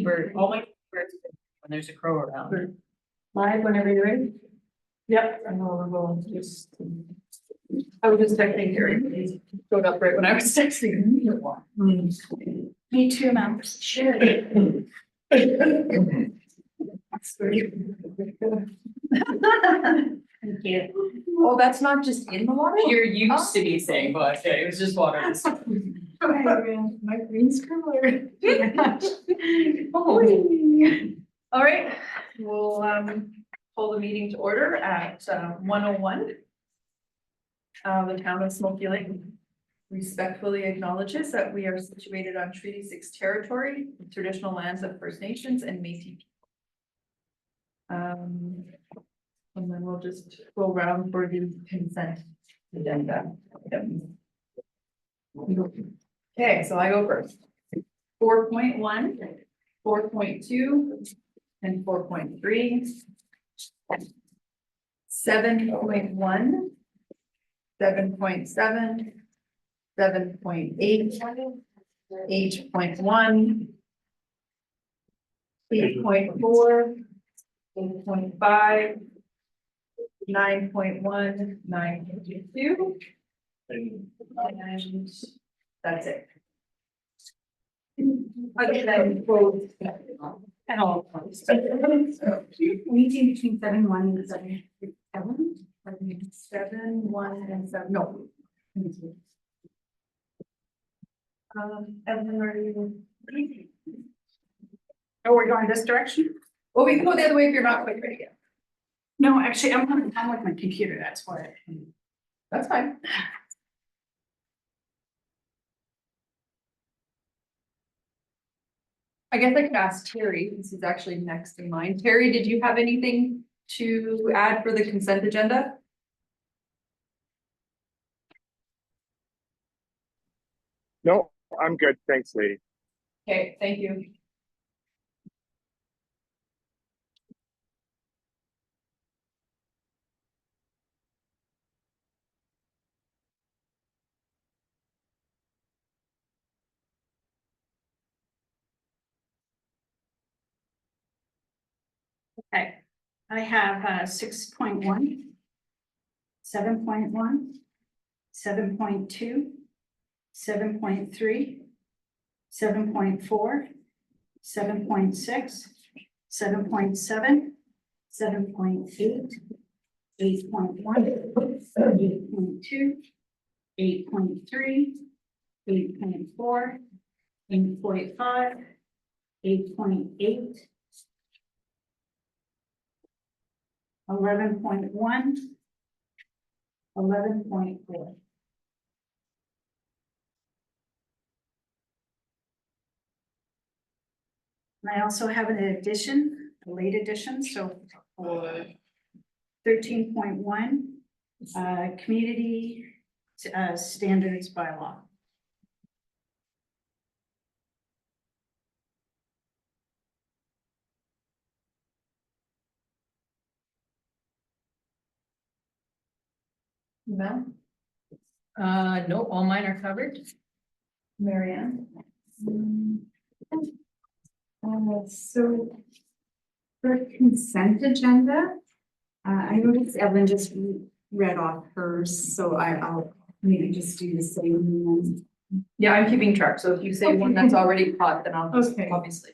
bird, all my birds, when there's a crow around. Live whenever you're ready. Yep, I know we're going just. I was just texting Gary, he showed up right when I was texting. Me too, ma'am. Sure. Thank you. Oh, that's not just in the water? You're used to me saying, but okay, it was just water. My green scribbler. All right, we'll pull the meeting to order at 1:01. The town of Smoky Lake respectfully acknowledges that we are situated on Treaty 6 territory, traditional lands of First Nations and Métis people. And then we'll just go around for the consent agenda. Okay, so I go first. 4.1, 4.2, and 4.3. 7.1, 7.7, 7.8, 8.1, 8.4, 8.5, 9.1, 9.2, and that's it. Other than quotes. And all. Meeting between 7:1 and 7:7. 7, 1, and 7, no. And then are you? Oh, we're going this direction? Well, we can go the other way if you're not quite ready yet. No, actually, I'm with my computer, that's why. That's fine. I guess I could ask Terry, this is actually next in line. Terry, did you have anything to add for the consent agenda? No, I'm good. Thanks, lady. Okay, thank you. Okay, I have 6.1, 7.1, 7.2, 7.3, 7.4, 7.6, 7.7, 7.8, 8.1, 8.2, 8.3, 8.4, 8.5, 8.8, 11.1, 11.4. And I also have an addition, a late addition, so for 13.1, community standards bylaw. Mel, No, all mine are covered. Marianne. So for consent agenda, I noticed Evelyn just read off hers, so I'll maybe just do the same. Yeah, I'm keeping track, so if you say one that's already caught, then I'll just Okay. obviously.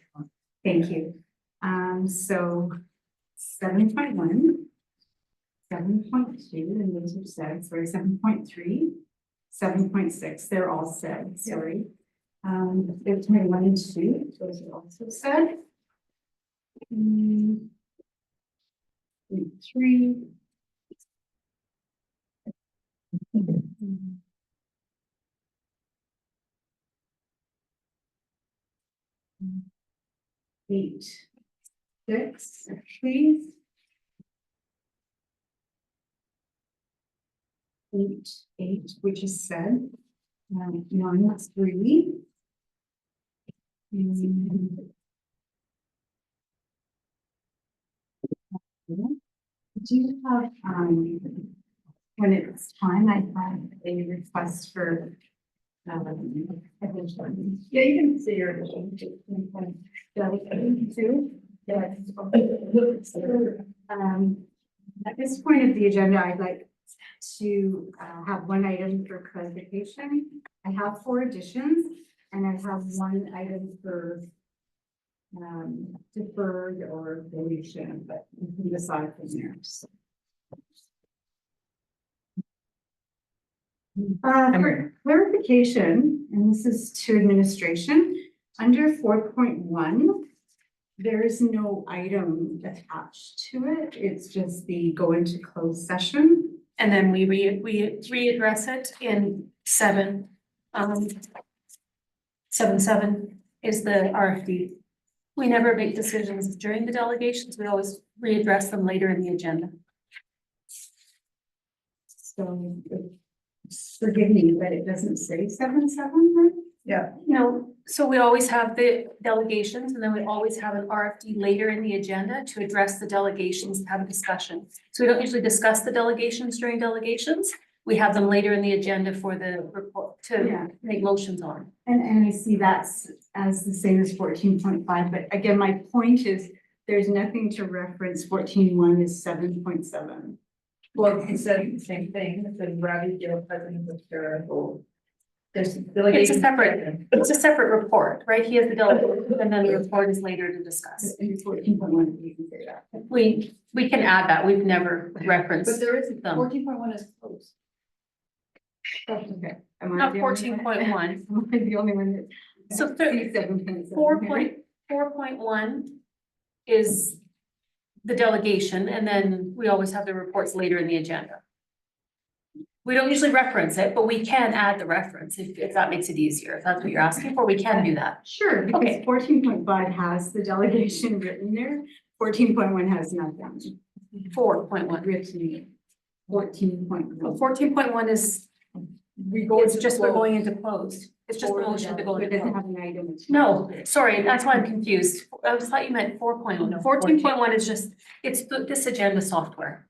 Thank you. So 7.1, 7.2, and those are said, sorry, 7.3, 7.6, they're all said, sorry. 8.1 and 2, those are also said. 3. 8, 6, please. 8, 8, which is said. 9, 3. Do you have, when it's time, I have a request for addition. Yeah, you can see your addition. Two. Yes. At this point of the agenda, I'd like to have one item for clarification. I have 4 additions and I have one item for deferred or deletion, but you can decide from there. For clarification, and this is to administration, under 4.1, there is no item attached to it. It's just the go into closed session. And then we readdress it in 7. 7.7 is the RFD. We never make decisions during the delegations. We always readdress them later in the agenda. So forgive me, but it doesn't say 7.7 then? Yeah. No, so we always have the delegations and then we always have an RFD later in the agenda to address the delegations and have a discussion. So we don't usually discuss the delegations during delegations. We have them later in the agenda for the report to Yeah. make motions on. And I see that's as the same as 14.5, but again, my point is there's nothing to reference 14.1 is 7.7. Well, it says the same thing, it says Ravi Gill, president of Terra. There's It's delegation. a separate report, right? He has the delegation and then the report is later to discuss. In 14.1, you can say that. We can add that. We've never But referenced there is, them. 14.1 is closed. Okay. Am I Not the only one? 14.1. Am I the only one that? So 7.7. 4.1 is the delegation, and then we always have the reports later in the agenda. We don't usually reference it, but we can add the reference if that makes it easier. If that's what you're asking for, we can do that. Sure, because Okay. 14.5 has the delegation written there. 14.1 has nothing 4.1. written. 14.1. 14.1 is, it's just we're going into closed. It's just the motion to go It into doesn't closed. have an item. No, sorry, that's why I'm confused. I thought you meant 4.1. 14.1 is just, it's this agenda software.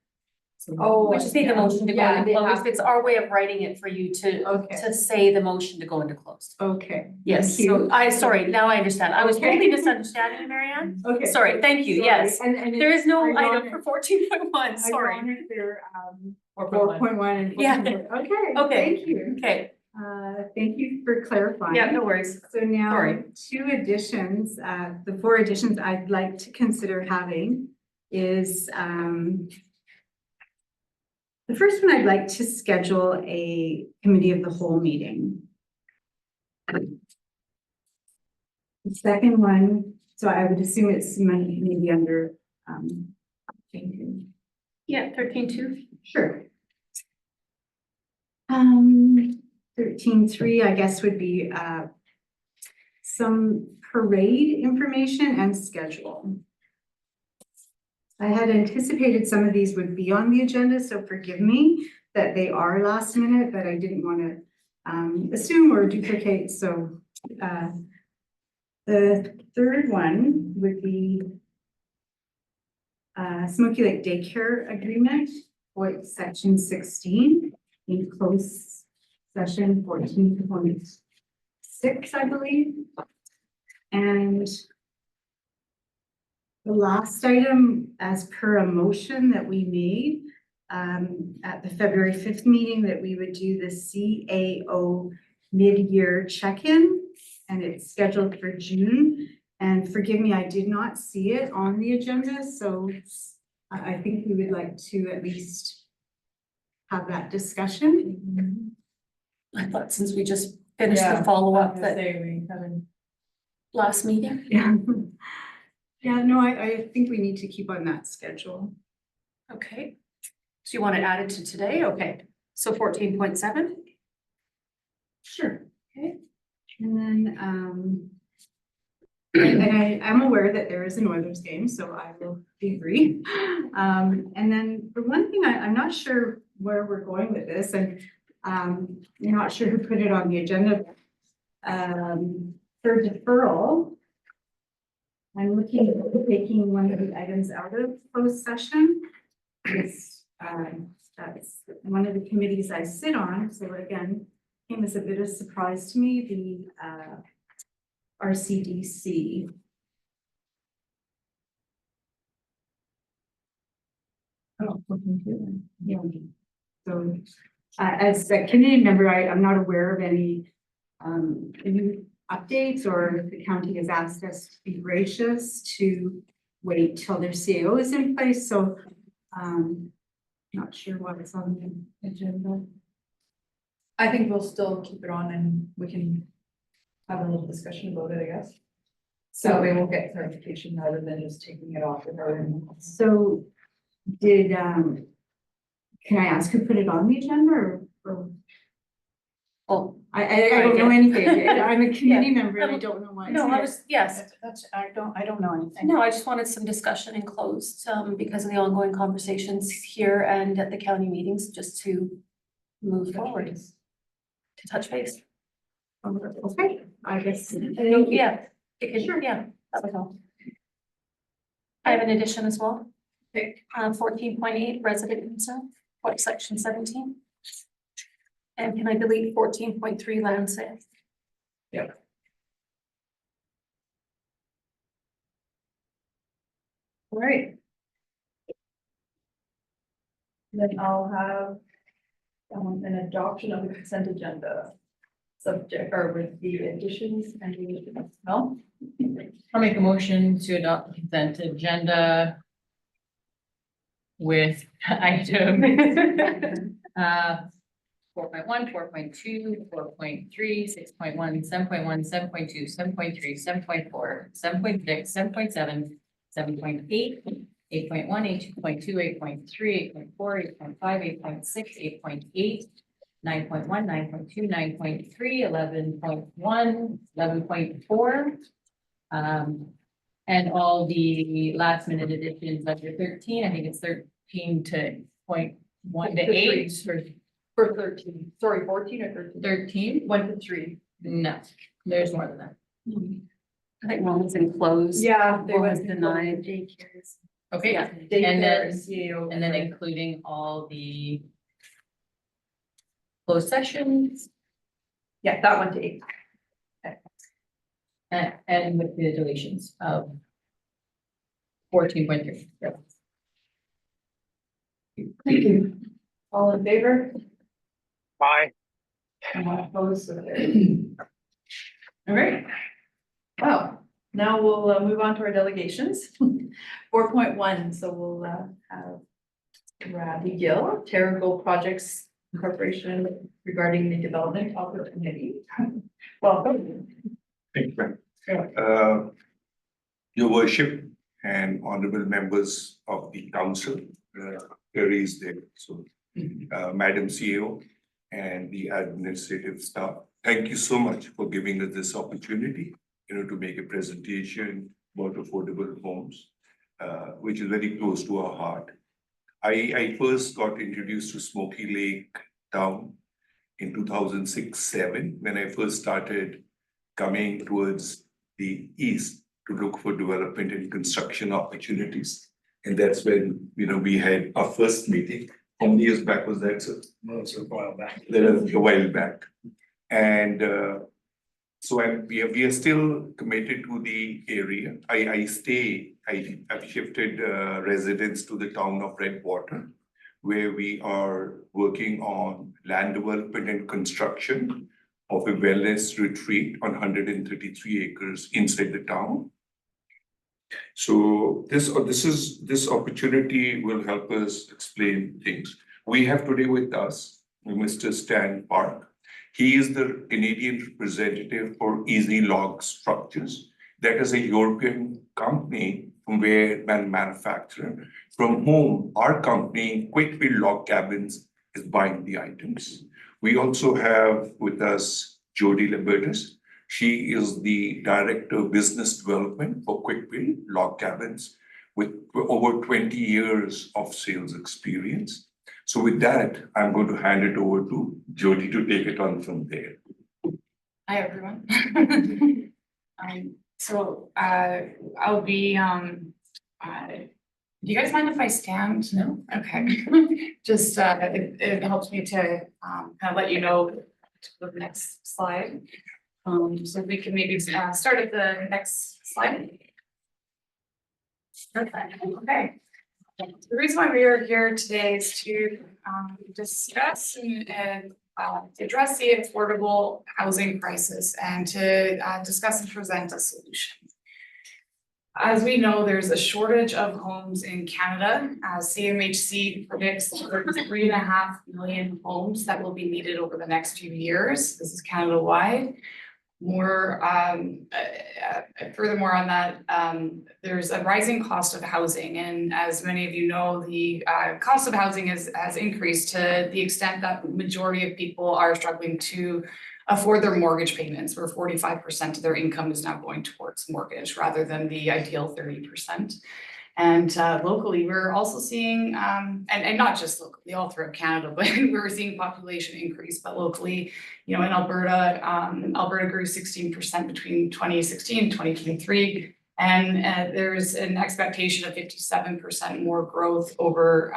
Oh. We just need the motion to go Yeah, into they closed. have- It's our way of writing it for you Okay, to say the motion to go into closed. okay. Yes, Thank so you. sorry, now I understand. I was Okay. totally misunderstanding you, Marianne. Okay. Sorry, thank you, Sorry. yes. And There is no ironic- item for 14.1, sorry. ironic There, 4.1. 4.1 and Yeah. 14.1. Okay, Okay. thank you. Okay, Thank you for clarifying. yeah, no worries. So now, Sorry. 2 additions, the 4 additions I'd like to consider having is, the first one, I'd like to schedule a committee of the whole meeting. The second one, so I would assume it's maybe under, Yeah, 13.2. sure. 13.3, I guess, would be, some parade information and schedule. I had anticipated some of these would be on the agenda, so forgive me that they are last minute, but I didn't want to assume or duplicate, so the third one would be Smoky Lake Daycare Agreement, for section 16, in closed session 14.6, I believe. And the last item, as per a motion that we made at the February 5th meeting, that we would do the CAO mid-year check-in, and it's scheduled for June. And forgive me, I did not see it on the agenda, so I think we would like to at least have that discussion. I thought since we just finished the follow-up that we haven't. last meeting. Yeah. Yeah, no, I think we need to keep on that schedule. Okay. So you want to add it to today? Okay. So 14.7? Sure. Okay. And then, and I'm aware that there is an Oilers game, so I will be brief. And then for one thing, I'm not sure where we're going with this, and you're not sure who put it on the agenda. For deferral, I'm looking at taking one of the items out of closed session. It's, that's one of the committees I sit on, so again, came as a bit of surprise to me, the RCDC. Oh, looking good. Yeah. So, as a community member, I'm not aware of any new updates, or if the county has asked us to be gracious to wait till their CAO is in place, so not sure what's on the agenda. I think we'll still keep it on and we can have a little discussion about it, I guess. So we will get clarification rather than just taking it off without any. So did, can I ask who put it on the agenda, or? Oh, I don't know anything. I'm a community Yeah. member and I don't know why. no, I was, yes, I don't know anything. no, I just wanted some discussion in closed, because of the ongoing conversations here and at the county meetings, just to move forward, to touch base. Okay, I guess. Yeah, it could, yeah, that was all. I have an addition as well. Okay. 14.8 resident concern, what, section 17? And can I delete 14.3 land sale? All right. Then I'll have an adoption of the consent agenda. Subject, or with the additions and deletions, no? I'll make a motion to adopt the consent agenda with item 4.1, 4.2, 4.3, 6.1, 7.1, 7.2, 7.3, 7.4, 7.6, 7.7, 7.8, 8.1, 8.2, 8.3, 8.4, 8.5, 8.6, 8.8, 9.1, 9.2, 9.3, 11.1, 11.4. And all the last minute additions under 13, I think it's 13 to point 1 to 8 or For 13, sorry, 14 or 13? 13. 1 to 3. No, there's more than that. I think one was enclosed. Yeah. One was denied. Okay, Yeah. and then including all the closed sessions Yeah, that 1 to 8. and with the deletions of 14.3. Thank you. All in favor? Bye. Opposed, so carried. All right. Wow, now we'll move on to our delegations. 4.1, so we'll have Ravi Gill, TerraGo Projects Incorporation regarding the development opportunity. Welcome. Thank you. Your worship and honorable members of the council, here is there, so, Madam CEO and the administrative staff, thank you so much for giving us this opportunity, to make a presentation about affordable homes, which is very close to our heart. I first got introduced to Smoky Lake town in 2006-07, when I first started coming towards the east to look for development and construction opportunities. And that's when, we had our first meeting. How many years back was that, sir? No, it's a while back. That was a while back. And so we are still committed to the area. I've shifted residence to the town of Redwater, where we are working on land development and construction of a wellness retreat on 133 acres inside the town. So this opportunity will help us explain things. We have today with us Mr. Stan Park. He is the Canadian representative for Easy Log Structures. That is a European company from where manufacturer, from whom our company, Quickville Log Cabins, is buying the items. We also have with us Jody Libertus. She is the Director of Business Development for Quickville Log Cabins with over 20 years of sales experience. So with that, I'm going to hand it over to Jody to take it on from there. Hi, everyone. I'll be, do you guys mind if I stand? No? Okay. Just, it helps me to, kind of let you know to the next slide. So we can maybe start at the next slide. Okay. The reason why we are here today is to discuss and address the affordable housing crisis and to discuss and present a solution. As we know, there's a shortage of homes in Canada. CMHC predicts there's 3.5 million homes that will be needed over the next few years. This is Canada-wide. Furthermore on that, there's a rising cost of housing, and as many of you know, the cost of housing has increased to the extent that the majority of people are struggling to afford their mortgage payments, where 45% of their income is now going towards mortgage rather than the ideal 30%. And locally, we're also seeing, and not just locally, all throughout Canada, but we're seeing population increase, but locally, you know, in Alberta, Alberta grew 16% between 2016 and 2023. And there's an expectation of 57% more growth over,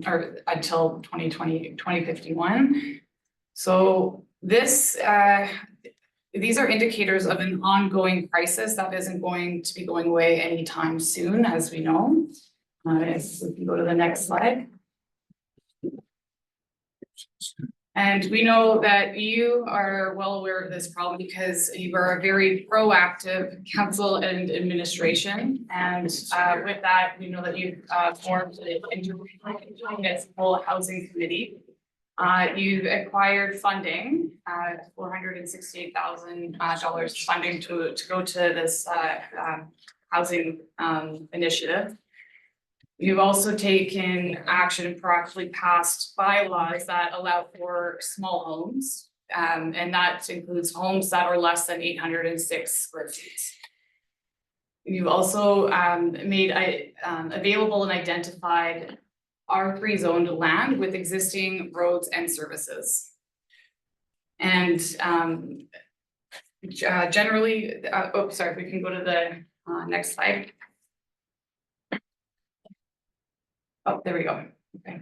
or until 2051. So this, these are indicators of an ongoing crisis that isn't going to be going away anytime soon, as we know. If we can go to the next slide. And we know that you are well aware of this problem because you are a very proactive council and administration. And with that, we know that you've formed an intermunicipal housing committee. You've acquired funding, $468,000 funding to go to this housing initiative. You've also taken action and proactively passed bylaws that allow for small homes, and that includes homes that are less than 806 square feet. You've also made available and identified R3 zoned land with existing roads and services. And generally, sorry, if we can go to the next slide. Oh, there we go. Okay.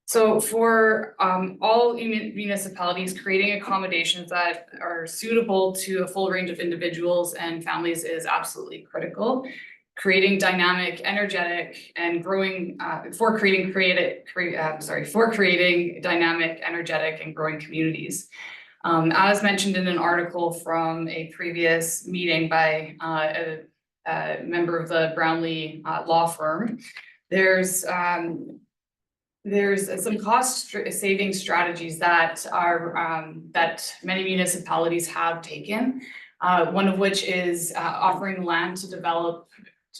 So for all municipalities, creating accommodations that are suitable to a full range of individuals and families is absolutely critical. Creating dynamic, energetic, and growing for creating dynamic, energetic, and growing communities. As mentioned in an article from a previous meeting by a member of the Brownlee law firm, there's some cost saving strategies that are that many municipalities have taken. One of which is offering land to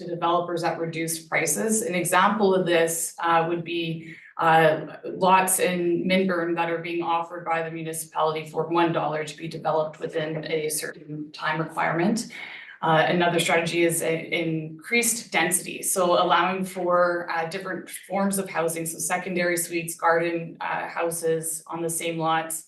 developers at reduced prices. An example of this would be lots in Minburn that are being offered by the municipality for $1 to be developed within a certain time requirement. Another strategy is increased density, so allowing for different forms of housing, so secondary suites, garden houses on the same lots,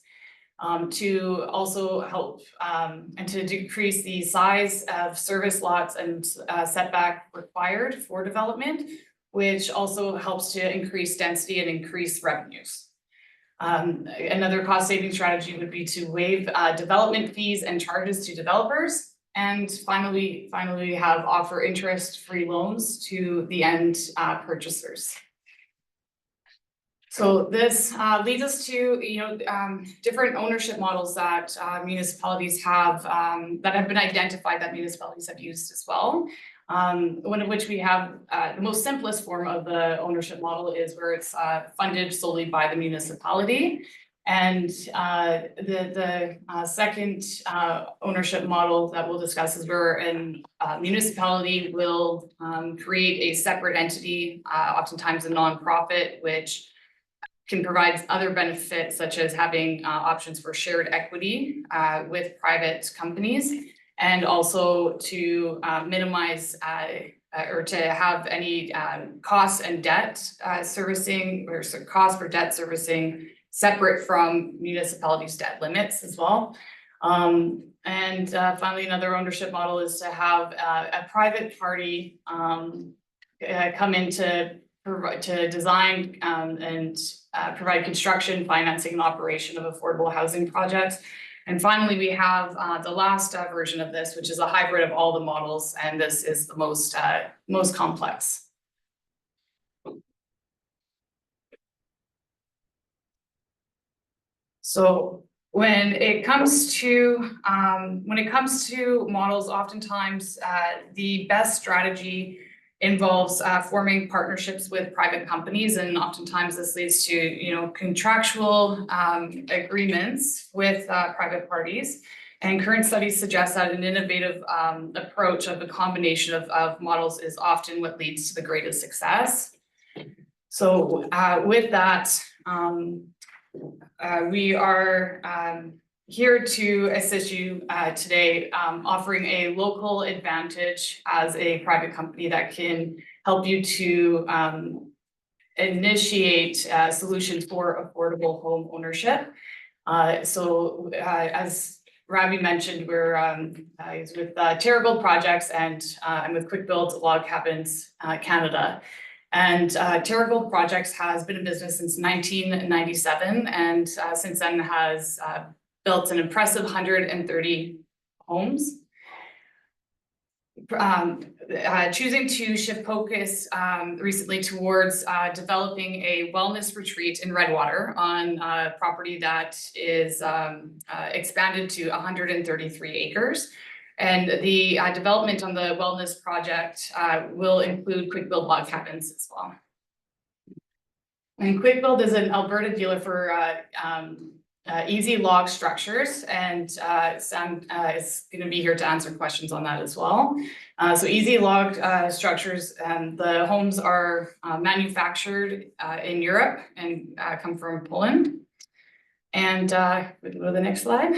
to also help and to decrease the size of service lots and setback required for development, which also helps to increase density and increase revenues. Another cost saving strategy would be to waive development fees and charges to developers. And finally have offer interest-free loans to the end purchasers. So this leads us to, different ownership models that municipalities have that have been identified that municipalities have used as well. One of which we have the most simplest form of the ownership model is where it's funded solely by the municipality. And the second ownership model that we'll discuss is where a municipality will create a separate entity, oftentimes a nonprofit, which can provide other benefits such as having options for shared equity with private companies, and also to minimize or to have any costs and debt servicing or cost for debt servicing separate from municipalities' debt limits as well. And finally, another ownership model is to have a private party come in to to design and provide construction, financing, and operation of affordable housing projects. And finally, we have the last version of this, which is a hybrid of all the models, and this is the most complex. So when it comes to models, oftentimes the best strategy involves forming partnerships with private companies, and oftentimes this leads to, you know, contractual agreements with private parties. And current studies suggest that an innovative approach of a combination of models is often what leads to the greatest success. So with that, we are here to assist you today, offering a local advantage as a private company that can help you to initiate solutions for affordable home ownership. So as Ravi mentioned, we're with TerraGold Projects, and I'm with Quick Build Log Cabins Canada. And TerraGold Projects has been in business since 1997, and since then has built an impressive 130 homes. Choosing to shift focus recently towards developing a wellness retreat in Redwater on a property that is expanded to 133 acres. And the development on the wellness project will include Quick Build Log Cabins as well. And Quick Build is an Alberta dealer for easy log structures, and Sam is going to be here to answer questions on that as well. So easy log structures, the homes are manufactured in Europe and come from Poland. And we can go to the next slide.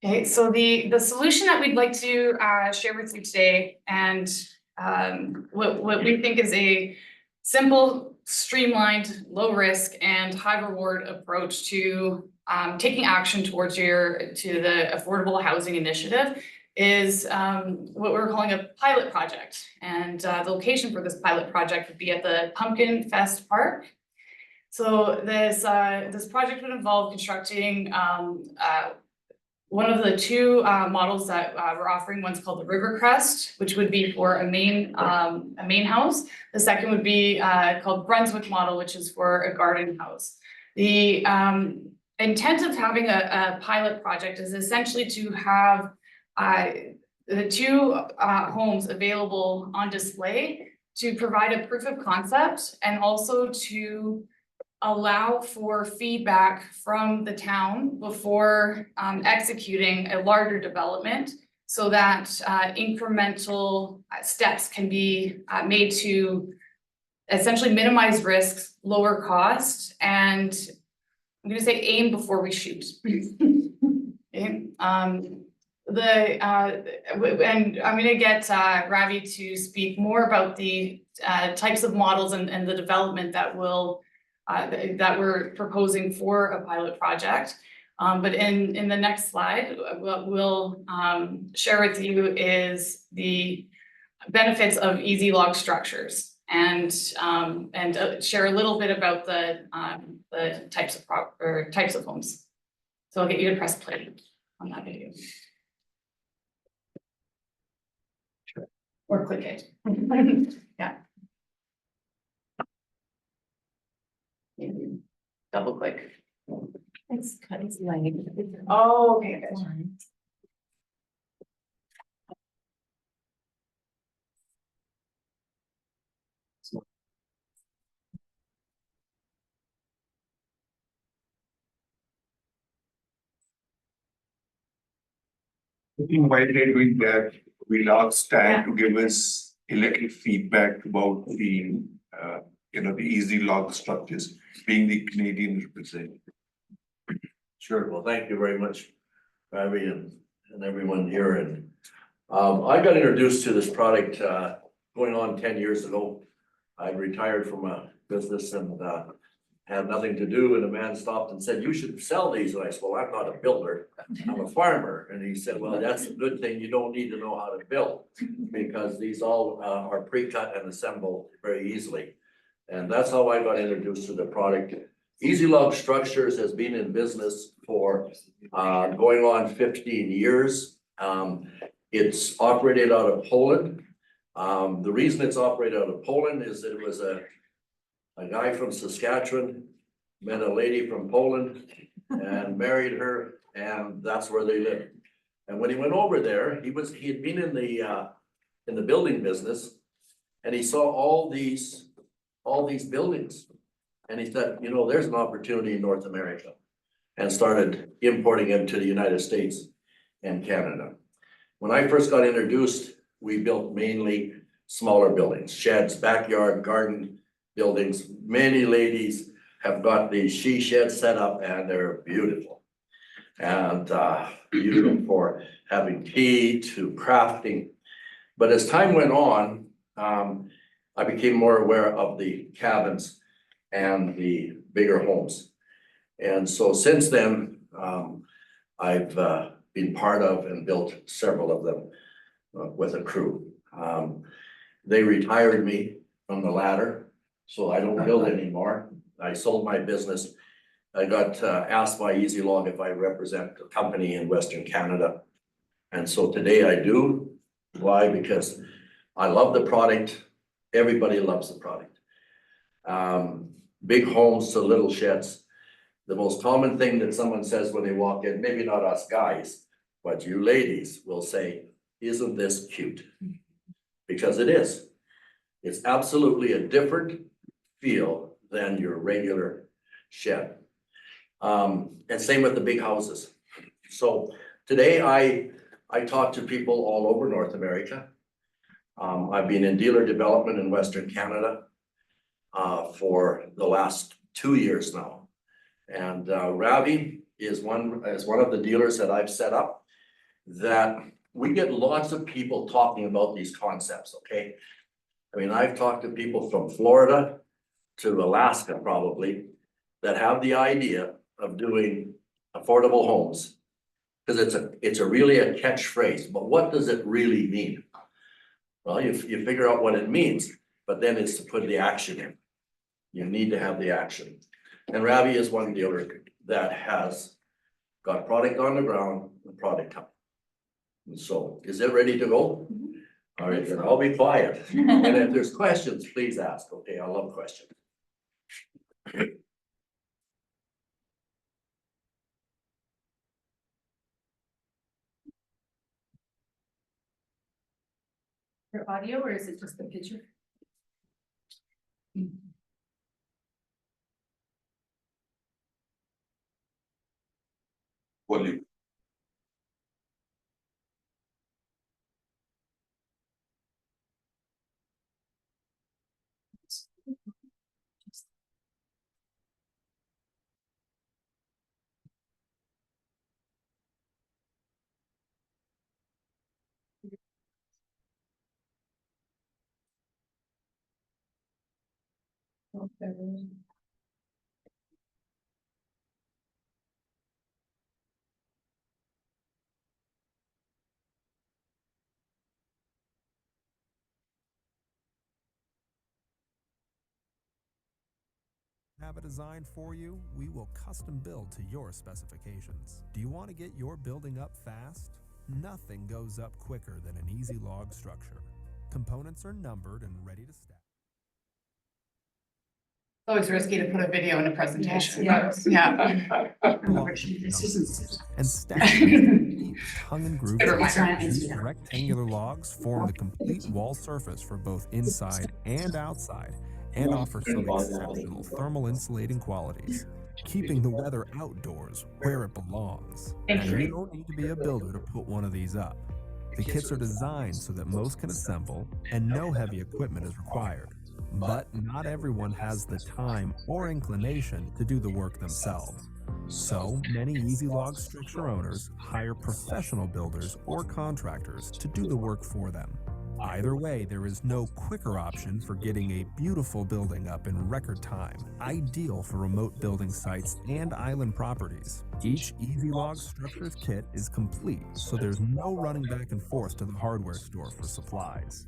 Okay, so the solution that we'd like to share with you today, and what we think is a simple, streamlined, low risk, and high reward approach to taking action towards the affordable housing initiative is what we're calling a pilot project. And the location for this pilot project would be at the Pumpkin Fest Park. So this project would involve constructing one of the two models that we're offering. One's called the Rivercrest, which would be for a main house. The second would be called Brunswick model, which is for a garden house. The intent of having a pilot project is essentially to have the two homes available on display to provide a proof of concept, and also to allow for feedback from the town before executing a larger development, so that incremental steps can be made to essentially minimize risks, lower cost, and I'm going to say aim before we shoot. Okay. And I'm going to get Ravi to speak more about the types of models and the development that that we're proposing for a pilot project. But in the next slide, what we'll share with you is the benefits of easy log structures, and share a little bit about the types of homes. So I'll get you to press play on that video. Sure. Or click it. Yeah. Double click. It's like. Oh, okay, good. While they're doing that, we'll ask Stan to give us a little feedback about the the easy log structures, being the Canadian representative. Sure, well, thank you very much, Ravi, and everyone here, and I got introduced to this product going on 10 years ago. I retired from a business and had nothing to do, and a man stopped and said, "You should sell these." And I said, "Well, I'm not a builder, I'm a farmer." And he said, "Well, that's a good thing, you don't need to know how to build, because these all are pre-cut and assembled very easily." And that's how I got introduced to the product. Easy Log Structures has been in business for going on 15 years. It's operated out of Poland. The reason it's operated out of Poland is that it was a guy from Saskatchewan met a lady from Poland and married her, and that's where they lived. And when he went over there, he had been in the building business, and he saw all these buildings. And he said, you know, there's an opportunity in North America, and started importing them to the United States and Canada. When I first got introduced, we built mainly smaller buildings, sheds, backyard, garden buildings. Many ladies have got these she sheds set up, and they're beautiful. And beautiful for having tea to crafting. But as time went on, I became more aware of the cabins and the bigger homes. And so since then, I've been part of and built several of them with a crew. They retired me from the ladder, so I don't build anymore. I sold my business. I got asked by Easy Log if I represent a company in Western Canada. And so today I do. Why? Because I love the product. Everybody loves the product. Big homes to little sheds. The most common thing that someone says when they walk in, maybe not us guys, but you ladies will say, "Isn't this cute?" Because it is. It's absolutely a different feel than your regular shed. And same with the big houses. So today I talk to people all over North America. I've been in dealer development in Western Canada for the last 2 years now. And Ravi is one of the dealers that I've set up, that we get lots of people talking about these concepts, okay? I mean, I've talked to people from Florida to Alaska probably that have the idea of doing affordable homes. Because it's really a catchphrase, but what does it really mean? Well, you figure out what it means, but then it's to put the action in. You need to have the action. And Ravi is one dealer that has got product on the ground and product coming. And so, is it ready to go? All right, then I'll be quiet. And if there's questions, please ask. Okay, I love questions. Your audio, or is it just the picture? Volume. Have a design for you, we will custom build to your specifications. Do you want to get your building up fast? Nothing goes up quicker than an Easy Log structure. Components are numbered and ready to stack. Always risky to put a video in a presentation. Yes. Yeah. And stack tongue and groove. Good reminder. These rectangular logs form the complete wall surface for both inside and outside, and offer some exceptional thermal insulating qualities, keeping the weather outdoors where it belongs. Thank And you. you don't need to be a builder to put one of these up. The kits are designed so that most can assemble and no heavy equipment is required. But not everyone has the time or inclination to do the work themselves. So many Easy Log structure owners hire professional builders or contractors to do the work for them. Either way, there is no quicker option for getting a beautiful building up in record time, ideal for remote building sites and island properties. Each EasyLog Structures kit is complete, so there's no running back and forth to the hardware store for supplies.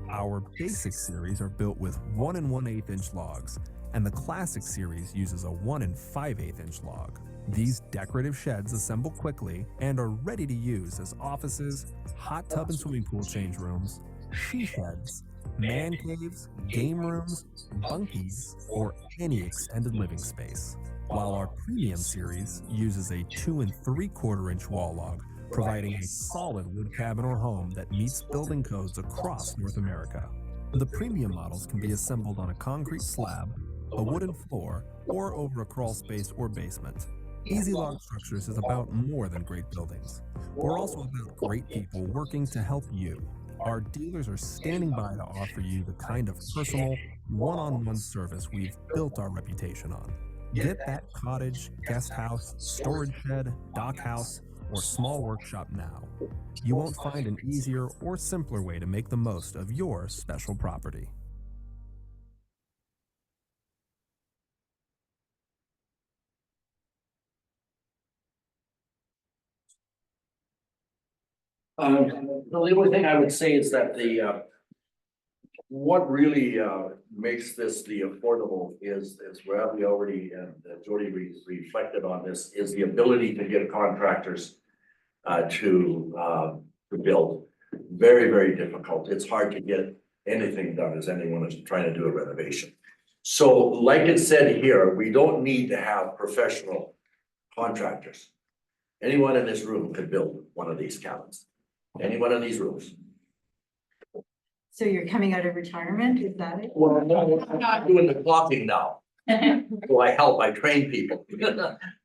Our Basic series are built with 1 1/8 inch logs, and the Classic series uses a 1 5/8 inch log. These decorative sheds assemble quickly and are ready to use as offices, hot tub and swimming pool change rooms, she sheds, man caves, game rooms, bunkies, or any extended living space. While our Premium series uses a 2 3/4 inch wall log, providing a solid wood cabin or home that meets building codes across North America. The Premium models can be assembled on a concrete slab, a wooden floor, or over a crawl space or basement. EasyLog Structures is about more than great buildings. We're also about great people working to help you. Our dealers are standing by to offer you the kind of personal, one-on-one service we've built our reputation on. Get that cottage, guest house, storage shed, dock house, or small workshop now. You won't find an easier or simpler way to make the most of your special property. The only thing I would say is that what really makes this the affordable is where we already, and Jody reflected on this, is the ability to get contractors to build. Very, very difficult. It's hard to get anything done as anyone is trying to do a renovation. So like it said here, we don't need to have professional contractors. Anyone in this room could build one of these cabins. Anyone in these rooms. So you're coming out of retirement, is that it? Well, no, I'm not doing the clocking now. So I help, I train people.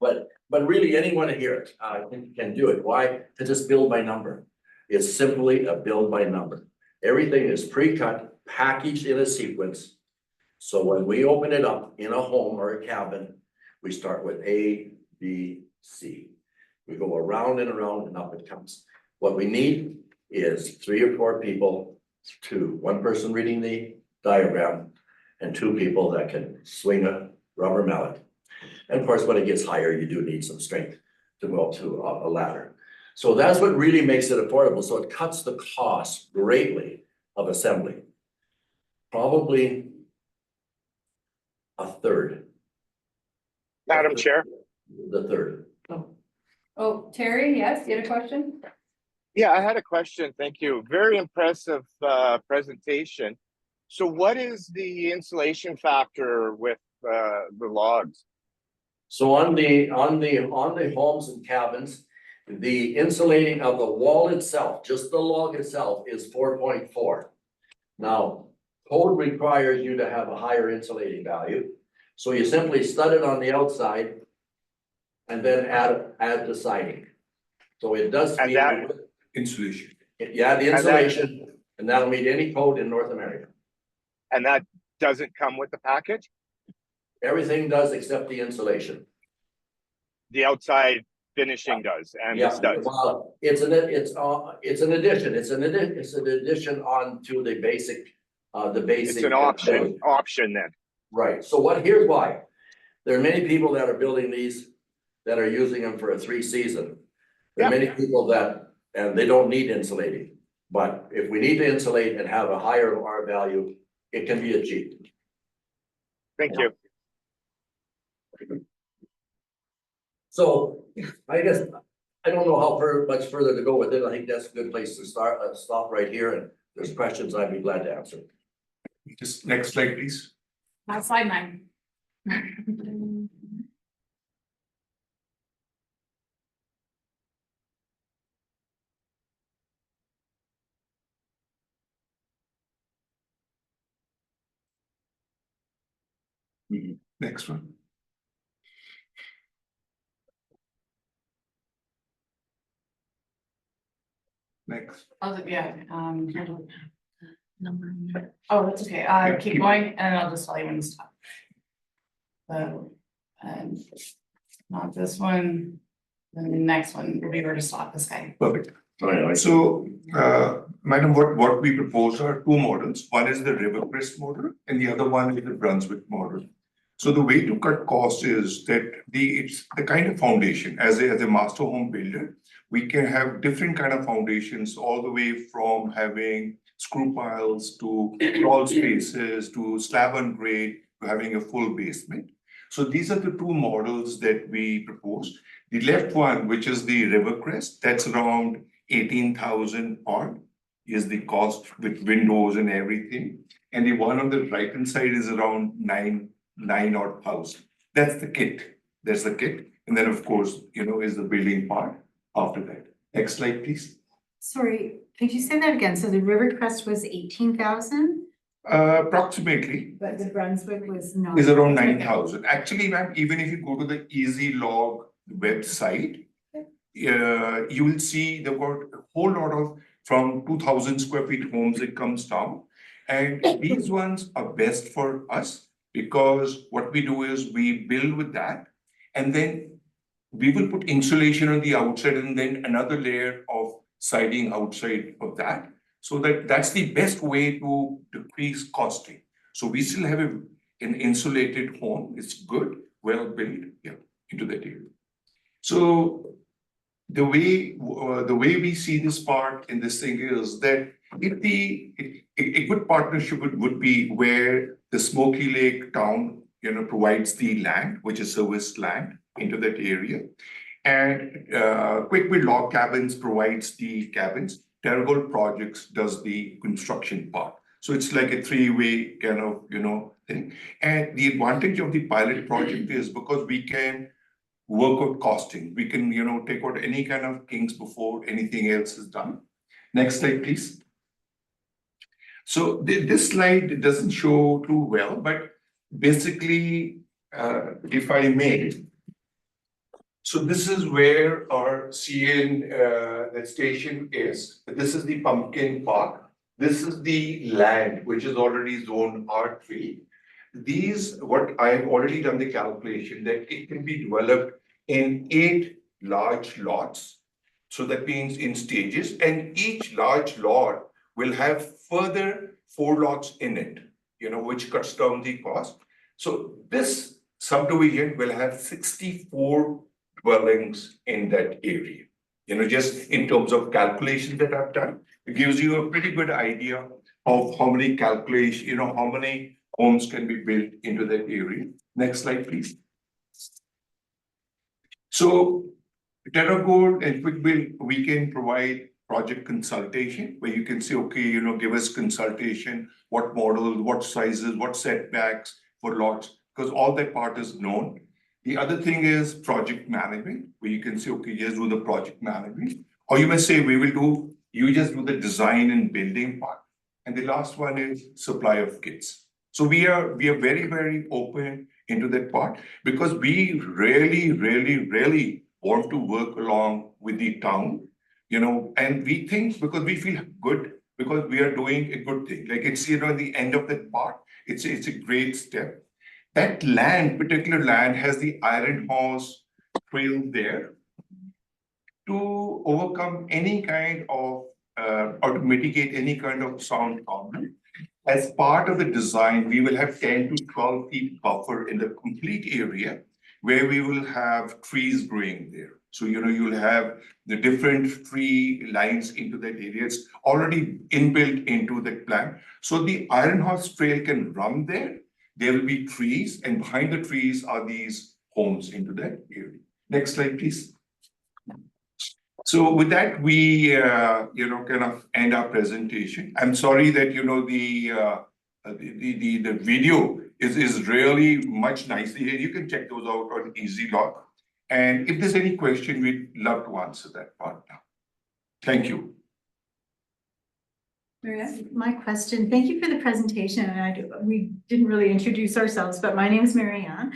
But really anyone here can do it. Why? To just build by number. It's simply a build by number. Everything is pre-cut, packaged in a sequence. So when we open it up in a home or a cabin, we start with A, B, C. We go around and around and up it comes. What we need is 3 or 4 people, one person reading the diagram and 2 people that can swing a rubber mallet. And of course, when it gets higher, you do need some strength to go up to a ladder. So that's what really makes it affordable. So it cuts the cost greatly of assembly. Probably a third. Madam Chair? The third. Oh, Terry, yes, you had a question? Yeah, I had a question. Thank you. Very impressive presentation. So what is the insulation factor with the logs? So on the homes and cabins, the insulating of the wall itself, just the log itself, is 4.4. Now, code requires you to have a higher insulating value. So you simply stud it on the outside and then add the siding. So it does And meet that- Insulation. yeah, the insulation, and that'll meet any code in North America. And that doesn't come with the package? Everything does except the insulation. The outside finishing does, and Yeah, this does. well, it's an addition. It's an addition on to the basic, It's an option then. Right, so here's why. There are many people that are building these that are using them for a 3 season. There are many people and they don't need insulating. But if we need to insulate and have a higher R value, it can be achieved. Thank you. So I guess, I don't know how much further to go with it. I think that's a good place to start, stop right here, and if there's questions, I'd be glad to answer. Just next slide, please. Slide 9. Next one. Next. Yeah, Number. oh, that's okay, Yeah, keep keep going, and I'll just tell you when to stop. And not this one, then the next one will be where to stop this guy. Perfect. All right, So Madam, what we propose are two models. One is the Rivercrest model and the other one is the Brunswick model. So the way to cut costs is that it's the kind of foundation as a master home builder, we can have different kind of foundations all the way from having screw piles to crawl spaces to slab and grade to having a full basement. So these are the two models that we propose. The left one, which is the Rivercrest, that's around 18,000 odd is the cost with windows and everything. And the one on the right hand side is around nine odd thousand. That's the kit. That's the kit. And then of course, is the building part after that. Next slide, please. Sorry, could you say that again? So the Rivercrest was 18,000, Approximately but the Brunswick was not. is around 9,000. Actually, ma'am, even if you go to the Easy Log website, you will see there were a whole lot of from 2,000 square feet homes it comes down. And these ones are best for us because what we do is we build with that and then we will put insulation on the outside and then another layer of siding outside of that. So that's the best way to decrease costing. So we still have an insulated home. It's good, well built, into that area. So the way we see this part in this thing is that a good partnership would be where the Smoky Lake town provides the land, which is serviced land into that area, and Quickbit Log Cabins provides the cabins. Terragold Projects does the construction part. So it's like a three-way kind of thing. And the advantage of the pilot project is because we can work out costing. We can, take out any kind of kinks before anything else is done. Next slide, please. So this slide doesn't show too well, but basically, if I may, so this is where our CN that station is. This is the Pumpkin Park. This is the land which is already zone R3. What I've already done the calculation that it can be developed in 8 large lots. So that means in stages, and each large lot will have further 4 lots in it, which cuts down the cost. So this subdivision will have 64 dwellings in that area. Just in terms of calculations that I've done, it gives you a pretty good idea of how many how many homes can be built into that area. Next slide, please. So Terragold and Quickbuild, we can provide project consultation where you can say, okay, give us consultation, what models, what sizes, what setbacks for lots, because all that part is known. The other thing is project management, where you can say, okay, just do the project management. Or you may say, you just do the design and building part. And the last one is supply of kits. So we are very, very open into that part because we really, really, really want to work along with the town, and we think because we feel good because we are doing a good thing. Like it's, the end of that part, it's a great step. That particular land has the Iron Horse Trail there to overcome any kind of, or to mitigate any kind of sound problem. As part of the design, we will have 10 to 12 feet buffer in the complete area where we will have trees growing there. So, you'll have the different tree lines into that area. It's already inbuilt into that plan. So the Iron Horse Trail can run there. There will be trees, and behind the trees are these homes into that area. Next slide, please. So with that, we, kind of end our presentation. I'm sorry that, the video is really much nicer. You can check those out on Easy Log. And if there's any question, we'd love to answer that part now. Thank you. My question, thank you for the presentation. And we didn't really introduce ourselves, but my name is Marianne.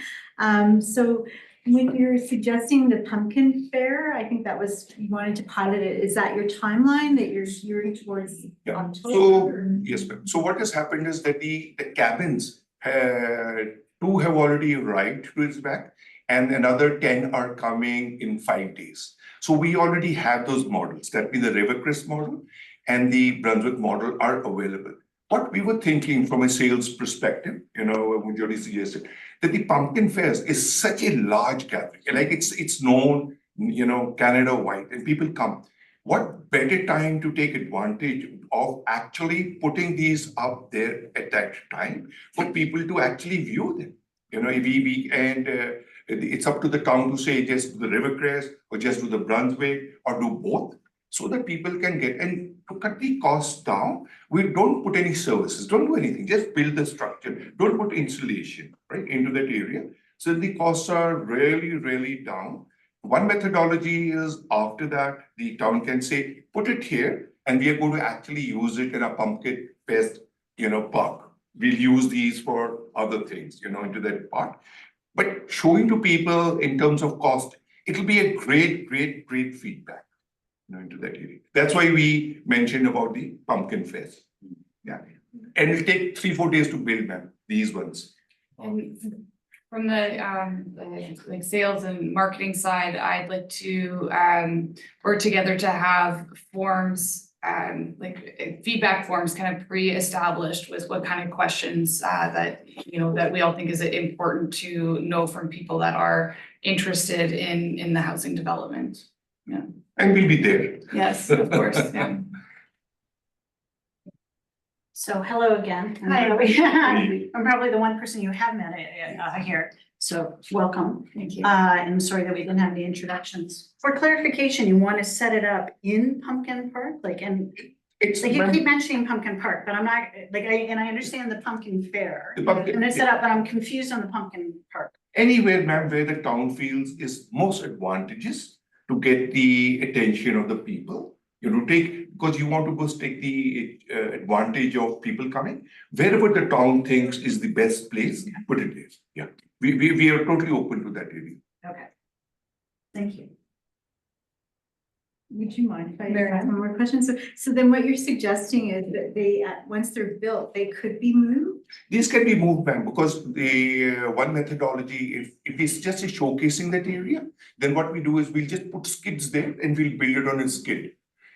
So when you're suggesting the pumpkin fair, I think that was, you wanted to pilot it. Is that your timeline that you're gearing towards October? So, yes, ma'am. So what has happened is that the cabins, 2 have already arrived to its back and another 10 are coming in 5 days. So we already have those models. That be the Rivercrest model. and the Brunswick model are available. What we were thinking from a sales perspective, what Jody suggested, that the pumpkin fairs is such a large gathering, like it's known, Canada-wide, and people come. What better time to take advantage of actually putting these up there at that time for people to actually view them? It's up to the town to say just do the Rivercrest or just do the Brunswick or do both, so that people can get, and to cut the costs down, we don't put any services, don't do anything, just build the structure, don't put insulation, right, into that area. So the costs are really, really down. One methodology is after that, the town can say, put it here, and we are going to actually use it in a pumpkin fest, park. We'll use these for other things, into that part. But showing to people in terms of cost, it'll be a great feedback, into that area. That's why we mentioned about the pumpkin fest. Yeah, and it'll take 3-4 days to build, ma'am, these ones. And from the like sales and marketing side, I'd like to work together to have forms, like feedback forms kind of pre-established with what kind of questions that we all think is important to know from people that are interested in the housing development. Yeah. And we'll be there. Yes, of course, yeah. So hello again. Hi. I'm probably the one person you have met here, so welcome. Thank you. And I'm sorry that we didn't have the introductions. For clarification, you want to set it up in Pumpkin Park, It's you keep mentioning Pumpkin Park, but I'm not, I understand the Pumpkin Fair. The pumpkin- And it's set up, but I'm confused on the Pumpkin Park. anywhere, ma'am, where the town feels is most advantageous to get the attention of the people. Because you want to first take the advantage of people coming. Wherever the town thinks is the best place, put it there. Yeah, we are totally open to that area. Okay. Thank you. Would you mind if I Mary ask Ann? one more question? So then what you're suggesting is that they, once they're built, they could be moved? These can be moved, ma'am, because the one methodology, if it's just a showcasing that area, then what we do is we'll just put skids there and we'll build it on a skid.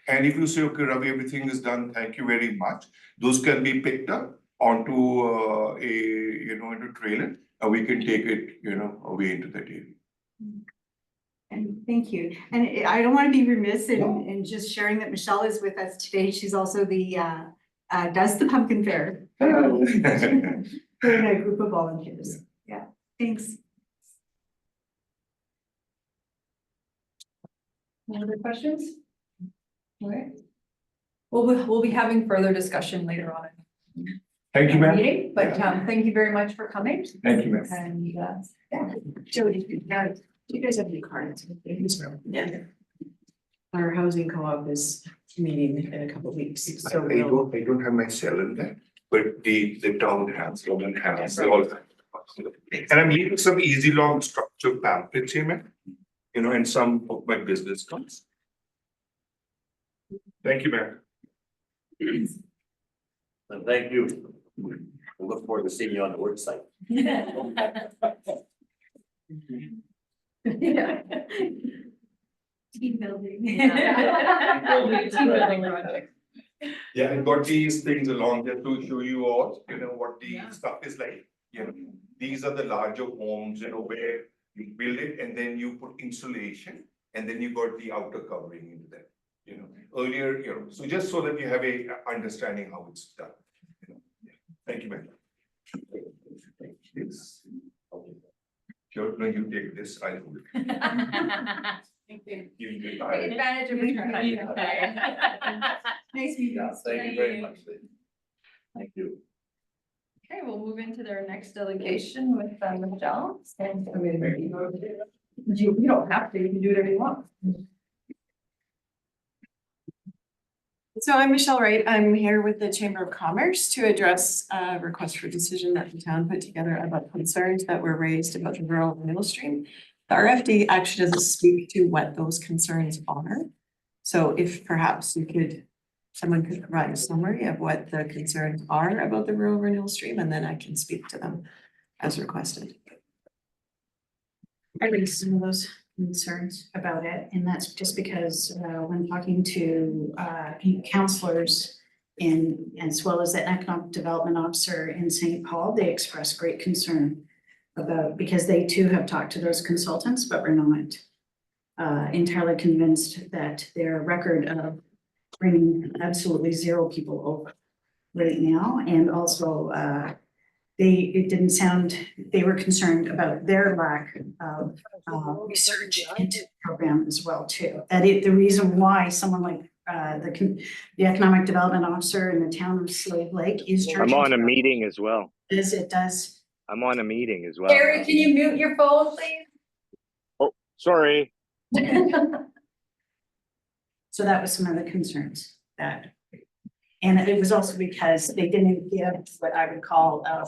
And if you say, okay, Ravi, everything is done, thank you very much, those can be picked up onto into trailer, and we can take it, away into that area. And thank you. And I don't want to be remiss in just sharing that Michelle is with us today. She's also does the Pumpkin Fair. Hello. For a group of volunteers. Yeah, thanks. Any other questions? All right. We'll be having further discussion later on Thank you, in the ma'am. meeting, but thank you very much for coming. Thank you, ma'am. And Jody, do you guys have any cards? Yeah. Our housing co-op is meeting in a couple of weeks, so I don't have my cell in there, but the town has, Roman has, they all. And I'm leaving some easy long structure pamphlets here, ma'am, and some of my business cards. Thank you, ma'am. And thank you. I look forward to seeing you on the work site. Team building. Team building project. Yeah, I got these things along there to show you all, what the stuff is like. These are the larger homes, where you build it and then you put insulation and then you got the outer covering into that. Earlier, so just so that you have a understanding how it's done. Thank you, ma'am. This. Sure, no, you take this, I'll hold it. Thank you. You Take advantage of it. Nice meeting you. Thank you very much. Thank you. Okay, we'll move into their next delegation with Michelle. And you don't have to, you can do whatever you want. So I'm Michelle Wright. I'm here with the Chamber of Commerce to address a request for decision that the town put together about concerns that were raised about the rural renewal stream. The RFD actually doesn't speak to what those concerns are. So if perhaps someone could provide a summary of what the concerns are about the rural renewal stream, and then I can speak to them as requested. I raised some of those concerns about it, and that's just because when talking to counselors in, as well as the economic development officer in St. Paul, they expressed great concern about, because they too have talked to those consultants, but we're not entirely convinced that their record of bringing absolutely zero people over right now, and also it didn't sound, they were concerned about their lack of research into the program as well too. That the reason why someone like the economic development officer in the town of Slave Lake is I'm charging. on a meeting as well. Is it does. I'm on a meeting as well. Gary, can you mute your phone, please? Oh, sorry. So that was some of the concerns that, and it was also because they didn't give what I would call a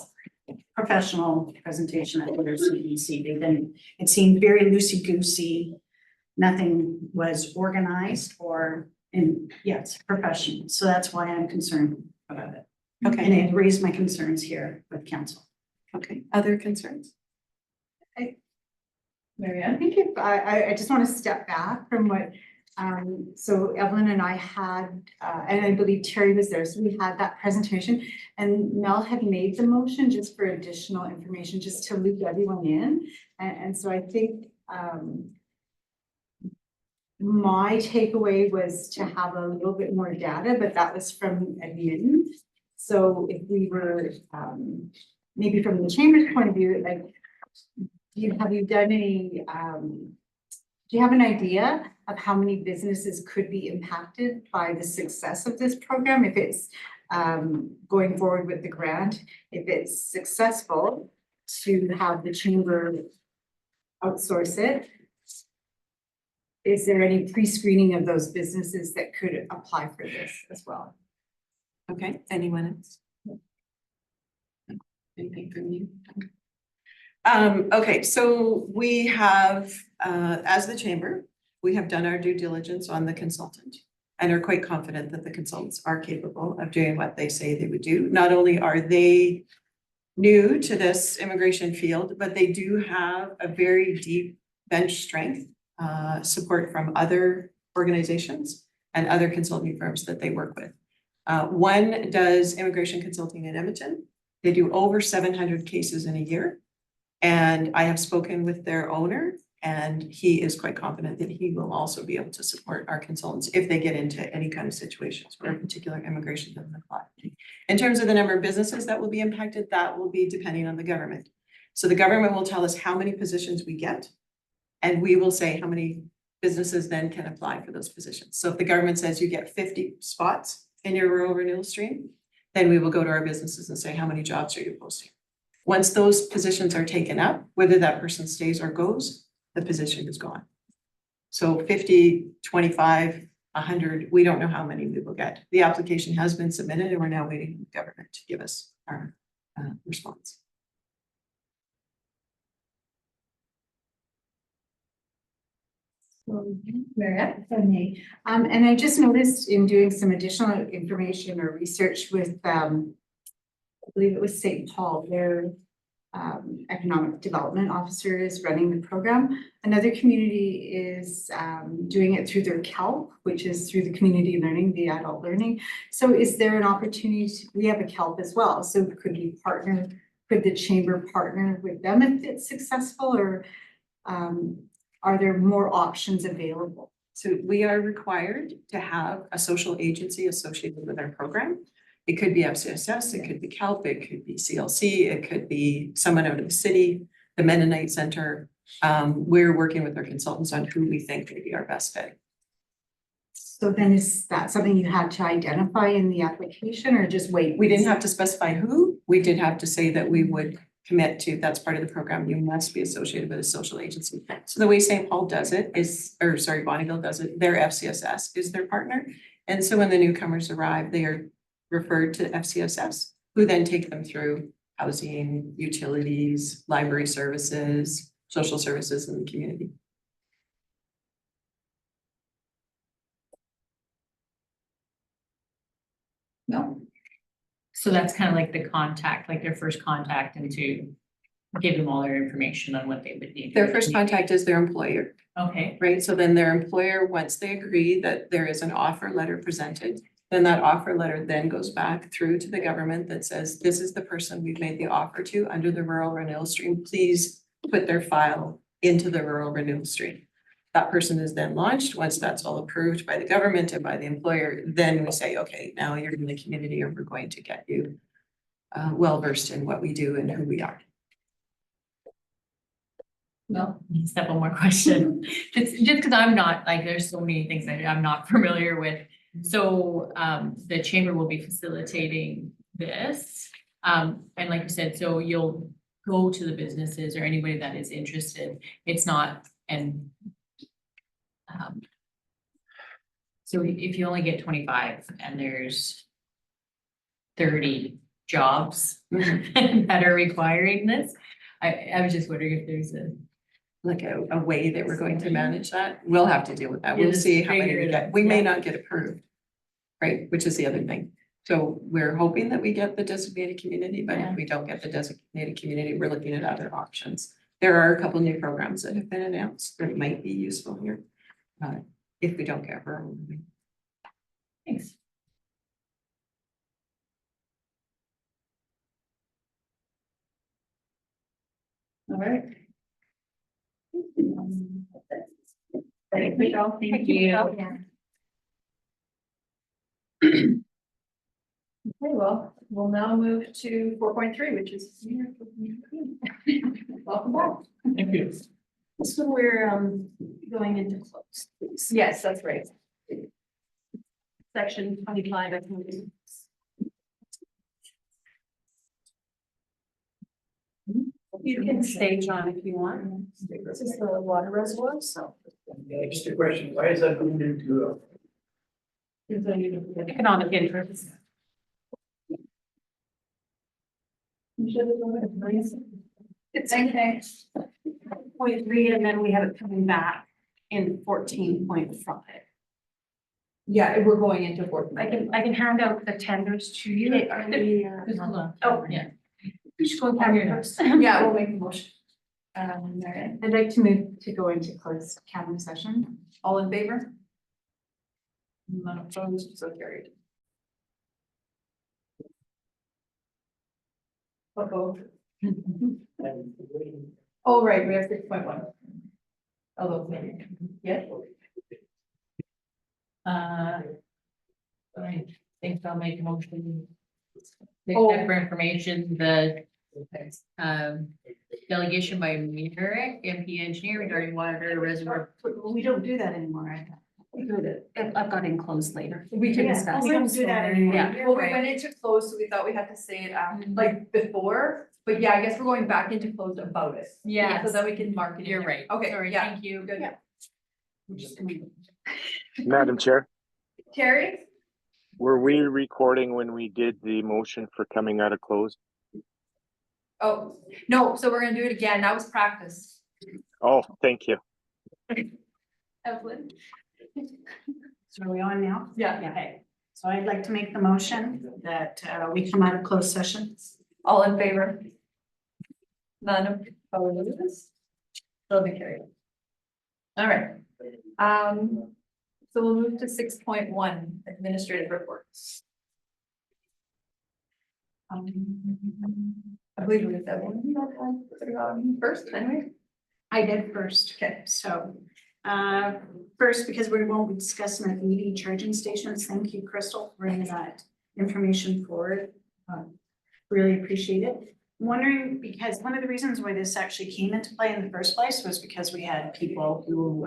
professional presentation at their CEC. They didn't, it seemed very loosey-goosey. Nothing was organized or, and yes, professional. So that's why I'm concerned about it. And Okay, it raised my concerns here with council. okay. Other concerns? Marianne? I think if, I just want to step back from what, so Evelyn and I had, and I believe Terry was there, so we had that presentation. And Mel had made the motion just for additional information, just to loop everyone in. And so I think, my takeaway was to have a little bit more data, but that was from admin. So if we were, maybe from the chamber's point of view, like, have you done any, do you have an idea of how many businesses could be impacted by the success of this program? If it's going forward with the grant, if it's successful to have the chamber outsource it, is there any pre-screening of those businesses that could apply for this as well? Okay, anyone else? Anything from you? Okay, so we have, as the chamber, we have done our due diligence on the consultant and are quite confident that the consultants are capable of doing what they say they would do. Not only are they new to this immigration field, but they do have a very deep bench strength, support from other organizations and other consulting firms that they work with. One does immigration consulting in Edmonton. They do over 700 cases in a year. And I have spoken with their owner, and he is quite confident that he will also be able to support our consultants if they get into any kind of situations where a particular immigration doesn't apply. In terms of the number of businesses that will be impacted, that will be depending on the government. So the government will tell us how many positions we get, and we will say how many businesses then can apply for those positions. So if the government says you get 50 spots in your rural renewal stream, then we will go to our businesses and say, how many jobs are you posting? Once those positions are taken up, whether that person stays or goes, the position is gone. So 50, 25, 100, we don't know how many we will get. The application has been submitted and we're now waiting for the government to give us our response. Marianne, if I may, and I just noticed in doing some additional information or research with, I believe it was St. Paul, their economic development officer is running the program. Another community is doing it through their KELP, which is through the community learning, the adult learning. So is there an opportunity we have a KELP as well, so could we partner, could the chamber partner with them if it's successful, or are there more options available? So we are required to have a social agency associated with our program. It could be FCSS, it could be KELP, it could be CLC, it could be someone out of the city, the Mennonite Center. We're working with our consultants on who we think would be our best fit. So then is that something you had to identify in the application, or just wait? We didn't have to specify who, we did have to say that we would commit to, that's part of the program, you must be associated with a social agency. So the way St. Paul does it is, or sorry, Bonneville does it, their FCSS is their partner. And so when the newcomers arrive, they are referred to FCSS, who then take them through housing, utilities, library services, social services in the community. No. So that's kind of like the contact, like their first contact, and to give them all their information on what they would need. Their first contact is their employer. Okay, right? So then their employer, once they agree that there is an offer letter presented, then that offer letter then goes back through to the government that says, this is the person we've made the offer to under the rural renewal stream. Please put their file into the rural renewal stream. That person is then launched. Once that's all approved by the government and by the employer, then we say, okay, now you're in the community and we're going to get you well versed in what we do and who we are. well, step one more question. Just because I'm not, like, there's so many things that I'm not familiar with. So the chamber will be facilitating this. And like you said, so you'll go to the businesses or anybody that is interested. It's not, and so if you only get 25 and there's 30 jobs that are requiring this, I was just wondering if there's A way that we're going to manage that. We'll have to deal with that. You'll We'll just see how many figure we it get. out. We may Yeah. not get approved. Right, which is the other thing. So we're hoping that we get the designated community, but Yeah. if we don't get the designated community, we're looking at other options. There are a couple new programs that have been announced that might be useful here. If we don't get rural. Thanks. All right. Thank you. Okay, well, we'll now move to 4.3, which is. Welcome back. Thank you. This one we're going into close. Yes, that's right. Section 25, I think. You can stay, John, if you want. This is the water reservoir, so. Yeah, just a question, why is that going into, Economic interest. It's okay. 0.3, and then we have it coming back in 14.5. Yeah, we're going into 4. I can hand out the tenders to you. Are we, Just hold on. Oh, Yeah. we should go and have your first. Yeah, we'll make a motion. Marianne, I'd like to move to go into closed cabinet session. all in favor? None opposed, so carried. Uh-oh. Oh, right, we have 6.1. Although, maybe, yeah. I think I'll make a motion. Oh. Except for information, the delegation by Merrick, MP engineer regarding water reservoir. We don't do that anymore, I thought. I've got in closed later. We can can discuss. We don't do that anymore. Yeah. You're Well, we right. went into closed, so we thought we had to say it after, like before, but yeah, I guess we're going back into closed about it. Yes. So then we can mark it in You're there. right. Okay, Sorry, yeah, thank you. good. Madam Chair, Terry? were we recording when we did the motion for coming out of closed? Oh, no, so we're gonna do it again. That was practice. Oh, thank you. Evelyn? So are we on now? Yeah. Okay. So I'd like to make the motion that we come out of closed session. All in favor? None opposed? So be carried. All right. So we'll move to 6.1, administrative reports. I believe it was Evelyn first, anyway. I did first. Okay. So, first, because we won't be discussing the EV charging stations, thank you, Crystal, for bringing that information forward. Really appreciate it. I'm wondering, because one of the reasons why this actually came into play in the first place was because we had people who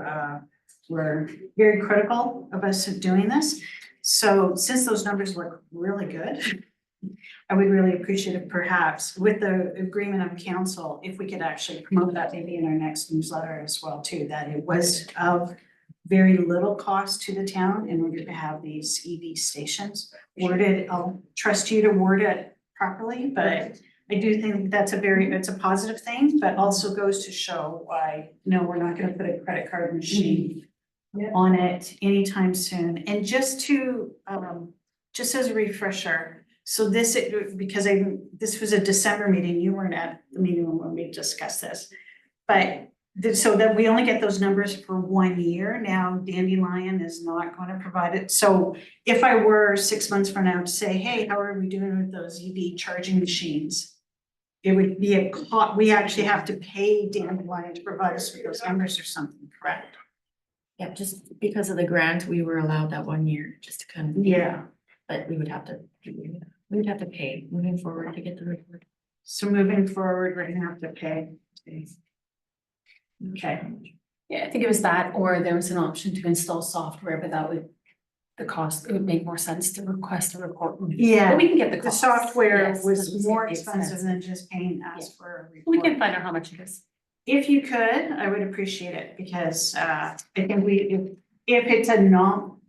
were very critical of us doing this. So since those numbers look really good, I would really appreciate it perhaps with the agreement of council, if we could actually promote that maybe in our next newsletter as well too, that it was of very little cost to the town in order to have these EV stations worded. I'll trust you to word it properly, but I do think that's it's a positive thing, but also goes to show why, no, we're not gonna put a credit card machine on it anytime soon. And just to, just as a refresher, so this, this was a December meeting, you weren't at the meeting when we discussed this. But so that we only get those numbers for 1 year. Now Dandelion is not going to provide it. So if I were 6 months from now to say, hey, how are we doing with those EV charging machines? It would be we actually have to pay Dandelion to provide us with those numbers or something, correct? Yeah, just because of the grant, we were allowed that 1 year just to kind of. Yeah. But we would have to pay moving forward to get the report. So moving forward, we're gonna have to pay. Okay. Yeah, I think it was that, or there was an option to install software, but that would, the cost, it would make more sense to request a report. Yeah. But we can get the The cost. software Yes, was that's more the expensive than expensive. just paying us Yeah. for a report. We can find out how much it is. If you could, I would appreciate it because I think if it's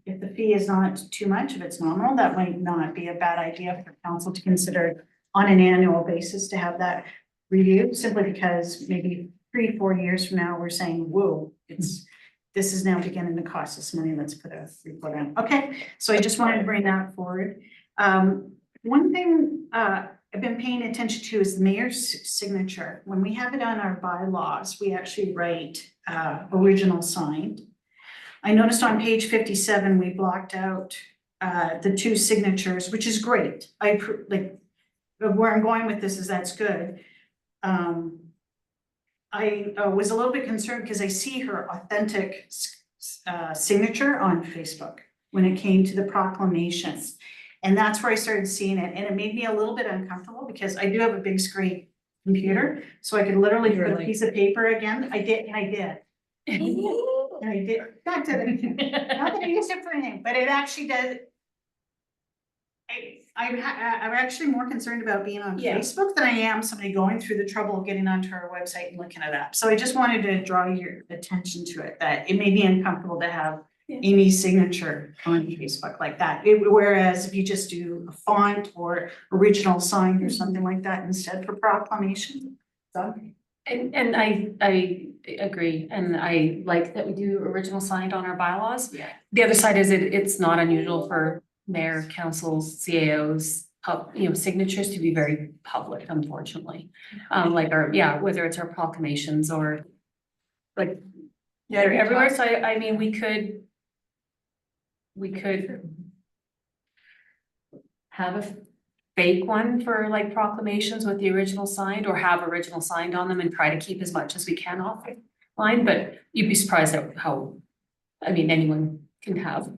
if the fee is not too much, if it's nominal, that might not be a bad idea for council to consider on an annual basis to have that reviewed, simply because maybe 3-4 years from now, we're saying, whoa, this is now beginning to cost us money, let's put a report on. Okay, so I just wanted to bring that forward. One thing I've been paying attention to is the mayor's signature. When we have it on our bylaws, we actually write original signed. I noticed on page 57, we blocked out the 2 signatures, which is great. Where I'm going with this is that's good. I was a little bit concerned because I see her authentic signature on Facebook when it came to the proclamations. And that's where I started seeing it, and it made me a little bit uncomfortable because I do have a big screen computer, so I could literally put a piece of paper again. I did. And I did. Not that I used it for anything, but it actually does. I'm actually more concerned about being on Yeah. Facebook than I am somebody going through the trouble of getting onto our website and looking it up. So I just wanted to draw your attention to it, that it made me uncomfortable to have Amy's signature on Facebook like that. Whereas if you just do a font or original sign or something like that instead for proclamation. So. And I agree, and I like that we do original signed on our bylaws. Yeah. The other side is it's not unusual for mayor, councils, CAOs, signatures to be very public, unfortunately. Whether it's our proclamations or like, they're everywhere, so I mean, we could have a fake one for like proclamations with the original signed, or have original signed on them and try to keep as much as we can offline, but you'd be surprised at how, I mean, anyone can have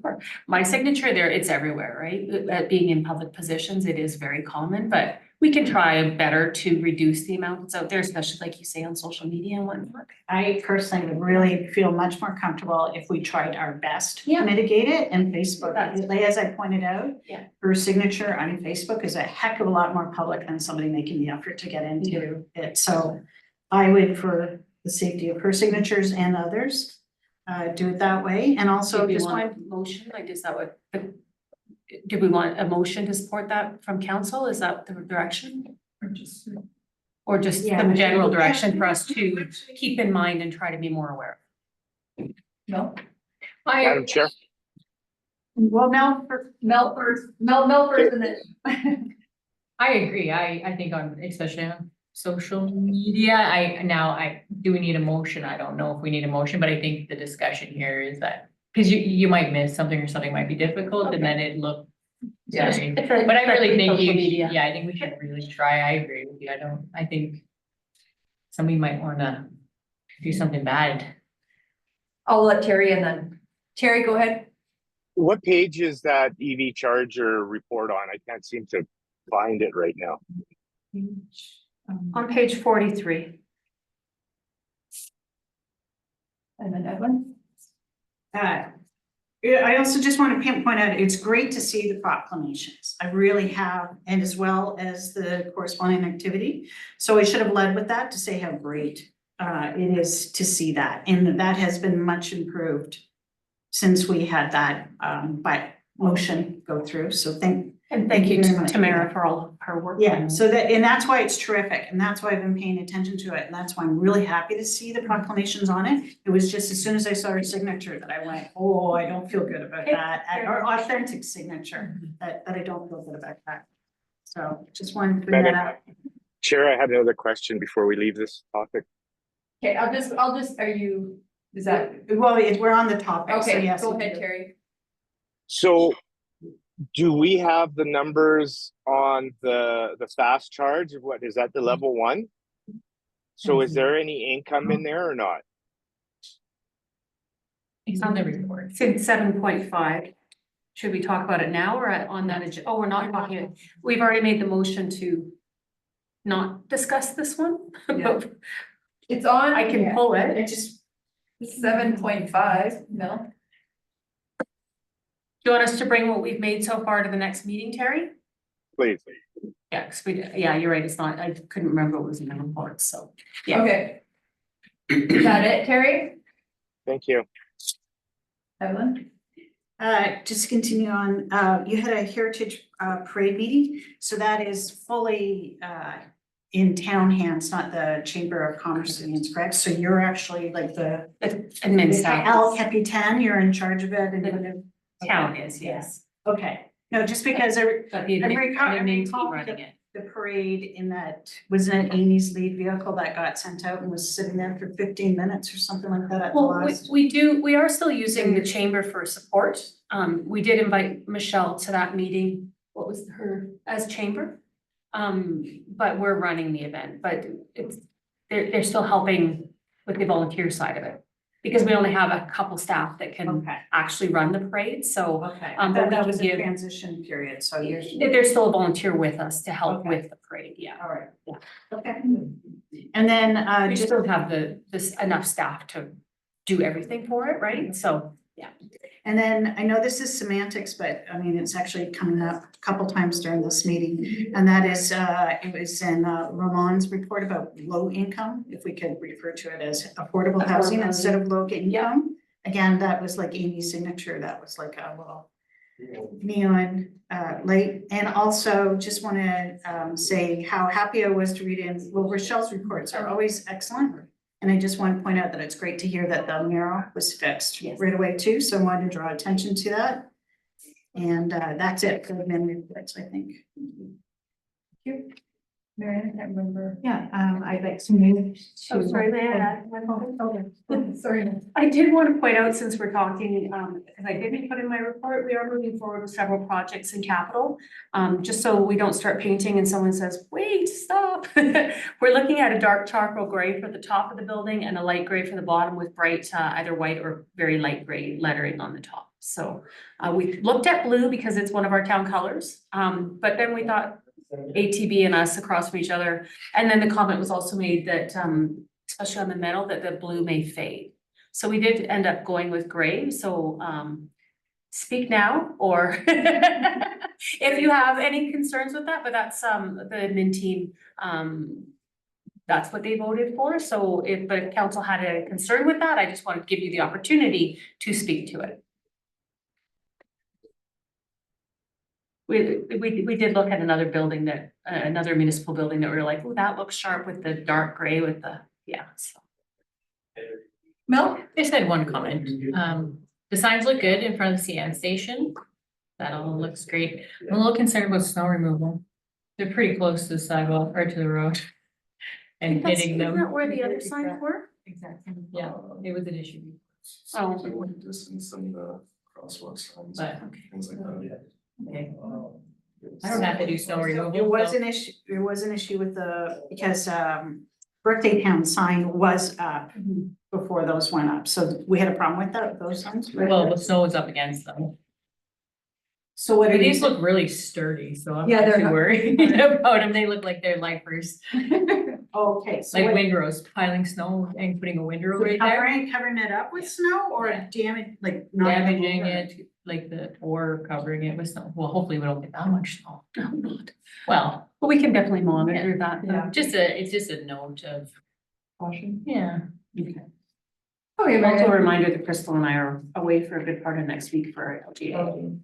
my signature there, it's everywhere, right? Being in public positions, it is very common, but we can try better to reduce the amount that's out there, especially like you say on social media and whatnot. I personally would really feel much more comfortable if we tried our best Yeah. to mitigate it, and Facebook, That's- as I pointed out. Yeah. Her signature on Facebook is a heck of a lot more public than somebody making the effort to get into it, so I would, for the safety of her signatures and others, do it that way, and also Do we just want want. a motion, like, is that what, do we want a motion to support that from council? Is that the direction? Or just Yeah. some general direction for us to keep in mind and try to be more aware? No. Madam Chair, Well, Mel first, and then. I agree. I think especially on social media, do we need a motion? I don't know if we need a motion, but I think the discussion here is that, because you might miss something or something might be difficult and then it looked. Yeah. Sorry. But I really think Social media. I think we should really try. I agree with you. I think somebody might wanna do something bad. I'll let Terry and then, Terry, go ahead. what page is that EV charger report on? I can't seem to find it right now. On page 43. And then Evan? I also just want to point out, it's great to see the proclamations. I really have, and as well as the corresponding activity. So I should have led with that to say how great it is to see that. And that has been much improved since we had that motion go through. So thank you very to much. Tamara for all of her work. Yeah, so that's why it's terrific, and that's why I've been paying attention to it, and that's why I'm really happy to see the proclamations on it. It was just as soon as I saw her signature that I went, oh, I don't feel good about that, or authentic signature, that I don't feel good about that. So just wanted to bring that up. Chair, I had another question before we leave this topic. Okay, I'll just, are you, is that, Well, we're on the topic, so okay, yes. go we ahead, do. Terry. So do we have the numbers on the fast charge? What is that, the level one? So is there any income in there or not? It's in the report. It's in 7.5. Should we talk about it now or on that? Oh, we're not talking it. We've already made the motion to not discuss this one. Yeah. It's on. I can pull it. It just 7.5, no? Do you want us to bring what we've made so far to the next meeting, Terry? Please. Yeah, 'cause yeah, you're right. It's not, I couldn't remember what was in the report, so. Yeah. Okay. Is that it, Terry? Thank you. Evelyn? Just to continue on, you had a heritage parade meeting, so that is fully in town hands, not the Chamber of Commerce hands, correct? So you're actually like the Admin staff. El Capitan, you're in charge of it and The town is, yes. okay. No, just because But the admin team running it. the parade in that, wasn't it Amy's lead vehicle that got sent out and was sitting there for 15 minutes or something like that at the Well, last? we are still using the chamber for support. We did invite Michelle to that meeting. What was her, as chamber? But we're running the event, but they're still helping with the volunteer side of it. Because we only have a couple staff that can Okay, actually run the parade, so okay. but But we that can was a give- transition period, so you're. there's still a volunteer with us to help Okay. with the parade, yeah. All right. Yeah. Okay. And then, We just, still have this enough staff to do everything for it, right? So, yeah. and then I know this is semantics, but I mean, it's actually coming up a couple times during this meeting. And that is, it was in Ramon's report about low income, if we could refer to it as affordable housing instead of low income. Again, that was like Amy's signature, that was like a little neon light. And also just want to say how happy I was to read in, well, Rochelle's reports are always excellent. And I just want to point out that it's great to hear that the mural was fixed Yes. right away too, so I wanted to draw attention to that. And that's it for the men reports, I think. Marianne, I can't remember. Yeah, I'd like to move to. Oh, sorry, may I add one Oh, sorry. I did want to point out, since we're talking, because I didn't put in my report, we are moving forward with several projects in capital. Just so we don't start painting and someone says, wait, stop. We're looking at a dark charcoal gray for the top of the building and a light gray for the bottom with bright, either white or very light gray lettering on the top. So we looked at blue because it's one of our town colors. But then we thought ATB and us across from each other. And then the comment was also made that, especially on the metal, that the blue may fade. So we did end up going with gray, so speak now, or if you have any concerns with that, but that's the admin team, that's what they voted for. So but if council had a concern with that, I just want to give you the opportunity to speak to it. We did look at another building that, another municipal building that we were like, oh, that looks sharp with the dark gray with the, yeah, so. Mel? I just had one comment. The signs look good in front of the CN station. That all looks great. I'm a little concerned about snow removal. They're pretty close to the sidewalk or to the road. And hitting them. Isn't that where the other signs were? Exactly. Yeah, it was an issue. Oh. Distance and crosswalk signs, But, things like that. okay. I don't have to do snow removal. It was so- an issue, there was an issue with because birthday town sign was up before those went up, so we had a problem with that, those signs. Well, the snow is up against them. So what are These these? look really sturdy, so I'm Yeah, not they're too not- worried about them. They look like they're lifers. Okay, so Like what- windrows, piling snow and putting a windrow right there. covering it up with snow or Yeah. damage, like not Damaging it, like or covering it with snow. Well, hopefully we don't get that much snow. No, not. Well, But we can definitely monitor that. Yeah. it's just a note of, Caution. yeah. Okay. Okay, Also a Marianne. reminder that Crystal and I are away for a good part of next week for our LGA.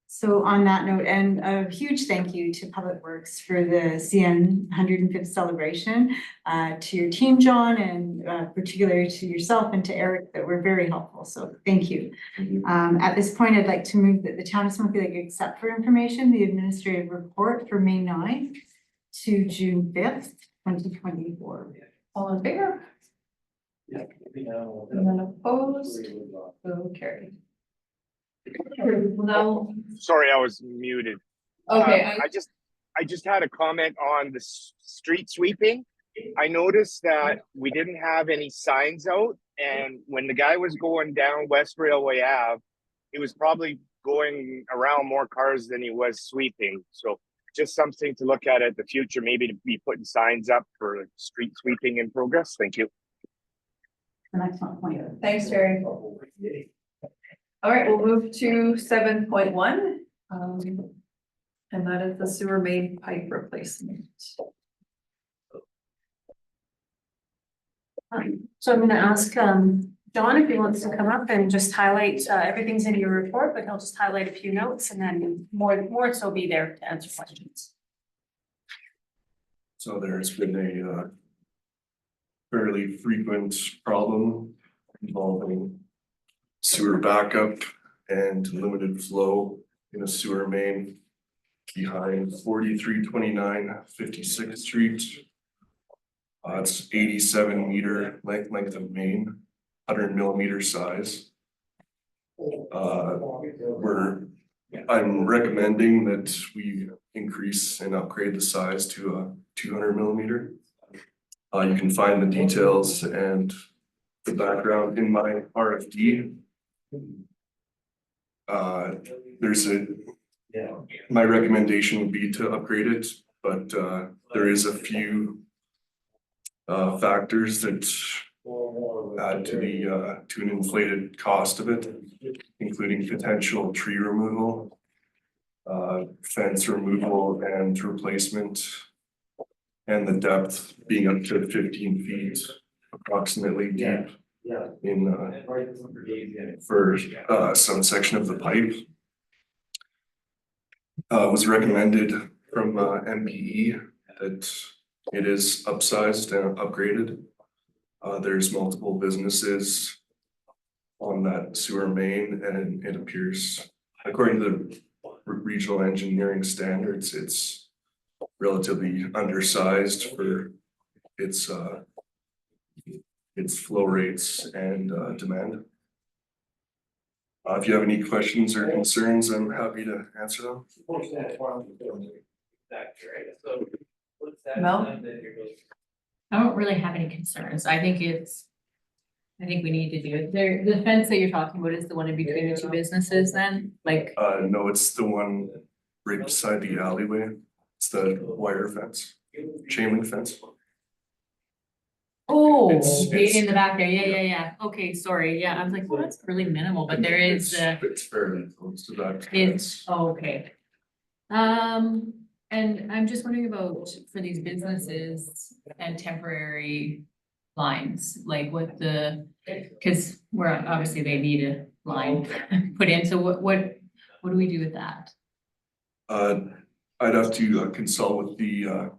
So on that note, and a huge thank you to Public Works for the CN 105th celebration, to your team, John, and particularly to yourself and to Eric, that were very helpful, so thank you. At this point, I'd like to move that the town of Smoky Lake accept for information the administrative report for May 9th to June 5th, 2024. All in favor? And then opposed? So carried. Now, Sorry, I was muted. okay, I just had a comment on the street sweeping. I noticed that we didn't have any signs out, and when the guy was going down West Railway Ave, he was probably going around more cars than he was sweeping. So just something to look at the future, maybe to be putting signs up for street sweeping in progress. Thank you. An excellent point. thanks, Terry. All right, we'll move to 7.1. And that is the sewer main pipe replacement. So I'm gonna ask, John if he wants to come up and just highlight, everything's in your report, but he'll just highlight a few notes and then more so be there to answer questions. So there's been a fairly frequent problem involving sewer backup and limited flow in a sewer main behind 4329 56th Street. It's 87 meter length of main, 100 millimeter size. I'm recommending that we increase and upgrade the size to a 200 millimeter. You can find the details and the background in my RFD. My recommendation would be to upgrade it, but there is a few factors that add to an inflated cost of it, including potential tree removal, fence removal and replacement, and the depth being up to 15 feet approximately deep in for some section of the pipe. Was recommended from MPE that it is upsized and upgraded. There's multiple businesses on that sewer main, and it appears, according to the regional engineering standards, it's relatively undersized for its flow rates and demand. If you have any questions or concerns, I'm happy to answer them. Mel? I don't really have any concerns. I think we need to do it. The fence that you're talking about is the one in between the two businesses then, like, No, it's the one right beside the alleyway. It's the wire fence, chain link fence. oh, It's- in the back there. Yeah. Okay, sorry. Yeah, I was like, well, that's really minimal, but there is, It's fairly close to that. is, oh, okay. And I'm just wondering about for these businesses and temporary lines, like what cause obviously they need a line put in, so what do we do with that? I'd have to consult with the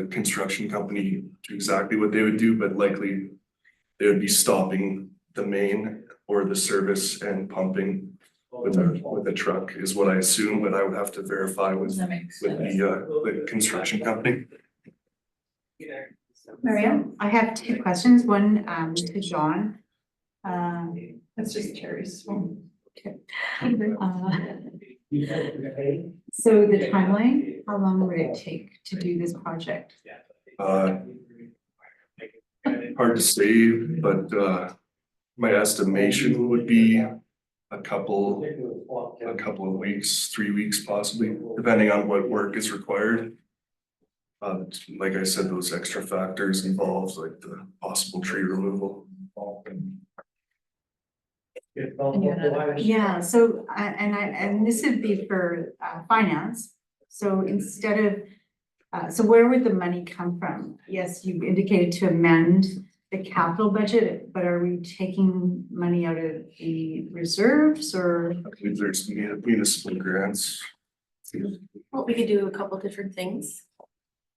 construction company to exactly what they would do, but likely they would be stopping the main or the service and pumping with a truck is what I assume, but I would have to verify with That makes with sense. the construction company. Marianne, I have two questions, one to John. That's just Terry's. So the timeline, how long would it take to do this project? Hard to say, but my estimation would be a couple of weeks, 3 weeks possibly, depending on what work is required. Like I said, those extra factors involved, like the possible tree removal. Yeah, so and this would be for finance. So instead of, so where would the money come from? Yes, you indicated to amend the capital budget, but are we taking money out of the reserves or? I believe there's municipal grants. Well, we could do a couple different things.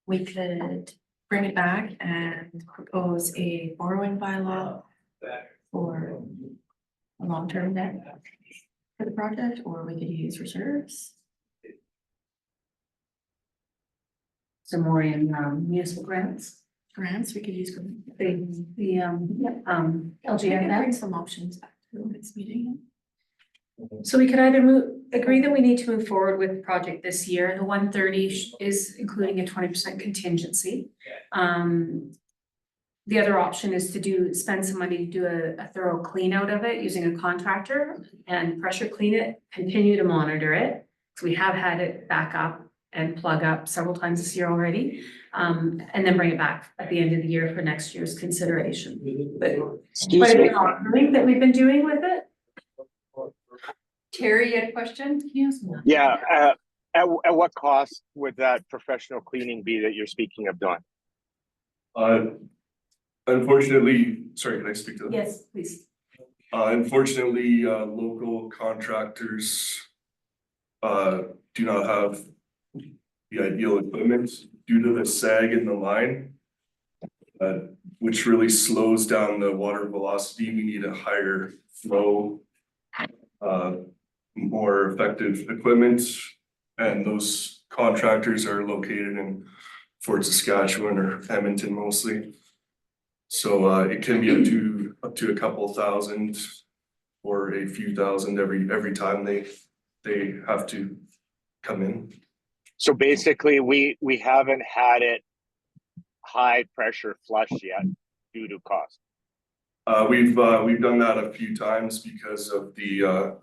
We could bring it back and propose a borrowing bylaw for a long-term debt for the project, or we could use reserves. Some more in municipal grants. grants, we could use. LGF. Some options back to the next meeting. So we could either agree that we need to move forward with the project this year, the 130 is including a 20% contingency. The other option is to spend some money to do a thorough clean out of it using a contractor and pressure clean it, continue to monitor it. So we have had it back up and plug up several times this year already. And then bring it back at the end of the year for next year's consideration. But Excuse quite a me. bit of monitoring that we've been doing with it. Terry, you had a question? Yes. Yeah, at what cost would that professional cleaning be that you're speaking of, Don? Unfortunately, sorry, can I speak to that? Yes, please. Unfortunately, local contractors do not have the ideal equipment due to the sag in the line, which really slows down the water velocity. We need a higher flow, more effective equipment, and those contractors are located in Fort Saskatchewan or Edmonton mostly. So it can be up to a couple thousand or a few thousand every time they have to come in. So basically, we haven't had it high pressure flush yet due to cost. We've done that a few times because of the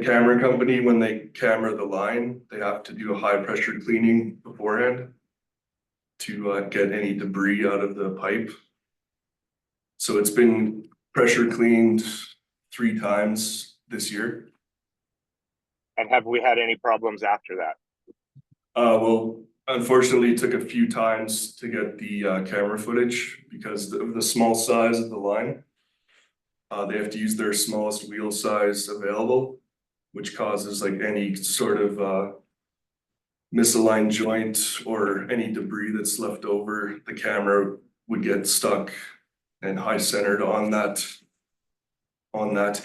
camera company. When they camera the line, they have to do a high pressure cleaning beforehand to get any debris out of the pipe. So it's been pressure cleaned 3 times this year. And have we had any problems after that? Well, unfortunately, it took a few times to get the camera footage because of the small size of the line. They have to use their smallest wheel size available, which causes like any sort of misaligned joint or any debris that's left over. The camera would get stuck and high centered on that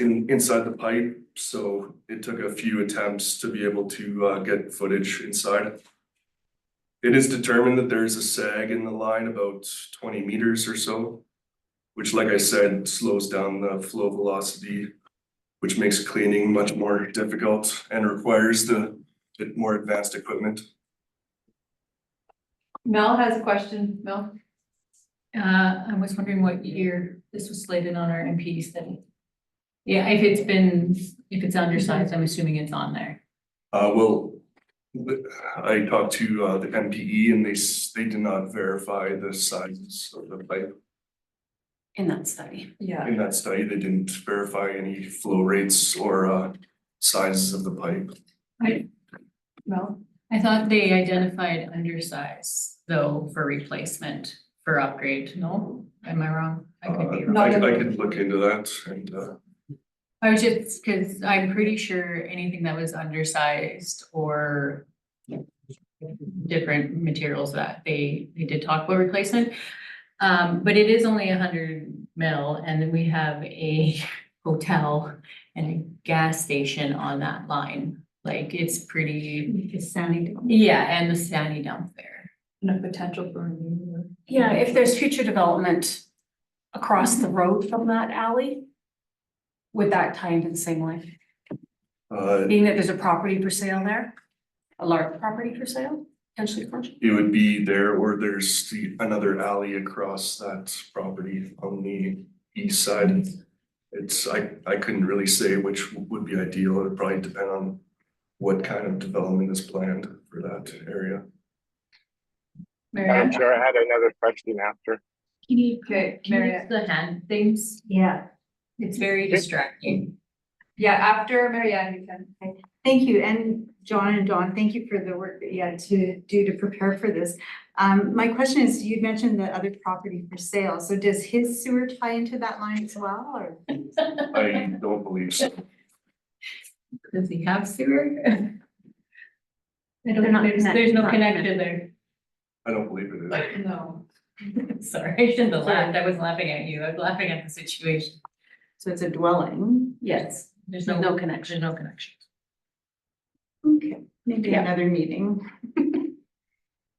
inside the pipe. So it took a few attempts to be able to get footage inside. It is determined that there's a sag in the line about 20 meters or so, which, like I said, slows down the flow velocity, which makes cleaning much more difficult and requires the more advanced equipment. Mel has a question. Mel? I was wondering what year this was slated on our MPD study. Yeah, if it's undersized, I'm assuming it's on there. Well, I talked to the MPE and they did not verify the sizes of the pipe. In that study. Yeah. In that study, they didn't verify any flow rates or sizes of the pipe. Mel? I thought they identified undersize though for replacement for upgrade. No, am I wrong? I could be wrong. I could look into that and I was just, cause I'm pretty sure anything that was undersized or different materials that they did talk about replacement. But it is only 100 mil and then we have a hotel and a gas station on that line. Like it's pretty, It's sounding. yeah, and the sandy dump there. And a potential for renewal. Yeah, if there's future development across the road from that alley, would that tie into the same line? Being that there's a property for sale there, a large property for sale, potentially commercial? it would be there or there's another alley across that property on the east side. It's, I couldn't really say which would be ideal. It would probably depend on what kind of development is planned for that area. I'm sure I had another question after. Can you, Okay, can you Mary. use the hand things? Yeah, It's very distracting. Yeah, after Marianne, you can. thank you. And John and Dawn, thank you for the work that you had to do to prepare for this. My question is, you mentioned the other property for sale. So does his sewer tie into that line as well, or? I don't believe so. Does he have sewer? They're not There's connected, no not connection there. I don't believe it is. No. Sorry, I shouldn't have laughed. I wasn't laughing at you. I was laughing at the situation. So it's a dwelling? Yes, There's no no connection. There's no connection. Okay, maybe Yeah. another meeting.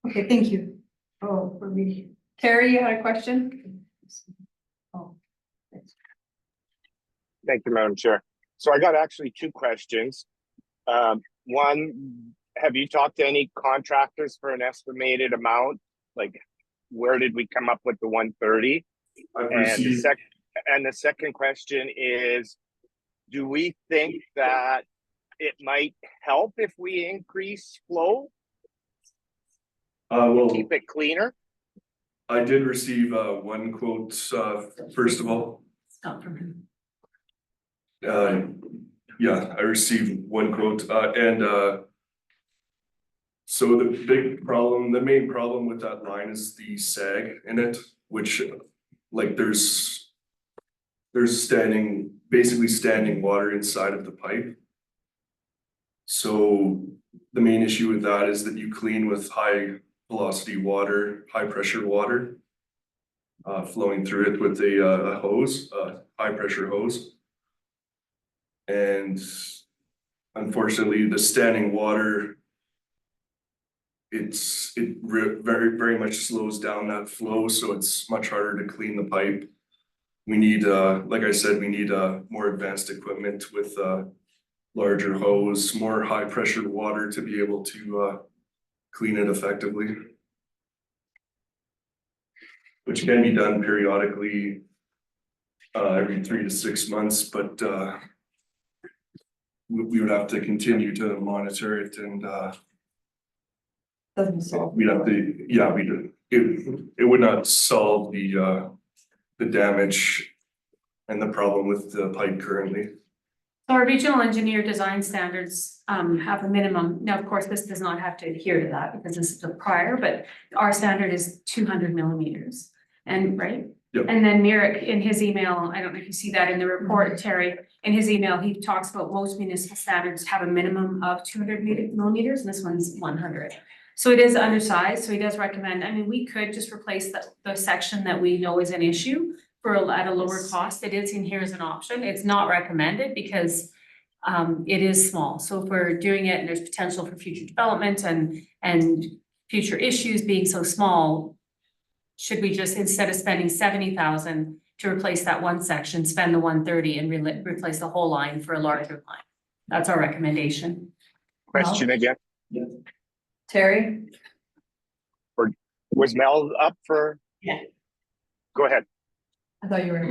Okay, thank you. Oh, for me. Terry, you had a question? Thank you, Madam Chair. So I got actually two questions. One, have you talked to any contractors for an estimated amount? Like, where did we come up with the 130? I've And received, the second question is, do we think that it might help if we increase flow, well, keep it cleaner? I did receive, one quote, first of all. Stop from him. Yeah, I received one quote, so the main problem with that line is the sag in it, which like there's basically standing water inside of the pipe. So the main issue with that is that you clean with high velocity water, high pressure water, flowing through it with a hose, high pressure hose. And unfortunately, the standing water, it very much slows down that flow, so it's much harder to clean the pipe. We need, like I said, we need more advanced equipment with larger hose, more high pressure water to be able to clean it effectively. Which can be done periodically, every 3 to 6 months, but we would have to continue to monitor it and we'd have to, yeah, it would not solve the damage and the problem with the pipe currently. So our regional engineer design standards have a minimum. Now, of course, this does not have to adhere to that because this is a prior, but our standard is 200 millimeters. And right? Yep. And then Merrick in his email, I don't know if you see that in the report, Terry, in his email, he talks about most municipal standards have a minimum of 200 millimeters and this one's 100. So it is undersized, so he does recommend, I mean, we could just replace the section that we know is an issue at a lower cost. It is in here as an option. It's not recommended because it is small. So if we're doing it and there's potential for future development and future issues being so small, should we just, instead of spending 70,000 to replace that one section, spend the 130 and replace the whole line for a larger line? That's our recommendation. Question again. Terry? Was Mel up for? Yeah. Go ahead. I thought you were.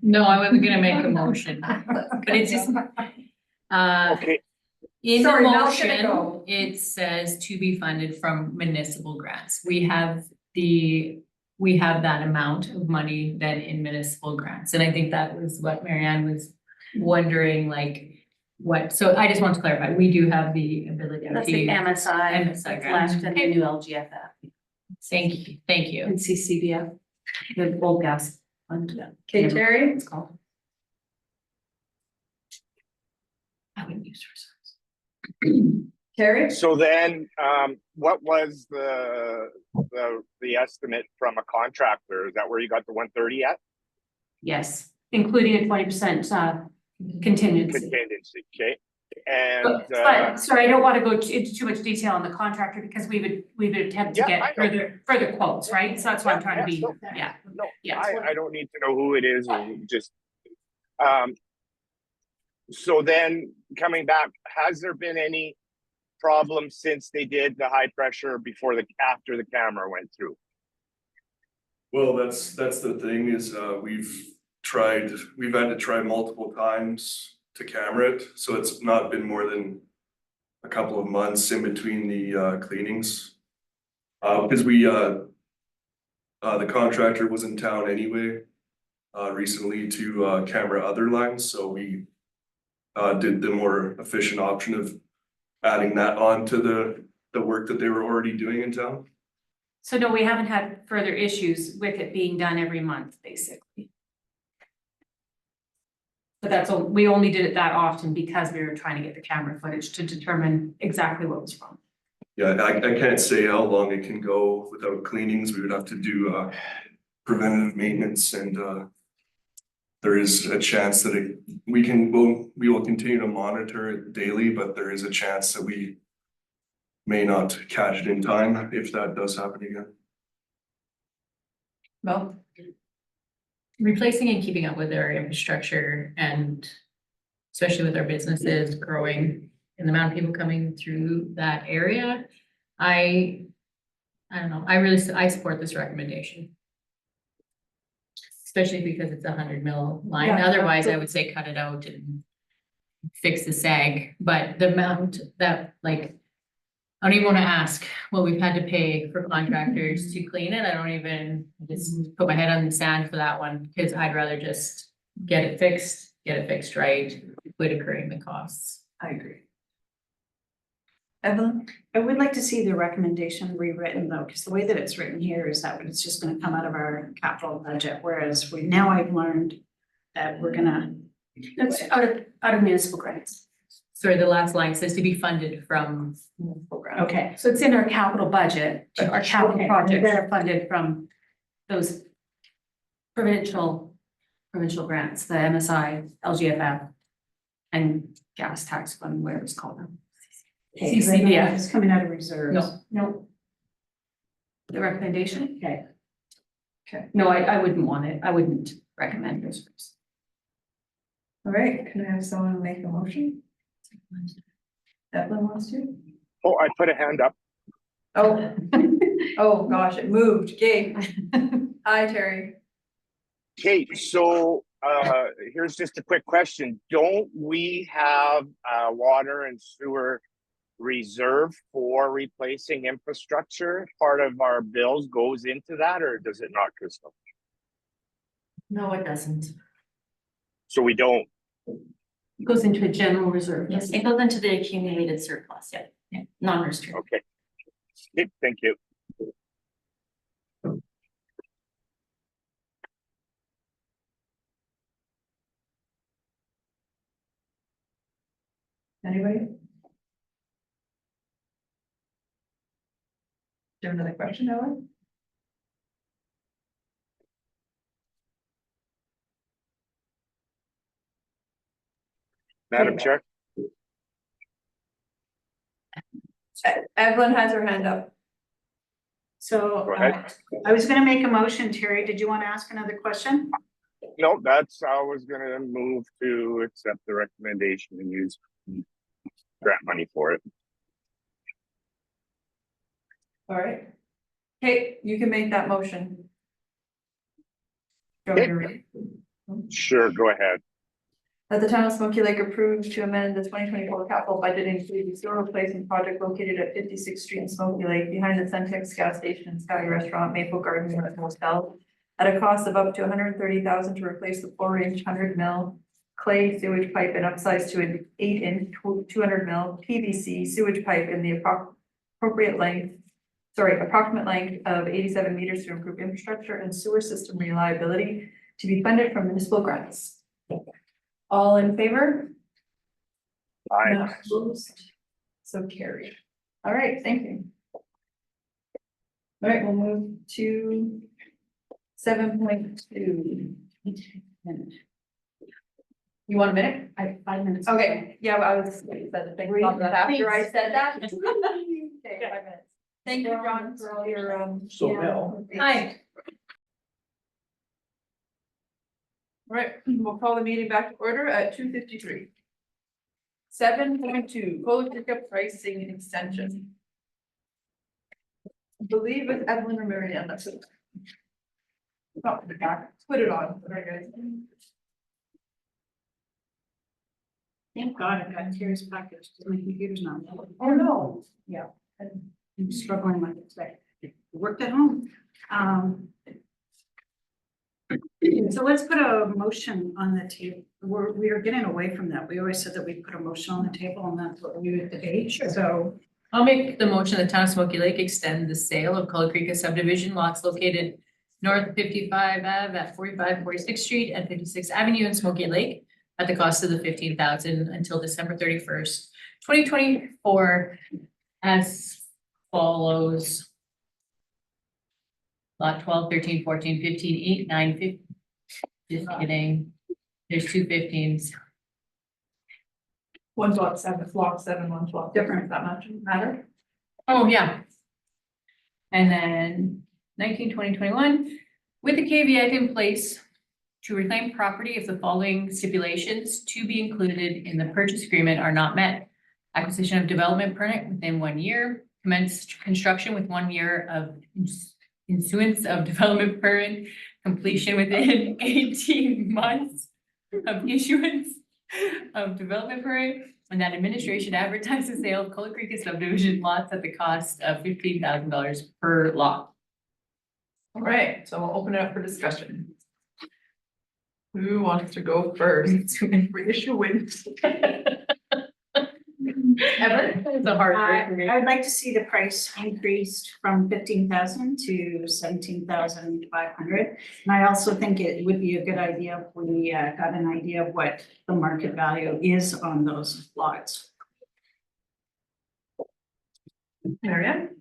No, I wasn't gonna make a motion, but it's just, Okay, in the Sorry, Mel's gonna motion, go. it says to be funded from municipal grants. We have that amount of money then in municipal grants, and I think that was what Marianne was wondering, like, what, so I just want to clarify, we do have the ability to. That's the MSI MSI that's grant. left and the new LGFF Thank you. and CCBF, the old gas fund. Okay, Terry? It's called. I wouldn't use reserves. Terry? so then, what was the estimate from a contractor? Is that where you got the 130 at? Yes, including a 20% contingency. Contingency, okay? And, But, sorry, I don't want to go into too much detail on the contractor because we would attempt to Yeah, I get know. further quotes, right? So that's why I'm trying to be, no, yeah. No, Yeah. I don't need to know who it is, or just, so then coming back, has there been any problems since they did the high pressure after the camera went through? Well, that's the thing is, we've had to try multiple times to camera it, so it's not been more than a couple of months in between the cleanings. Because the contractor was in town anyway, recently to camera other lines, so we did the more efficient option of adding that on to the work that they were already doing in town. So no, we haven't had further issues with it being done every month, basically. But we only did it that often because we were trying to get the camera footage to determine exactly what was wrong. Yeah, I can't say how long it can go without cleanings. We would have to do preventative maintenance, and there is a chance that we will continue to monitor it daily, but there is a chance that we may not catch it in time if that does happen again. Well, Replacing and keeping up with our infrastructure and especially with our businesses growing and the amount of people coming through that area. I don't know, I support this recommendation. Especially because it's 100 mil line, Yeah, otherwise I would say cut it out and fix the sag, but the amount that like. I don't even wanna ask what we've had to pay for contractors to clean it, I don't even just put my head on the sand for that one, cause I'd rather just get it fixed right, quit incurring the costs. I agree. Evelyn? I would like to see the recommendation rewritten though, because the way that it's written here is that it's just gonna come out of our capital budget, whereas now I've learned that we're gonna. That's out of municipal grants. Sorry, the last line says to be funded from. Okay, So it's in our capital budget, our capital Okay. projects are funded from those provincial grants, the MSI, LGFF, and gas tax fund, whatever it's called now. okay, 'cause I know CCDF. it's coming out of reserves. No. The recommendation? Okay, No, I wouldn't want it. I wouldn't recommend this. All right, can I have someone make a motion? Evelyn wants to? Oh, I put a hand up. Oh, oh gosh, it moved. Okay. Hi, Terry. Kate, so here's just a quick question. Don't we have water and sewer reserve for replacing infrastructure? Part of our bills goes into that, or does it not, Crystal? No, it doesn't. So we don't. It goes into a general reserve. Yes, it goes into the accumulated surplus, yeah, non-restricted. Okay. Okay, thank you. Anybody? Do you have another question, Ellen? Madam Chair? Evelyn has her hand up. so Go ahead. I was gonna make a motion, Terry, did you wanna ask another question? No, I was gonna move to accept the recommendation and use grant money for it. All right. Kate, you can make that motion. Go Okay. ahead. Sure, go ahead. That the town of Smoky Lake approves to amend the 2024 capital budget including sewer replacement project located at 56th Street in Smoky Lake behind the Centex gas station and Sky Restaurant, Maple Garden Hotel, at a cost of up to $130,000 to replace the 4-inch 100 mil clay sewage pipe and upsize to an 8-inch 200 mil PVC sewage pipe in the approximate length of 87 meters to improve infrastructure and sewer system reliability to be funded from municipal grants. All in favor? None opposed? So carried. All right, thank you. All right, we'll move to 7.2. You want a minute? I have 5 minutes. Okay, yeah, I was, said the thing about that after I said that. Okay, 5 minutes. Thank you, John, for all your, So yeah. Mel, Hi. All right, we'll call the meeting back to order at 2:53. 7.2, Cola pickup pricing extension. I believe it's Evelyn or Mary Ann, that's it. Oh, back, put it on, all right, guys. Thank God I've got Terry's package, because my computer's not. Oh, no, yeah. I'm struggling with it today. Worked at home. So let's put a motion on the table. We are getting away from that. We always said that we put a motion on the table and that's what we would debate. So I'll make the motion, the town of Smoky Lake extend the sale of Cola Creek subdivision lots located north of 55 Ave at 45 46th Street and 56th Avenue in Smoky Lake at the cost of the $15,000 until December 31st, 2024 as follows. Lot 12, 13, 14, 15, 8, 9, 50. Just kidding. There's 2 15s. One's lot 7, one's lot different, that much matter? Oh, yeah. And then 19, 20, 21, with the caveat in place to reclaim property if the following stipulations to be included in the purchase agreement are not met. Acquisition of development permit within 1 year, commence construction with 1 year of issuance of development permit, completion within 18 months of issuance of development permit, and that administration advertise the sale of Coal Creek subdivision lots at the cost of $15,000 per lot. All right, so we'll open it up for discussion. Who wants to go first? For issuance. Evan? It's a hard word for me. I'd like to see the price increased from 15,000 to 17,500. And I also think it would be a good idea if we got an idea of what the market value is on those lots. Marianne?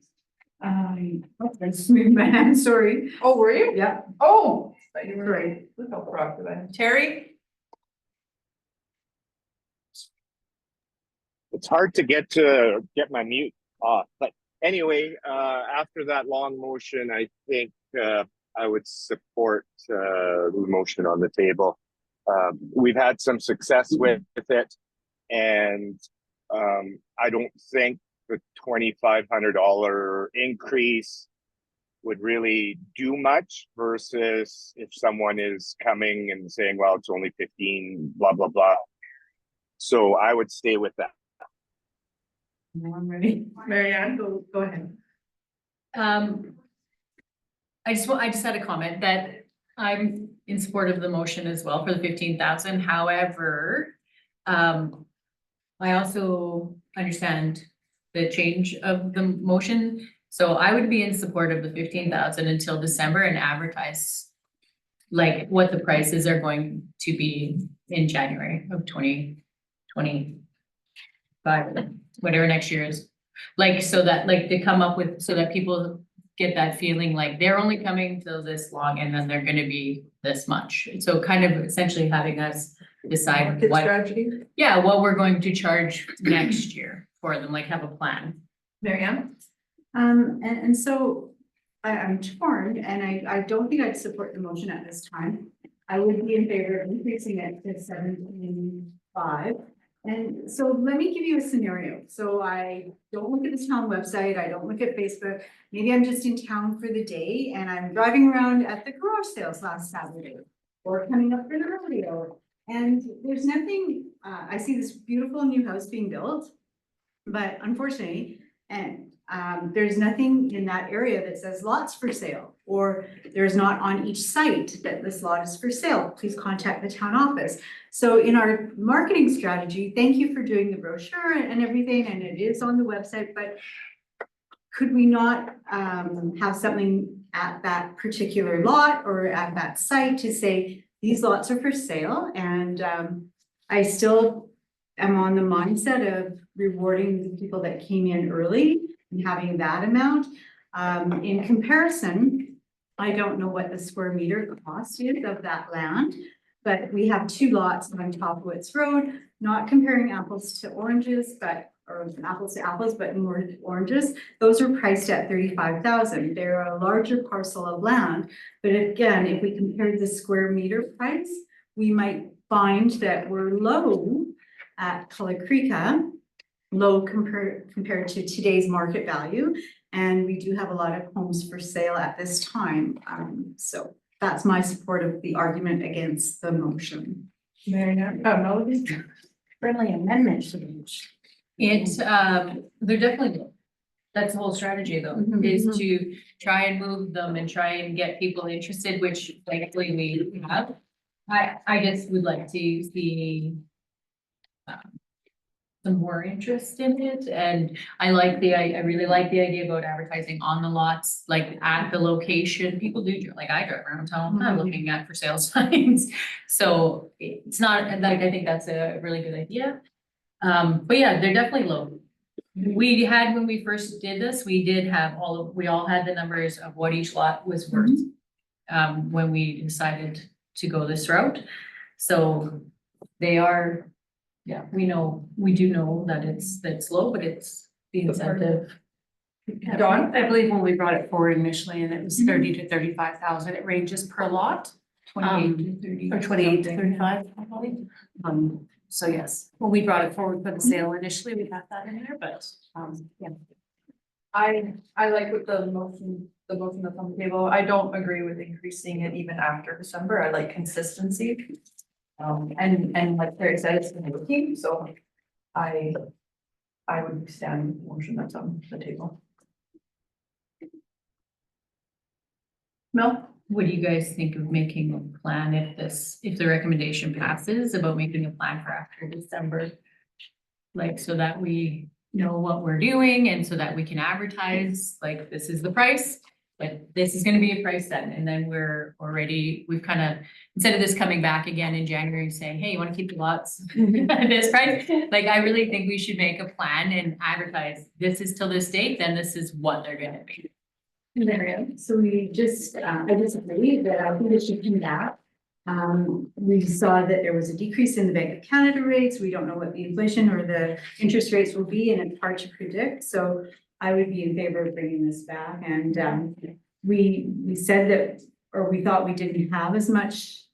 Let's move my hand, sorry. Oh, were you? Yeah. Oh, thought you were Sorry. right. Look how proactive I am. Terry? It's hard to get my mute off, but anyway, after that long motion, I think I would support the motion on the table. We've had some success with it, and I don't think the $2,500 increase would really do much versus if someone is coming and saying, well, it's only 15, blah, blah, blah. So I would stay with that. I'm ready. Marianne, go ahead. I just had a comment that I'm in support of the motion as well for the 15,000. However, I also understand the change of the motion. So I would be in support of the 15,000 until December and advertise like what the prices are going to be in January of 2025, whatever next year is. Like, so that like they come up with, so that people get that feeling like they're only coming till this long and then they're gonna be this much. So kind of essentially having us decide Market what, strategy. yeah, what we're going to charge next year for them, like have a plan. Marianne? And so I'm torn, and I don't think I'd support the motion at this time. I would be in favor of increasing it to 17,500. And so let me give you a scenario. So I don't look at the town website, I don't look at Facebook. Maybe I'm just in town for the day and I'm driving around at the garage sales last Saturday or coming up for the rodeo. And there's nothing, I see this beautiful new house being built, but unfortunately, there's nothing in that area that says lots for sale, or there's not on each site that this lot is for sale. Please contact the town office. So in our marketing strategy, thank you for doing the brochure and everything, and it is on the website, but could we not have something at that particular lot or at that site to say, these lots are for sale? And I still am on the mindset of rewarding the people that came in early and having that amount. In comparison, I don't know what the square meter cost is of that land, but we have 2 lots on Topwoods Road, not comparing apples to oranges, or apples to apples, but more oranges. Those are priced at 35,000. They're a larger parcel of land, but again, if we compare the square meter price, we might find that we're low at Colecrica, low compared to today's market value. And we do have a lot of homes for sale at this time. So that's my support of the argument against the motion. Marianne, Melody? Friendly amendment to the motion. They're definitely, that's the whole strategy though, is to try and move them and try and get people interested, which thankfully we have. I just would like to see some more interest in it, and I really like the idea about advertising on the lots, like at the location. People do, like I drive around town, I'm looking at for sale signs. So it's not, like, I think that's a really good idea. But yeah, they're definitely low. We had, when we first did this, we all had the numbers of what each lot was worth. When we decided to go this route. So they are, yeah, we do know that it's low, but it's the incentive. Dawn? I believe when we brought it forward initially and it was 30 to 35,000, it ranges per lot. 28 to 30. Or 28 to something. 35, probably. So yes, when we brought it forward for the sale initially, we had that in there, but, yeah. I like with the motion that's on the table. I don't agree with increasing it even after December. I like consistency. And like Terry said, it's been working, so I would stand with the motion that's on the table. Mel? What do you guys think of making a plan if the recommendation passes about making a plan for after December? Like, so that we know what we're doing and so that we can advertise, like, this is the price. Like, this is gonna be a price then, and then we've kind of, instead of this coming back again in January and saying, hey, you wanna keep the lots at this price? Like, I really think we should make a plan and advertise, this is till this date, then this is what they're gonna be. Marianne, so we just, I disagree that I think it should come back. We saw that there was a decrease in the Bank of Canada rates. We don't know what the inflation or the interest rates will be, and it's hard to predict. So I would be in favor of bringing this back. And we said that, or we thought we didn't have as much.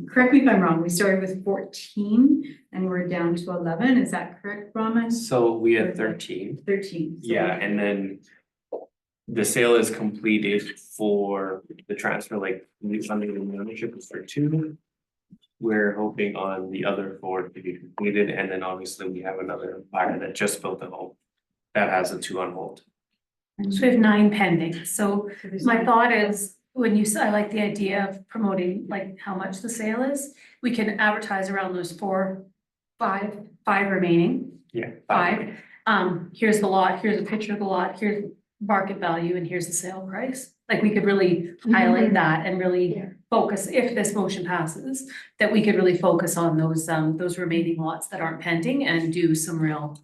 Correct me if I'm wrong. We started with 14 and we're down to 11. Is that correct, Raman? So we had 13. 13. So Yeah, and then the sale is completed for the transfer, like the funding and ownership is for 2. We're hoping on the other 4 to be completed, and then obviously we have another buyer that just built a home that has a 2 on hold. So we have 9 pending. So my thought is, when you say, I like the idea of promoting like how much the sale is, we can advertise around those 5 remaining. Yeah. 5. Here's the lot, here's a picture of the lot, here's market value, and here's the sale price. Like, we could really highlight that and really focus, if this motion passes, that we could really focus on those remaining lots that aren't pending and do some real,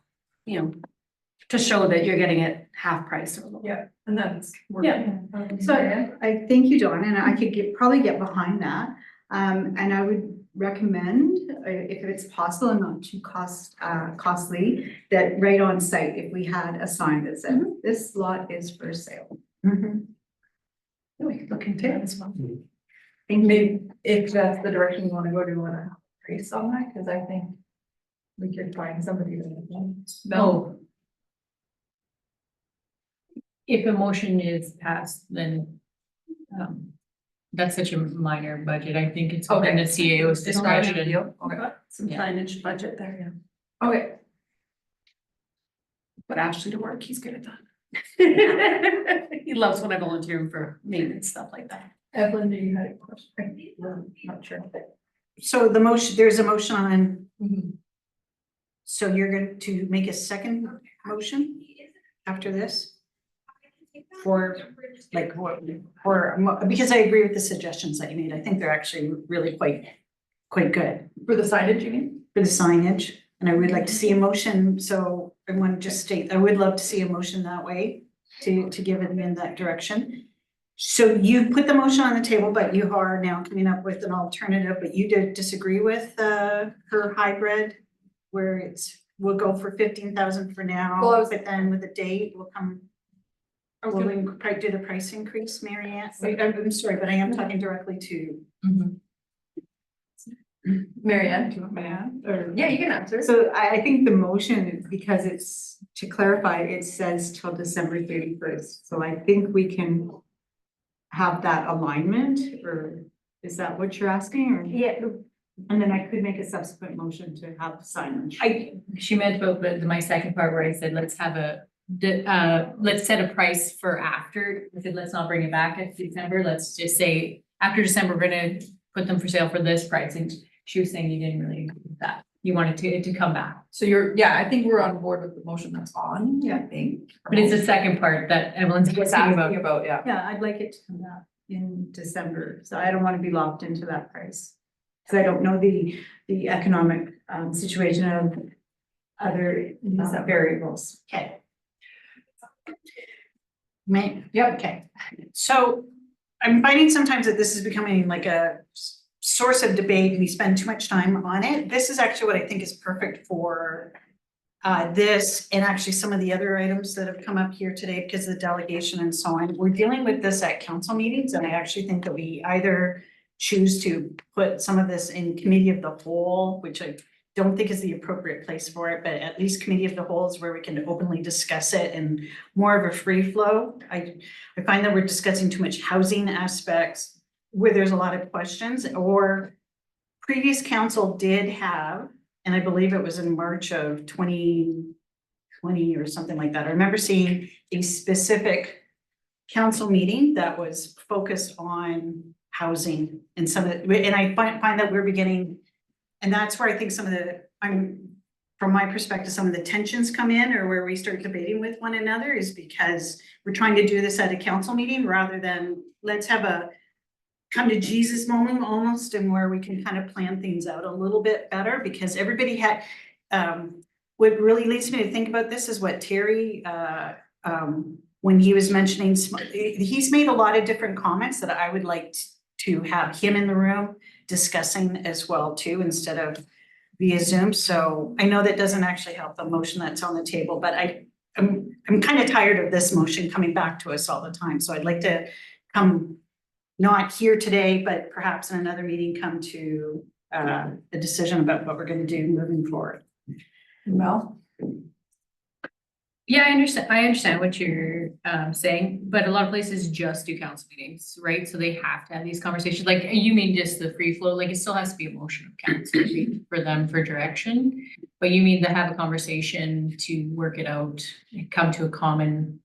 to show that you're getting it half price or lower. Yeah, and that's. Yeah. So I thank you, Dawn, and I could probably get behind that. And I would recommend, if it's possible and not too costly, that right on site, if we had a sign that said, this lot is for sale. We could look into it as well. Thank you. Maybe if that's the direction you wanna go, do you wanna price on that? Cause I think we could find somebody that. No. If a motion is passed, then that's such a minor budget. I think it's within the CAO's discretion. Okay. Some signage budget there, yeah. Okay. But Ashley to work, he's good at that. He loves when I volunteer him for maintenance, stuff like that. Evelyn, do you have a question? Not sure. So the motion, there's a motion on. So you're going to make a second motion after this? For like what, because I agree with the suggestions that you made. I think they're actually really quite good. For the signage, you mean? For the signage, and I would like to see a motion, so I want to just state, I would love to see a motion that way to give it in that direction. So you put the motion on the table, but you are now coming up with an alternative, but you did disagree with her hybrid, where we'll go for 15,000 for now, Well, but then with a date, we'll come. Will we probably do the price increase, Mary Ann? I'm sorry, but I am talking directly to. Mary Ann, do you want me to add? Or, yeah, you can answer. So I think the motion, because it's, to clarify, it says till December 31st. So I think we can have that alignment, or is that what you're asking, or? Yeah. And then I could make a subsequent motion to have signage. She meant about my second part where I said, let's set a price for after. I said, let's not bring it back at December. Let's just say after December, we're gonna put them for sale for this price. And she was saying you didn't really agree with that. You wanted it to come back. So I think we're on board with the motion that's on, I think. But it's the second part that Evelyn's asking about. Yeah. Yeah, I'd like it to come back in December, so I don't want to be locked into that price. Because I don't know the economic situation of other variables. Okay. Okay. So I'm finding sometimes that this is becoming like a source of debate and we spend too much time on it. This is actually what I think is perfect for this and actually some of the other items that have come up here today because of the delegation and so on. We're dealing with this at council meetings, and I actually think that we either choose to put some of this in committee of the whole, which I don't think is the appropriate place for it, but at least committee of the whole is where we can openly discuss it and more of a free flow. I find that we're discussing too much housing aspects where there's a lot of questions, or previous council did have, and I believe it was in March of 2020 or something like that. I remember seeing a specific council meeting that was focused on housing and some of the, and I find that we're beginning, and that's where I think some of the, from my perspective, some of the tensions come in, or where we start debating with one another, is because we're trying to do this at a council meeting rather than let's have a come to Jesus moment almost, and where we can kind of plan things out a little bit better, because everybody had, what really leads me to think about this is what Terry, when he was mentioning, he's made a lot of different comments that I would like to have him in the room discussing as well too, instead of via Zoom. So I know that doesn't actually help the motion that's on the table, but I'm kind of tired of this motion coming back to us all the time. So I'd like to come, not here today, but perhaps in another meeting, come to a decision about what we're going to do moving forward. Mel? Yeah, I understand what you're saying, but a lot of places just do council meetings, right? So they have to have these conversations, like you mean just the free flow, like it still has to be a motion of council for them for direction. But you mean to have a conversation to work it out, come to a common.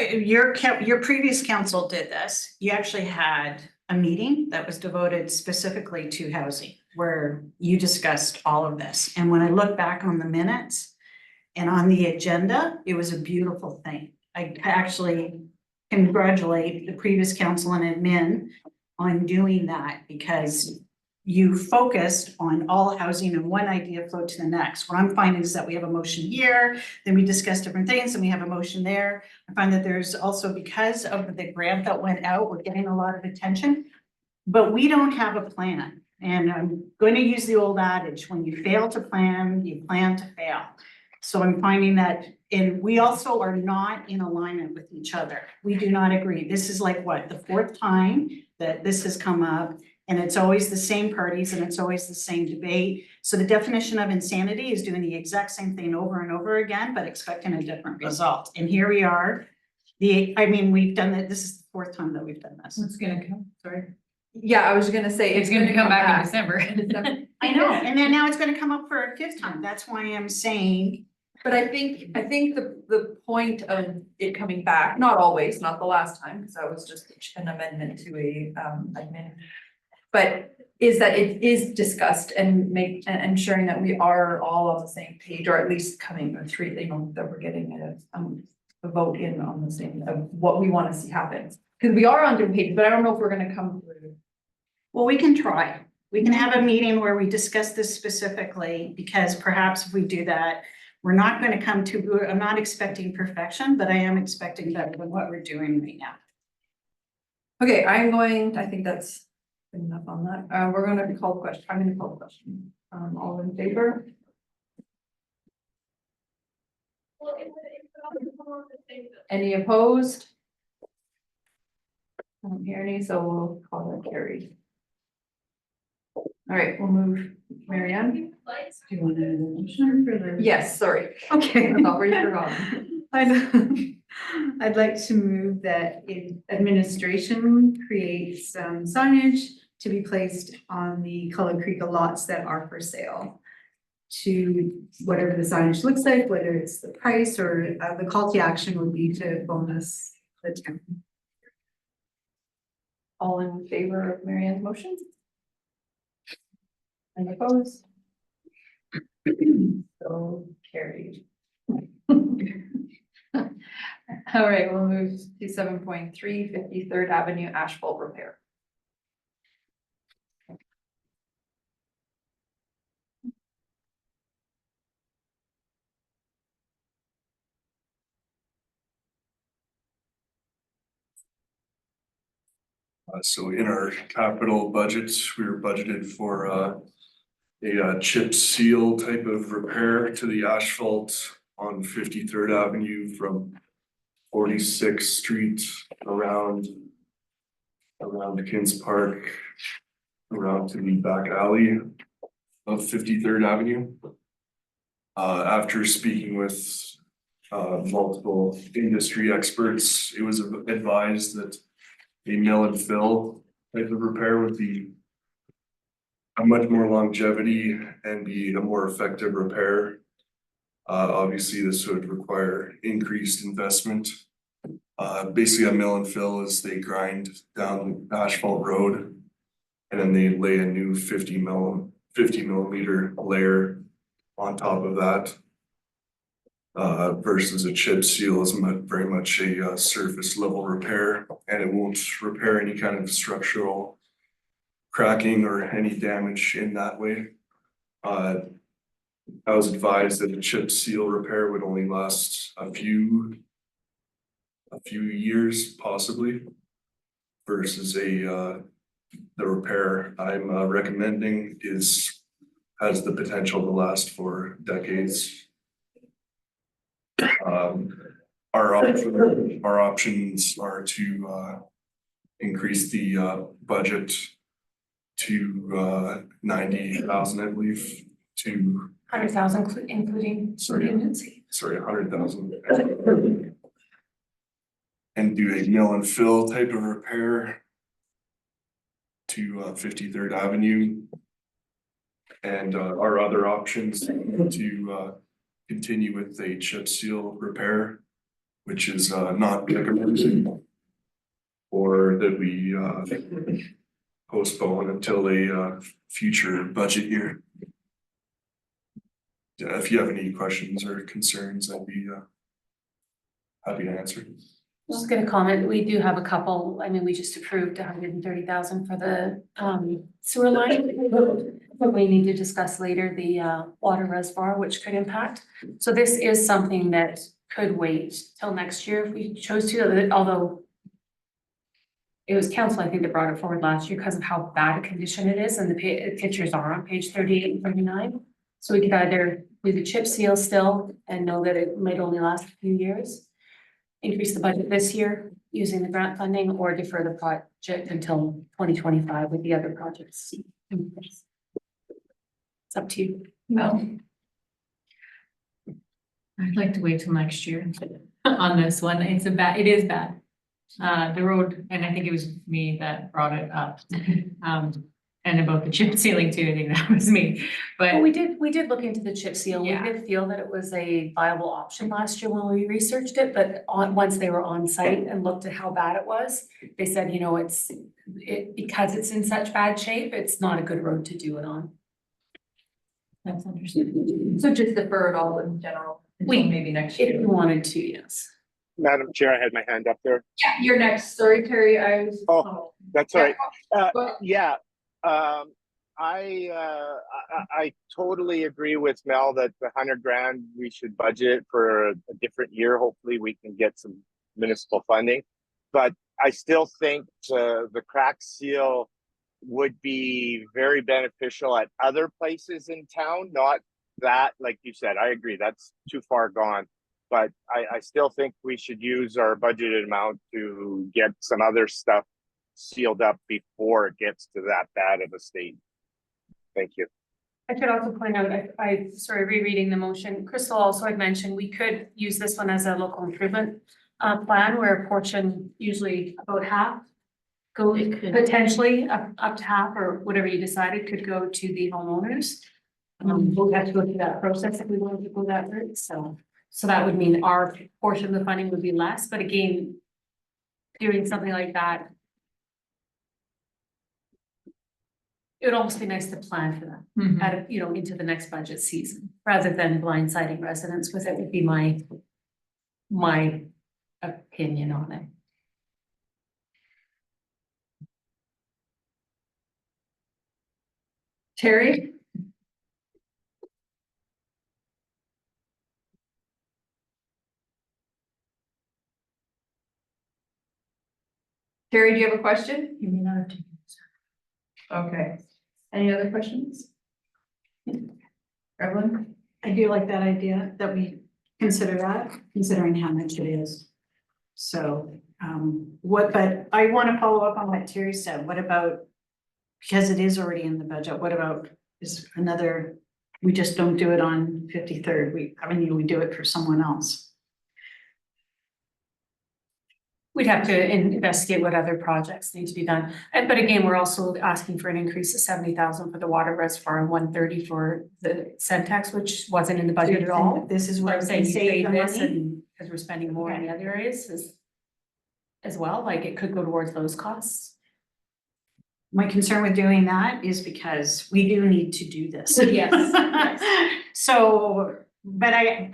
Your previous council did this. You actually had a meeting that was devoted specifically to housing, where you discussed all of this. And when I look back on the minutes and on the agenda, it was a beautiful thing. I actually congratulate the previous council and admin on doing that, because you focused on all housing and one idea flowed to the next. What I'm finding is that we have a motion here, then we discuss different things, and we have a motion there. I find that there's also, because of the grant that went out, we're getting a lot of attention, but we don't have a plan. And I'm going to use the old adage, when you fail to plan, you plan to fail. So I'm finding that, and we also are not in alignment with each other. We do not agree. This is like what, the fourth time that this has come up, and it's always the same parties and it's always the same debate. So the definition of insanity is doing the exact same thing over and over again, but expecting a different result. And here we are. We've done that. This is the fourth time that we've done this. What's gonna come? Sorry. Yeah, I was gonna say. It's gonna come back in December. I know, and then now it's gonna come up for a fifth time. That's why I'm saying. But I think the point of it coming back, not always, not the last time, because that was just an amendment to a admin. But is that it is discussed and ensuring that we are all on the same page, or at least coming to three, that we're getting a vote in on the same of what we want to see happen. Because we are on different pages, but I don't know if we're gonna come through. Well, we can try. We can have a meeting where we discuss this specifically, because perhaps if we do that, we're not going to come to, I'm not expecting perfection, but I am expecting better than what we're doing right now. Okay, I think that's good enough on that. We're gonna call the question. I'm gonna call the question. All in favor? Any opposed? I don't hear any, so we'll call it carried. All right, we'll move, Marianne. Do you want to motion for the? Yes, sorry. Okay. I've already forgotten. I'd like to move that administration creates signage to be placed on the Cullen Creek lots that are for sale, to whatever the signage looks like, whether it's the price or the call to action would be to bonus the town. All in favor of Marianne's motion? Any opposed? So carried. All right, we'll move to 7.3, 53rd Avenue asphalt repair. So in our capital budgets, we were budgeted for a chip seal type of repair to the asphalt on 53rd Avenue from 46th Street around Kings Park, around to the back alley of 53rd Avenue. After speaking with multiple industry experts, it was advised that a mill and fill type of repair would be a much more longevity and be a more effective repair. Obviously, this would require increased investment. Basically, a mill and fill is they grind down asphalt road and then they lay a new 50 millimeter layer on top of that. Versus a chip seal is very much a surface level repair, and it won't repair any kind of structural cracking or any damage in that way. I was advised that a chip seal repair would only last a few years possibly, versus the repair I'm recommending has the potential to last for decades. Our options are to increase the budget to 90,000, I believe, to 100,000 including contingency. 100,000. And do a mill and fill type of repair to 53rd Avenue. And our other options to continue with a chip seal repair, which is not recommended, or that we postpone until a future budget year. If you have any questions or concerns, I'd be happy to answer. Just gonna comment, we do have a couple, I mean, we just approved 130,000 for the sewer line. But we need to discuss later the water reservoir, which could impact. So this is something that could wait till next year if we chose to, although it was council, I think, that brought it forward last year because of how bad a condition it is, and the pictures are on page 38 and 39. So we could either do the chip seal still and know that it might only last a few years, increase the budget this year using the grant funding, or defer the project until 2025 with the other projects in place. It's up to you. Well, I'd like to wait till next year on this one. It is bad. The road, and I think it was me that brought it up. And about the chip sealing too, I think that was me, but. Well, we did look into the chip seal. Yeah. We did feel that it was a viable option last year when we researched it, but once they were on site and looked at how bad it was, they said, you know, because it's in such bad shape, it's not a good road to do it on. That's understandable. So just defer it all in general until maybe next year. If we wanted to, yes. Madam Chair, I had my hand up there. Yeah, you're next. Sorry, Terry, I was. Oh, that's all right. Go Yeah, I totally agree with Mel that the 100 grand, we should budget for a different year. Hopefully we can get some municipal funding. But I still think the crack seal would be very beneficial at other places in town, not that, like you said, I agree, that's too far gone. But I still think we should use our budgeted amount to get some other stuff sealed up before it gets to that bad of a state. Thank you. I should also point out, I sorry, rereading the motion, Crystal also had mentioned we could use this one as a local improvement plan where a portion, usually about half, go potentially up to half, or whatever you decided could go to the homeowners. We'll have to go through that process if we wanted to go that route, so that would mean our portion of the funding would be less, but again, doing something like that, it would almost be nice to plan for that, into the next budget season, rather than blindsiding residents with it, would be my opinion on it. Terry? Terry, do you have a question? You may not have to. Okay. Any other questions? Evelyn? I do like that idea, that we consider that, considering how much it is. So, but I want to follow up on what Terry said. What about, because it is already in the budget, what about is another, we just don't do it on 53rd, we do it for someone else. We'd have to investigate what other projects need to be done. But again, we're also asking for an increase of 70,000 for the water reservoir and 130 for the Centex, which wasn't in the budget at all. This is So where I'm we saying save save the this money. and because we're spending more in the other areas as well, like it could go towards those costs. My concern with doing that is because we do need to do this. Yes. So, but I'm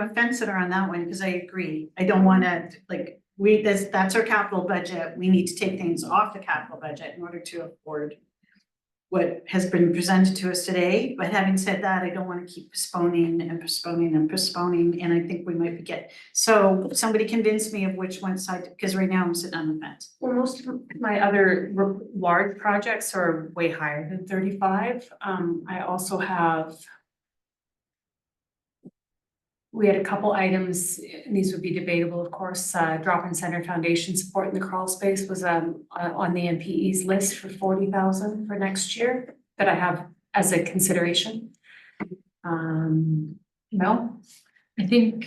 a fence sitter on that one because I agree. I don't want to, like, that's our capital budget. We need to take things off the capital budget in order to afford what has been presented to us today. But having said that, I don't want to keep postponing and postponing and postponing, and I think we might forget. So somebody convince me of which one side, because right now I'm sitting on the fence. Well, most of my other large projects are way higher than 35. I also have. We had a couple items, and these would be debatable, of course, drop-in center foundation support in the crawl space was on the MPE's list for 40,000 for next year that I have as a consideration. No, I think,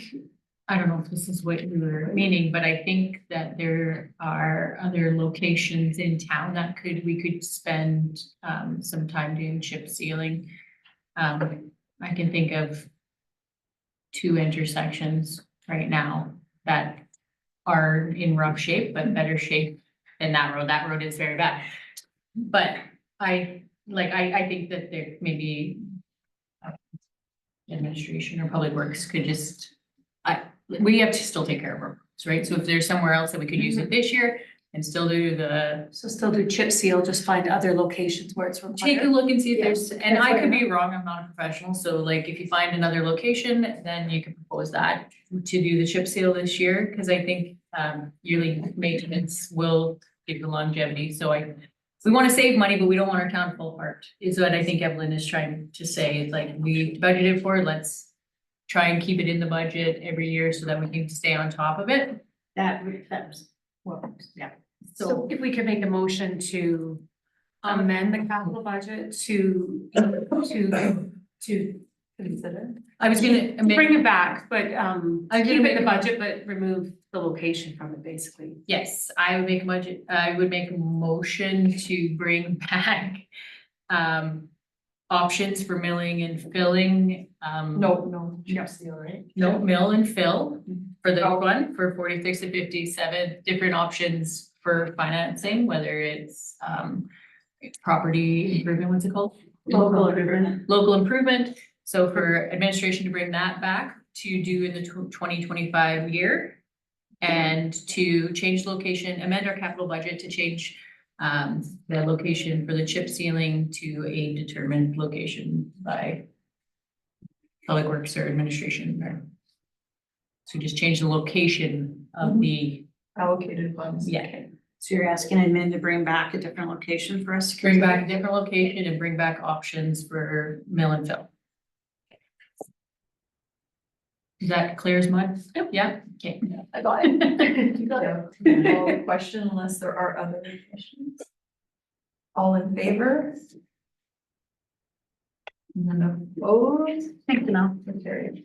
I don't know if this is what you were meaning, but I think that there are other locations in town that we could spend some time doing chip sealing. I can think of 2 intersections right now that are in rough shape, but better shape than that road. That road is very bad. But I think that there maybe administration or public works could just, we have to still take care of our roads, right? So if there's somewhere else that we could use it this year and still do still do chip seal, just find other locations where it's required. take a look and see if Yeah, there's, and that's I fair could be wrong, I'm not a professional, so like if you find another location, then you can propose that to do the chip seal this year, because I think yearly maintenance will give the longevity, so we want to save money, but we don't want our town to fall apart, is what I think Evelyn is trying to say. It's like we budgeted for it, let's try and keep it in the budget every year so that we can stay on top of it. That's, well, yeah. So if we could make a motion to amend the capital budget to consider. I was gonna Bring it back, but gonna keep it make in a- the budget, but remove the location from it, basically. Yes, I would make a motion to bring back options for milling and filling. No, chip seal, right? No, mill and fill for the one, for 46 to 57, different options for financing, whether it's property improvement, what's it called? Local improvement. Local improvement, so for administration to bring that back to do in the 2025 year. And to change location, amend our capital budget to change the location for the chip sealing to a determined location by Public Works or administration there. So just change the location of the, Allocated funds. yeah, So you're asking admin to bring back a different location for us to bring back a consider? different location and bring back options for mill and fill. Is that clear as mud? Yep. Yeah, okay. I got it. You got it. Yeah. Call the question unless there are other questions. All in favor? None opposed? Thank you, Mel. Carried.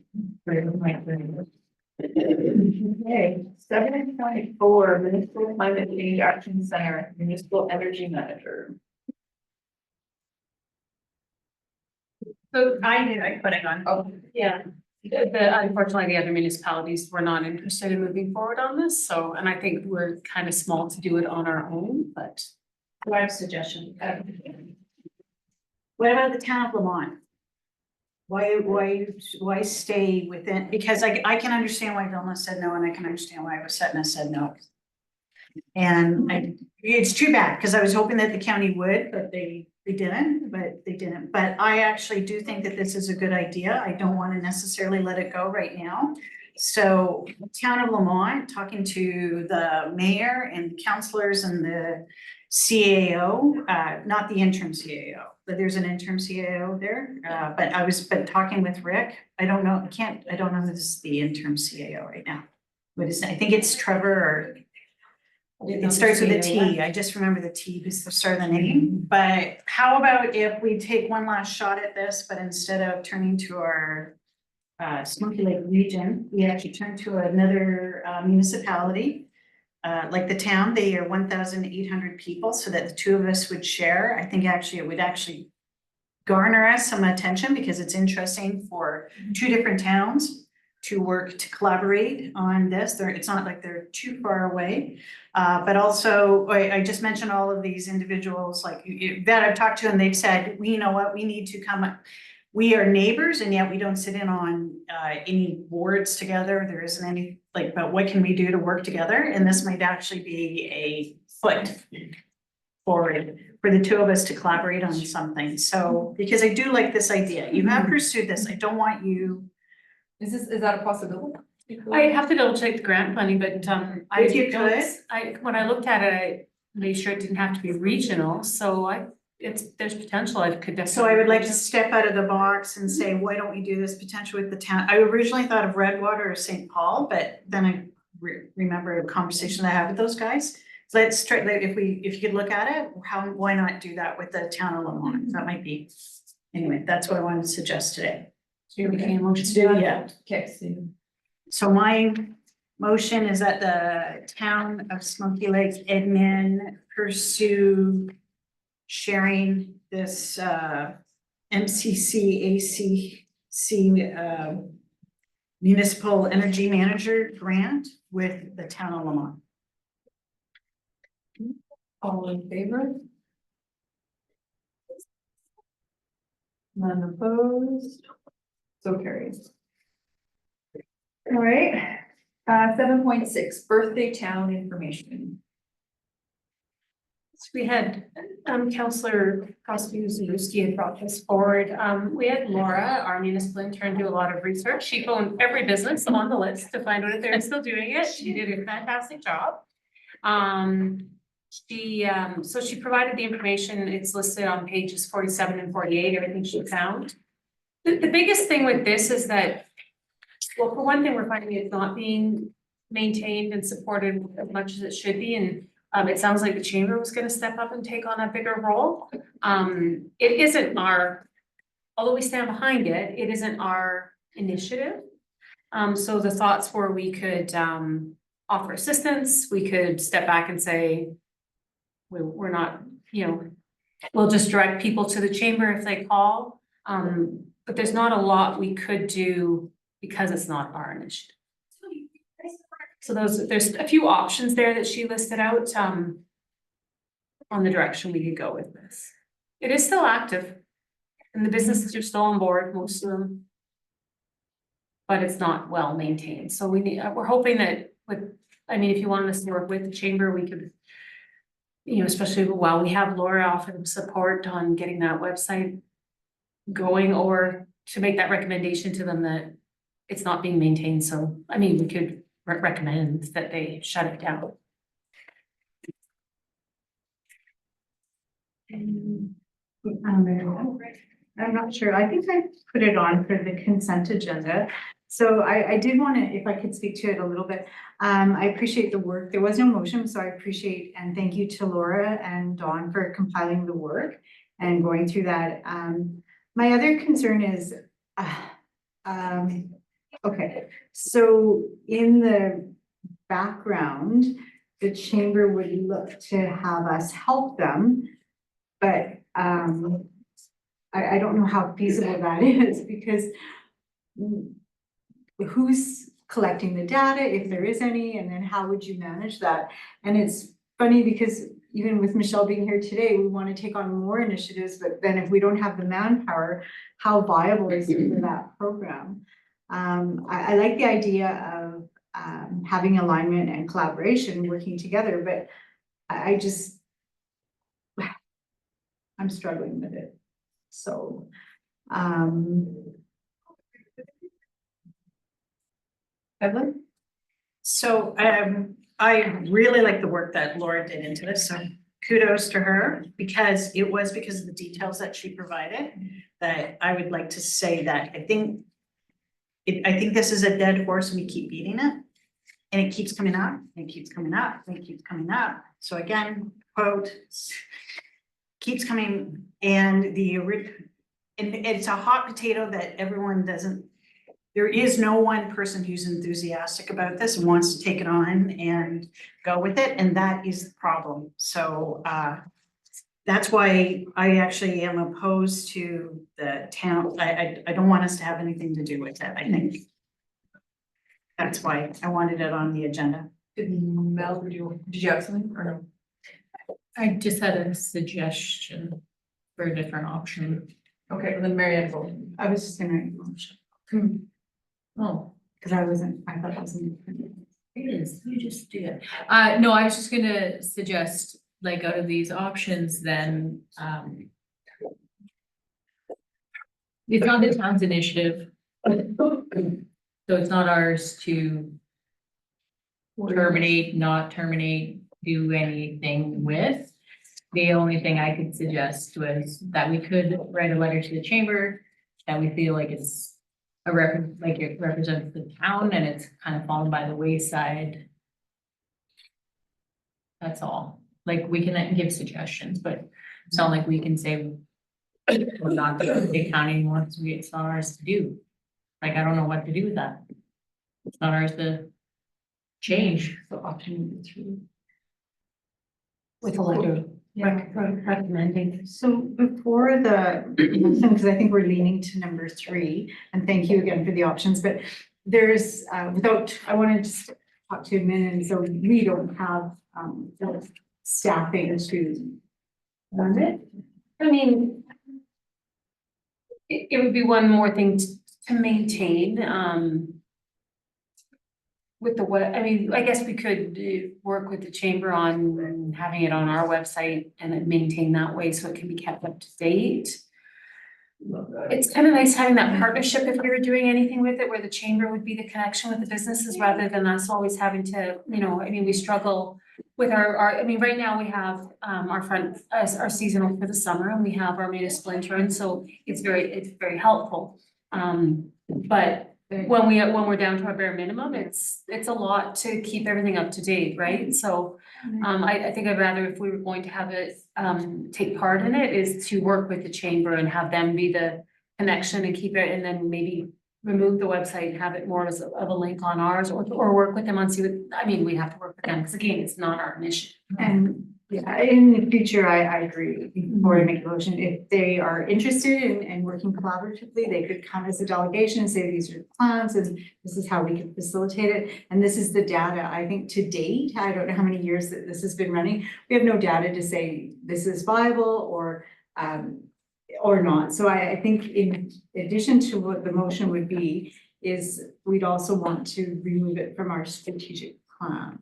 Okay, 7.4 Municipal Climate Change Action Center, Municipal Energy Manager. So I put it on. Oh, yeah, unfortunately, the other municipalities were not interested in moving forward on this, so, and I think we're kind of small to do it on our own, but. do I have a suggestion? What about the town of Lamont? Why stay within, because I can understand why Vilna said no, and I can understand why Wasetna said no. And it's too bad, because I was hoping that the county would, but they didn't, but I actually do think that this is a good idea. I don't want to necessarily let it go right now. So town of Lamont, talking to the mayor and councilors and the CAO, not the interim CAO, but there's an interim CAO there. But I was talking with Rick. I don't know who this is the interim CAO right now. What is, I think it's Trevor or it starts with a T. I just remember the T is the start of the name. But how about if we take one last shot at this, but instead of turning to our Smoky Lake region, we actually turn to another municipality. Like the town, they are 1,800 people, so that the two of us would share. I think actually it would actually garner us some attention because it's interesting for two different towns to work to collaborate on this. It's not like they're too far away. But also, I just mentioned all of these individuals like that I've talked to, and they've said, you know what, we need to come up. We are neighbors and yet we don't sit in on any boards together. There isn't any, like, but what can we do to work together? And this might actually be a foot forward for the two of us to collaborate on something. So, because I do like this idea. You have pursued this. I don't want you. Is that a possibility? I have to double check the grant funding, but If you could. when I looked at it, I made sure it didn't have to be regional, so there's potential. I could definitely. So I would like to step out of the box and say, why don't we do this potentially with the town? I originally thought of Redwater or St. Paul, but then I remember a conversation I had with those guys. So let's try, if you could look at it, why not do that with the town of Lamont? That might be, anyway, that's what I wanted to suggest today. So you're making a motion to Do, do that? yeah. Okay, So my motion is that the town of Smoky Lake admin pursue sharing this MCC ACC municipal energy manager grant with the town of Lamont. all in favor? None opposed? So carried. All right, 7.6, birthday town information. So we had, Counselor Kosciuszko had brought this forward. We had Laura, our municipal intern, do a lot of research. She phoned every business on the list to find out if they're still doing it. She did a fantastic job. So she provided the information. It's listed on pages 47 and 48, everything she found. The biggest thing with this is that, well, for one thing, we're finding it's not being maintained and supported as much as it should be. And it sounds like the chamber was gonna step up and take on a bigger role. It isn't although we stand behind it, it isn't our initiative. So the thoughts were we could offer assistance, we could step back and say, we're not, we'll just direct people to the chamber if they call. But there's not a lot we could do because it's not our initiative. So there's a few options there that she listed out on the direction we could go with this. It is still active and the businesses are still on board, most of them. But it's not well maintained. So we're hoping that if you wanted us to work with the chamber, we could, especially while we have Laura offer support on getting that website going, or to make that recommendation to them that it's not being maintained. So, we could recommend that they shut it down. I'm not sure. I think I put it on for the consent agenda. So I did want to, if I could speak to it a little bit. I appreciate the work. There was no motion, so I appreciate and thank you to Laura and Dawn for compiling the work and going through that. My other concern is, okay, so in the background, the chamber would look to have us help them, but I don't know how feasible that is, because who's collecting the data, if there is any, and then how would you manage that? And it's funny because even with Michelle being here today, we want to take on more initiatives, but then if we don't have the manpower, how viable is it for that program? I like the idea of having alignment and collaboration, working together, but I'm struggling with it. So, Evelyn? So I really like the work that Laura did into this, so kudos to her because it was because of the details that she provided that I would like to say that I think this is a dead horse and we keep beating it. And it keeps coming up, and it keeps coming up, and it keeps coming up. So again, quote, keeps coming and and it's a hot potato that everyone doesn't, there is no one person who's enthusiastic about this and wants to take it on and go with it, and that is the problem. So that's why I actually am opposed to the town. I don't want us to have anything to do with it, I think. That's why I wanted it on the agenda. Mel, did you have something or no? I just had a suggestion for a different option. Okay, well then Mary Ann vote. I was just gonna make a motion. Oh, Because I thought that was. it is, you just do it. No, I was just gonna suggest, like, out of these options, then, it's not the town's initiative. So it's not ours to terminate, not terminate, do anything with. The only thing I could suggest was that we could write a letter to the chamber, that we feel like it's like it represents the town and it's kind of fallen by the wayside. That's all. Like, we can give suggestions, but it's not like we can say we're not the big county anymore because it's not ours to do. Like, I don't know what to do with that. It's not ours to change. So option 3. With a letter recommending. So before because I think we're leaning to number 3, and thank you again for the options, but there's, I want to just talk to admin, and so we don't have, the staffing to run it. I mean, it would be one more thing to maintain, with the I mean, I guess we could work with the chamber on having it on our website and then maintain that way so it can be kept up to date. It's kind of nice having that partnership if we were doing anything with it, where the chamber would be the connection with the businesses rather than us always having to, you know, I mean, we struggle with I mean, right now we have our seasonal for the summer, and we have our municipal intern, so it's very helpful. But when we're down to our bare minimum, it's a lot to keep everything up to date, right? So I think I'd rather, if we were going to have it take part in it, is to work with the chamber and have them be the connection and keep it, and then maybe remove the website and have it more as of a link on ours, or work with them on I mean, we have to work with them, because again, it's not our initiative. And yeah, in the future, I agree, before I make a motion, if they are interested in working collaboratively, they could come as a delegation and say, these are the plans, and this is how we can facilitate it. And this is the data. I think to date, I don't know how many years that this has been running, we have no data to say this is viable or not. So I think in addition to what the motion would be, is we'd also want to remove it from our strategic plan.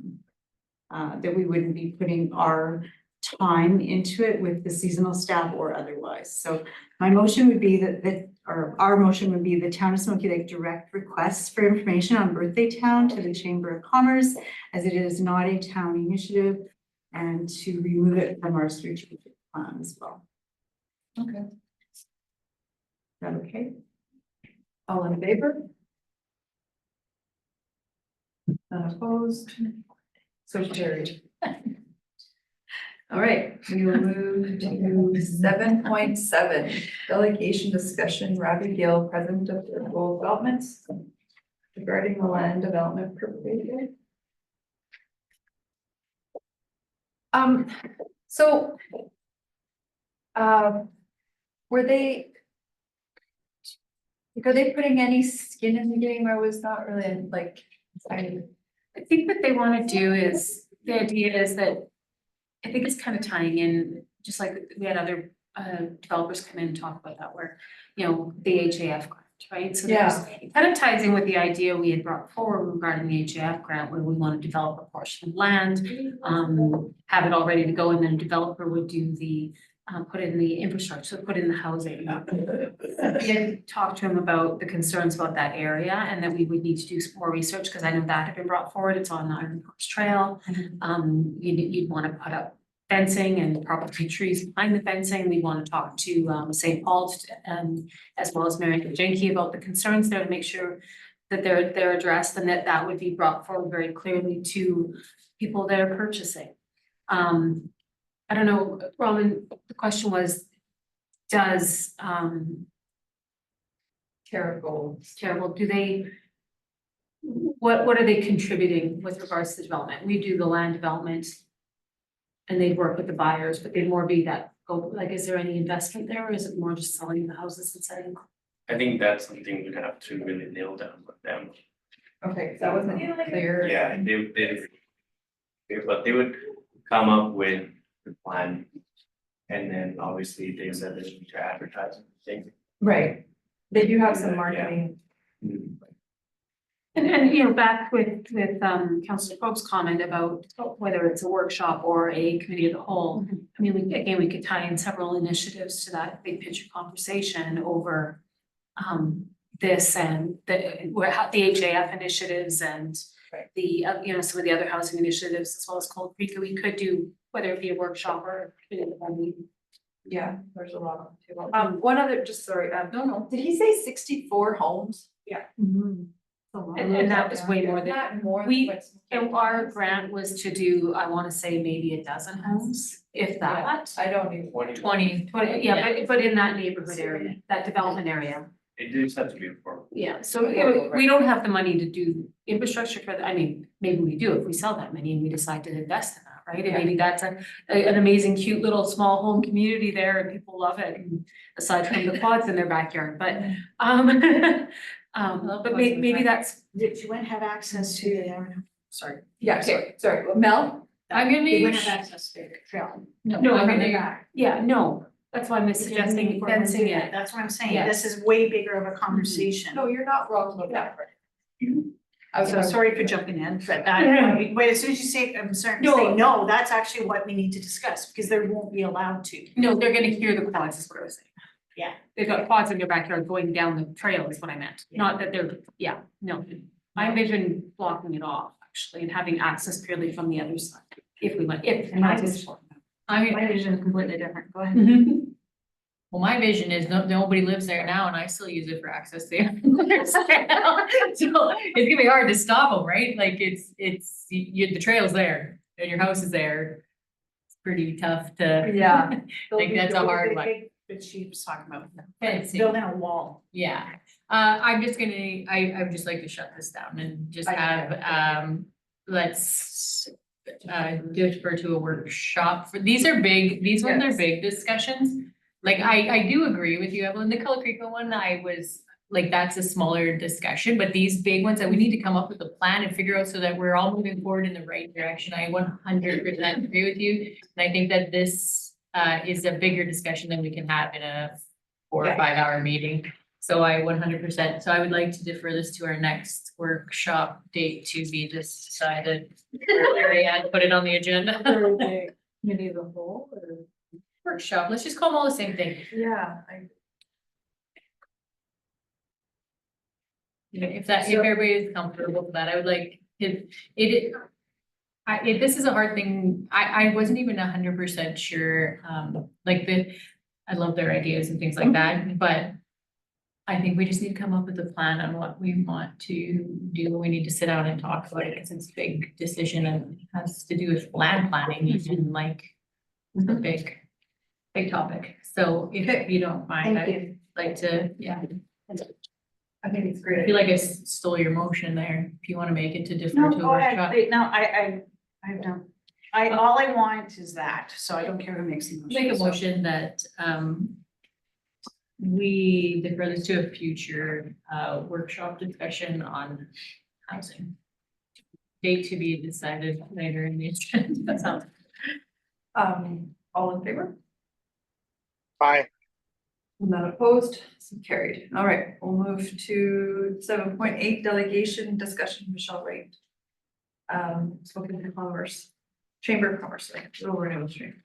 That we wouldn't be putting our time into it with the seasonal staff or otherwise. So my motion would be our motion would be the Town of Smoky Lake direct requests for information on Birthday Town to the Chamber of Commerce, as it is not a town initiative, and to remove it from our strategic plan as well. Okay. Is that okay? All in favor? None opposed? So carried. All right, we will move to 7.7, delegation discussion, Ravi Gill, President of Rural Developments, regarding the land development proposal. So are they putting any skin in the game, or was not really like, I think what they want to do is, the idea is that, I think it's kind of tying in, just like we had other developers come in and talk about that, where, you know, the HAF grant, right? So it kind of ties in with the idea we had brought forward regarding the HAF grant, where we want to develop a portion of land, have it all ready to go, and then a developer would do the put in the infrastructure, so put in the housing. We had talked to him about the concerns about that area, and that we would need to do some more research, because I know that had been brought forward. It's on the Iron Horse Trail. You'd want to put up fencing and probably trees behind the fencing. We want to talk to St. Paul's as well as Mary Jenke about the concerns there to make sure that they're addressed and that would be brought forward very clearly to people that are purchasing. I don't know, Roman, the question was, does Terrible, do they, what are they contributing with regards to development? We do the land development and they work with the buyers, but they more be that, like, is there any investment there or is it more just selling the houses and selling? I think that's something we'd have to really nail down with them. Okay, that wasn't clear. Yeah, but they would come up with the plan. And then obviously they said they need to advertise and things. Right, they do have some marketing. And you know, back with Councilor Pope's comment about whether it's a workshop or a committee of the whole. I mean, we could tie in several initiatives to that big picture conversation over this and the HAF initiatives and the you know, some of the other housing initiatives as well as Cold Creek. We could do whether it be a workshop or a committee of the whole meeting. Yeah, there's a lot of them. One other, just sorry, no, did he say 64 homes? Yeah. And that was way more than, and our grant was to do, I wanna say maybe a dozen homes, if that. I don't need 20, yeah, but in that neighborhood area, that development area. It does have to be affordable. Yeah, so we don't have the money to do infrastructure for that. I mean, maybe we do if we sell that many and we decide to invest in that, right? And maybe that's an amazing, cute little small home community there and people love it. And aside from the quads in their backyard, but maybe that's. That you wouldn't have access to, sorry. Yeah, sorry, Mel? I'm gonna They wouldn't have access to the trail. No, I mean, back. yeah, no, that's why I'm suggesting fencing it. That's what I'm saying. Yes. This is way bigger of a conversation. No, you're not wrong about that. So sorry for jumping in, but but as soon as you say, I'm starting to say, no, that's actually what we need to discuss because they won't be allowed to. No, they're gonna hear the quads is what I was saying. Yeah. They've got quads in their backyard going down the trail is what I meant, not that they're, no. I envision blocking it off actually and having access purely from the other side, if we went, if. And my vision is completely different. Go ahead. Well, my vision is nobody lives there now and I still use it for access there. So it's gonna be hard to stop them, right? Like the trail's there and your house is there. It's pretty tough to. Yeah. Like that's a hard one. But she's talking about Fencing. building a wall. Yeah, I'm just gonna, I would just like to shut this down and just have, let's defer to a workshop for, these are big, these ones are big discussions. Like, I do agree with you, Evelyn, the Cullo Creek one, I was, like, that's a smaller discussion, but these big ones that we need to come up with a plan and figure out so that we're all moving forward in the right direction. I 100% agree with you, and I think that this is a bigger discussion than we can have in a 4 or 5 hour meeting. So I 100%, so I would like to defer this to our next workshop date to be decided. Put it on the agenda. Committee of the whole or? Workshop, let's just call them all the same thing. Yeah. If everybody is comfortable with that, I would like, this is a hard thing, I wasn't even 100% sure, I love their ideas and things like that, but I think we just need to come up with a plan on what we want to do. We need to sit down and talk about it because it's a big decision and it has to do with land planning and like a big topic. So if you don't mind, I'd like to, I think it's great. I feel like I stole your motion there. If you want to make it to defer to a go ahead. workshop. No, I don't. All I want is that, so I don't care who makes the motion. Make a motion that we defer this to a future workshop discussion on housing. Date to be decided later in the agenda. That sounds. All in favor? Aye. None opposed, so carried. All right, we'll move to 7.8 delegation discussion, Michelle Wright. Spoken to Commerce, Chamber of Commerce, Rural Renewal Stream.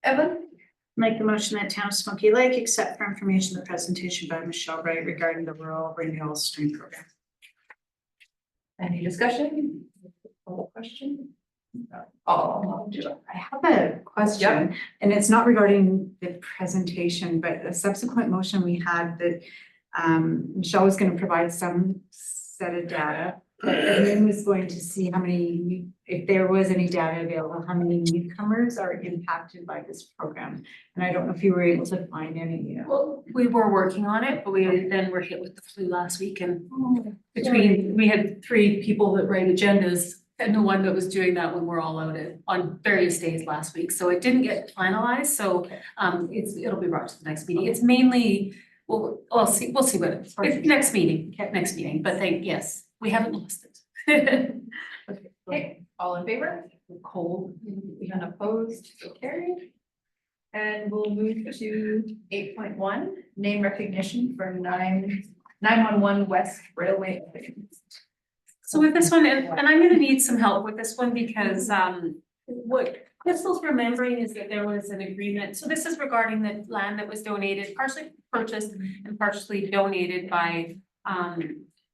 Evan? Make the motion that Town of Smoky Lake accept for information the presentation by Michelle Wright regarding the Rural Renewal Stream Program. Any discussion? Question? Oh, I have a question, and it's not regarding the presentation, but a subsequent motion we had that Michelle was gonna provide some set of data. But Edwin was going to see how many, if there was any data available, how many newcomers are impacted by this program. And I don't know if you were able to find any. Well, we were working on it, but we then were hit with the flu last week and between, we had 3 people that write agendas and the one that was doing that when we're all out on various days last week. So it didn't get finalized, so it'll be brought to the next meeting. It's mainly, we'll see what it's next meeting, but yes, we haven't lost it. Okay, all in favor? Cold. Unopposed, so carried. And we'll move to 8.1, name recognition for 911 West Railway. So with this one, and I'm gonna need some help with this one because what Crystal's remembering is that there was an agreement. So this is regarding the land that was donated, partially purchased and partially donated by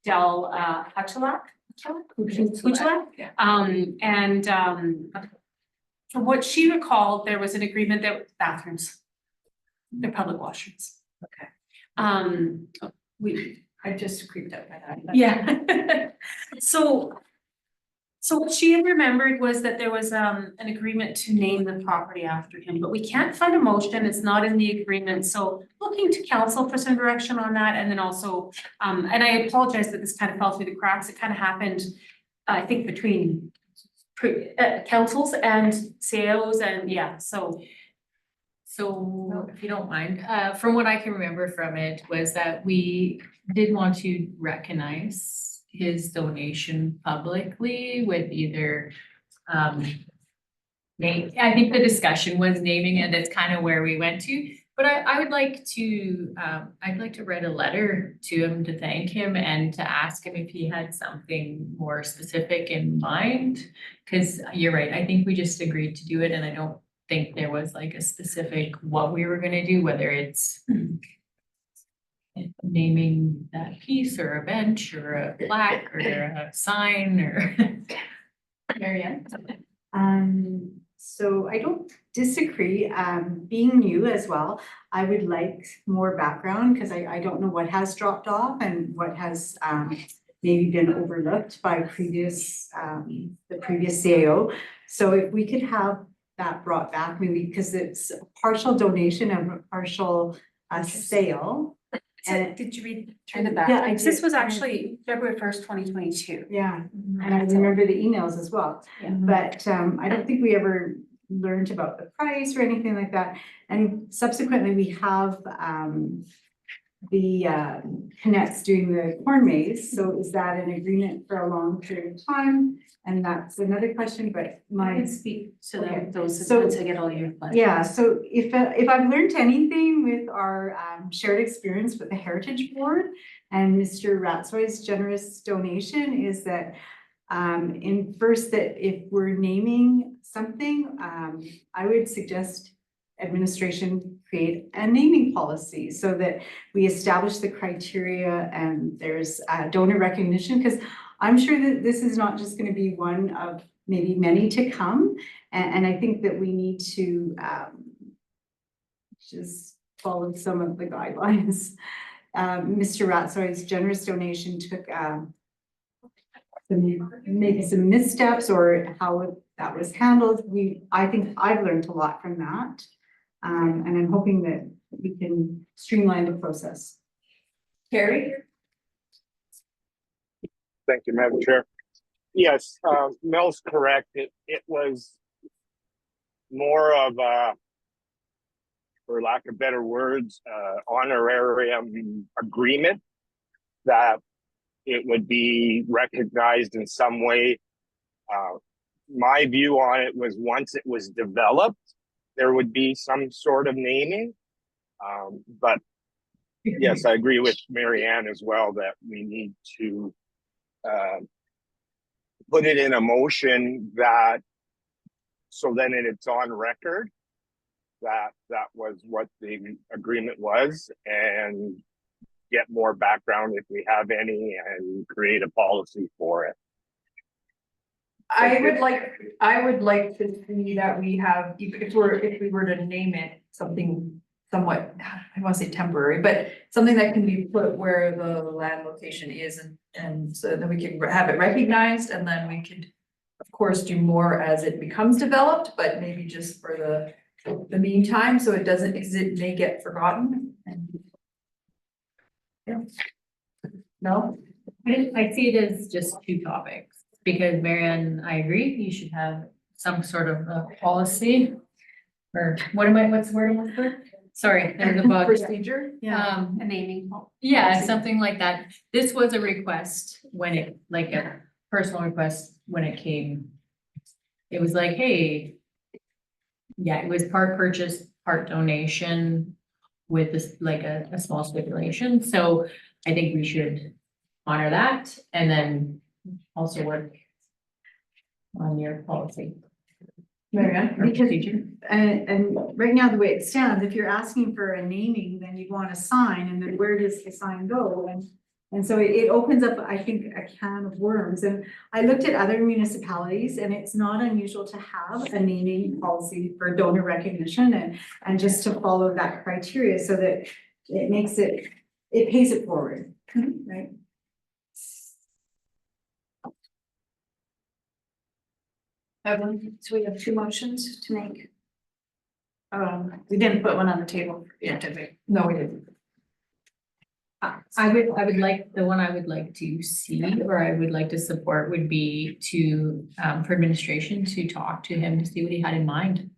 Del Hutchelak. From what she recalled, there was an agreement that bathrooms, they're public washrooms. Okay. I just creeped out by that. Yeah. So what she had remembered was that there was an agreement to name the property after him, but we can't find a motion, it's not in the agreement, so looking to council for some direction on that, and then also, and I apologize that this kind of fell through the cracks, it kind of happened, I think between councils and CAOs and So if you don't mind, from what I can remember from it was that we did want to recognize his donation publicly with either name, I think the discussion was naming it, that's kind of where we went to. But I would like to, I'd like to write a letter to him to thank him and to ask him if he had something more specific in mind. Cause you're right, I think we just agreed to do it and I don't think there was like a specific what we were gonna do, whether it's naming that piece or a bench or a plaque or a sign or. Marianne? So I don't disagree, being new as well, I would like more background, because I don't know what has dropped off and what has maybe been overlooked by the previous CAO. So if we could have that brought back, maybe, because it's a partial donation and a partial sale. And did you read through the back? Yeah, I This did. was actually February 1st, 2022. Yeah, and I remember the emails as well. Yeah. But I don't think we ever learned about the price or anything like that. And subsequently, we have the Connects doing the corn maze. So is that an agreement for a long period of time? And that's another question, but I my. can speak to Okay. those So- once I get all your questions. Yeah, so if I've learned anything with our shared experience with the Heritage Board and Mr. Ratsoy's generous donation is that in first that if we're naming something, I would suggest administration create a naming policy so that we establish the criteria and there's donor recognition, because I'm sure that this is not just going to be one of maybe many to come. And I think that we need to just follow some of the guidelines. Mr. Ratsoy's generous donation took maybe some missteps or how that was handled. I think I've learned a lot from that. And I'm hoping that we can streamline the process. Carrie? Thank you, Madam Chair. Yes, Mel's correct. It was more of a, for lack of better words, honorarium agreement that it would be recognized in some way. My view on it was once it was developed, there would be some sort of naming. But yes, I agree with Marianne as well that we need to put it in a motion that, so then it's on record that that was what the agreement was, and get more background if we have any and create a policy for it. I would like to see that we have, if we were to name it something somewhat, I want to say temporary, but something that can be put where the land location is and so that we can have it recognized and then we could, of course, do more as it becomes developed, but maybe just for the meantime, so it doesn't, because it may get forgotten. Yeah. No? I see it as just two topics, because Marianne, I agree, you should have some sort of a policy. Or what's the word I'm looking for? Sorry, there's a bug. Procedure? A naming. Yeah, something like that. This was a request when it, like a personal request when it came. It was like, hey. Yeah, it was part purchase, part donation with this, like a small stipulation. So I think we should honor that and then also work on your policy. Marianne? or procedure. And right now, the way it stands, if you're asking for a naming, then you'd want a sign, and then where does the sign go? And so it opens up, I think, a can of worms. And I looked at other municipalities, and it's not unusual to have a naming policy for donor recognition and just to follow that criteria so that it makes it pays it forward, right? So we have two motions to make. We didn't put one on the table yet, did we? No, we didn't. I would like, the one I would like to see, or I would like to support would be to, for administration to talk to him to see what he had in mind.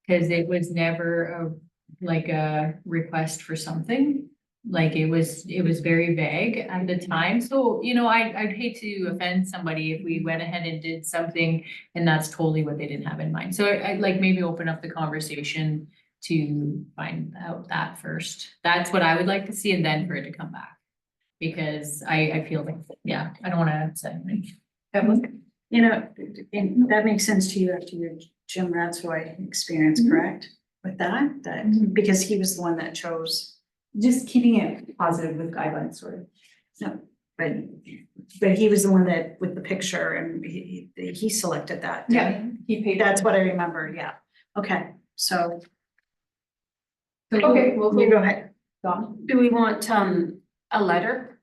Cause it was never like a request for something, like it was very vague at the time. So, you know, I'd hate to offend somebody if we went ahead and did something and that's totally what they didn't have in mind. So I'd like maybe open up the conversation to find out that first. That's what I would like to see, and then for it to come back. Because I feel like, yeah, I don't wanna upset anybody. You know, and that makes sense to you after your Jim Radsroy experience, correct? With that, because he was the one that chose. Just keeping it positive with guidelines, sort of. No, but he was the one that with the picture and he selected that. Yeah, he paid. That's what I remember, yeah. Okay, so. Okay, well, You go ahead. Dawn. Do we want a letter?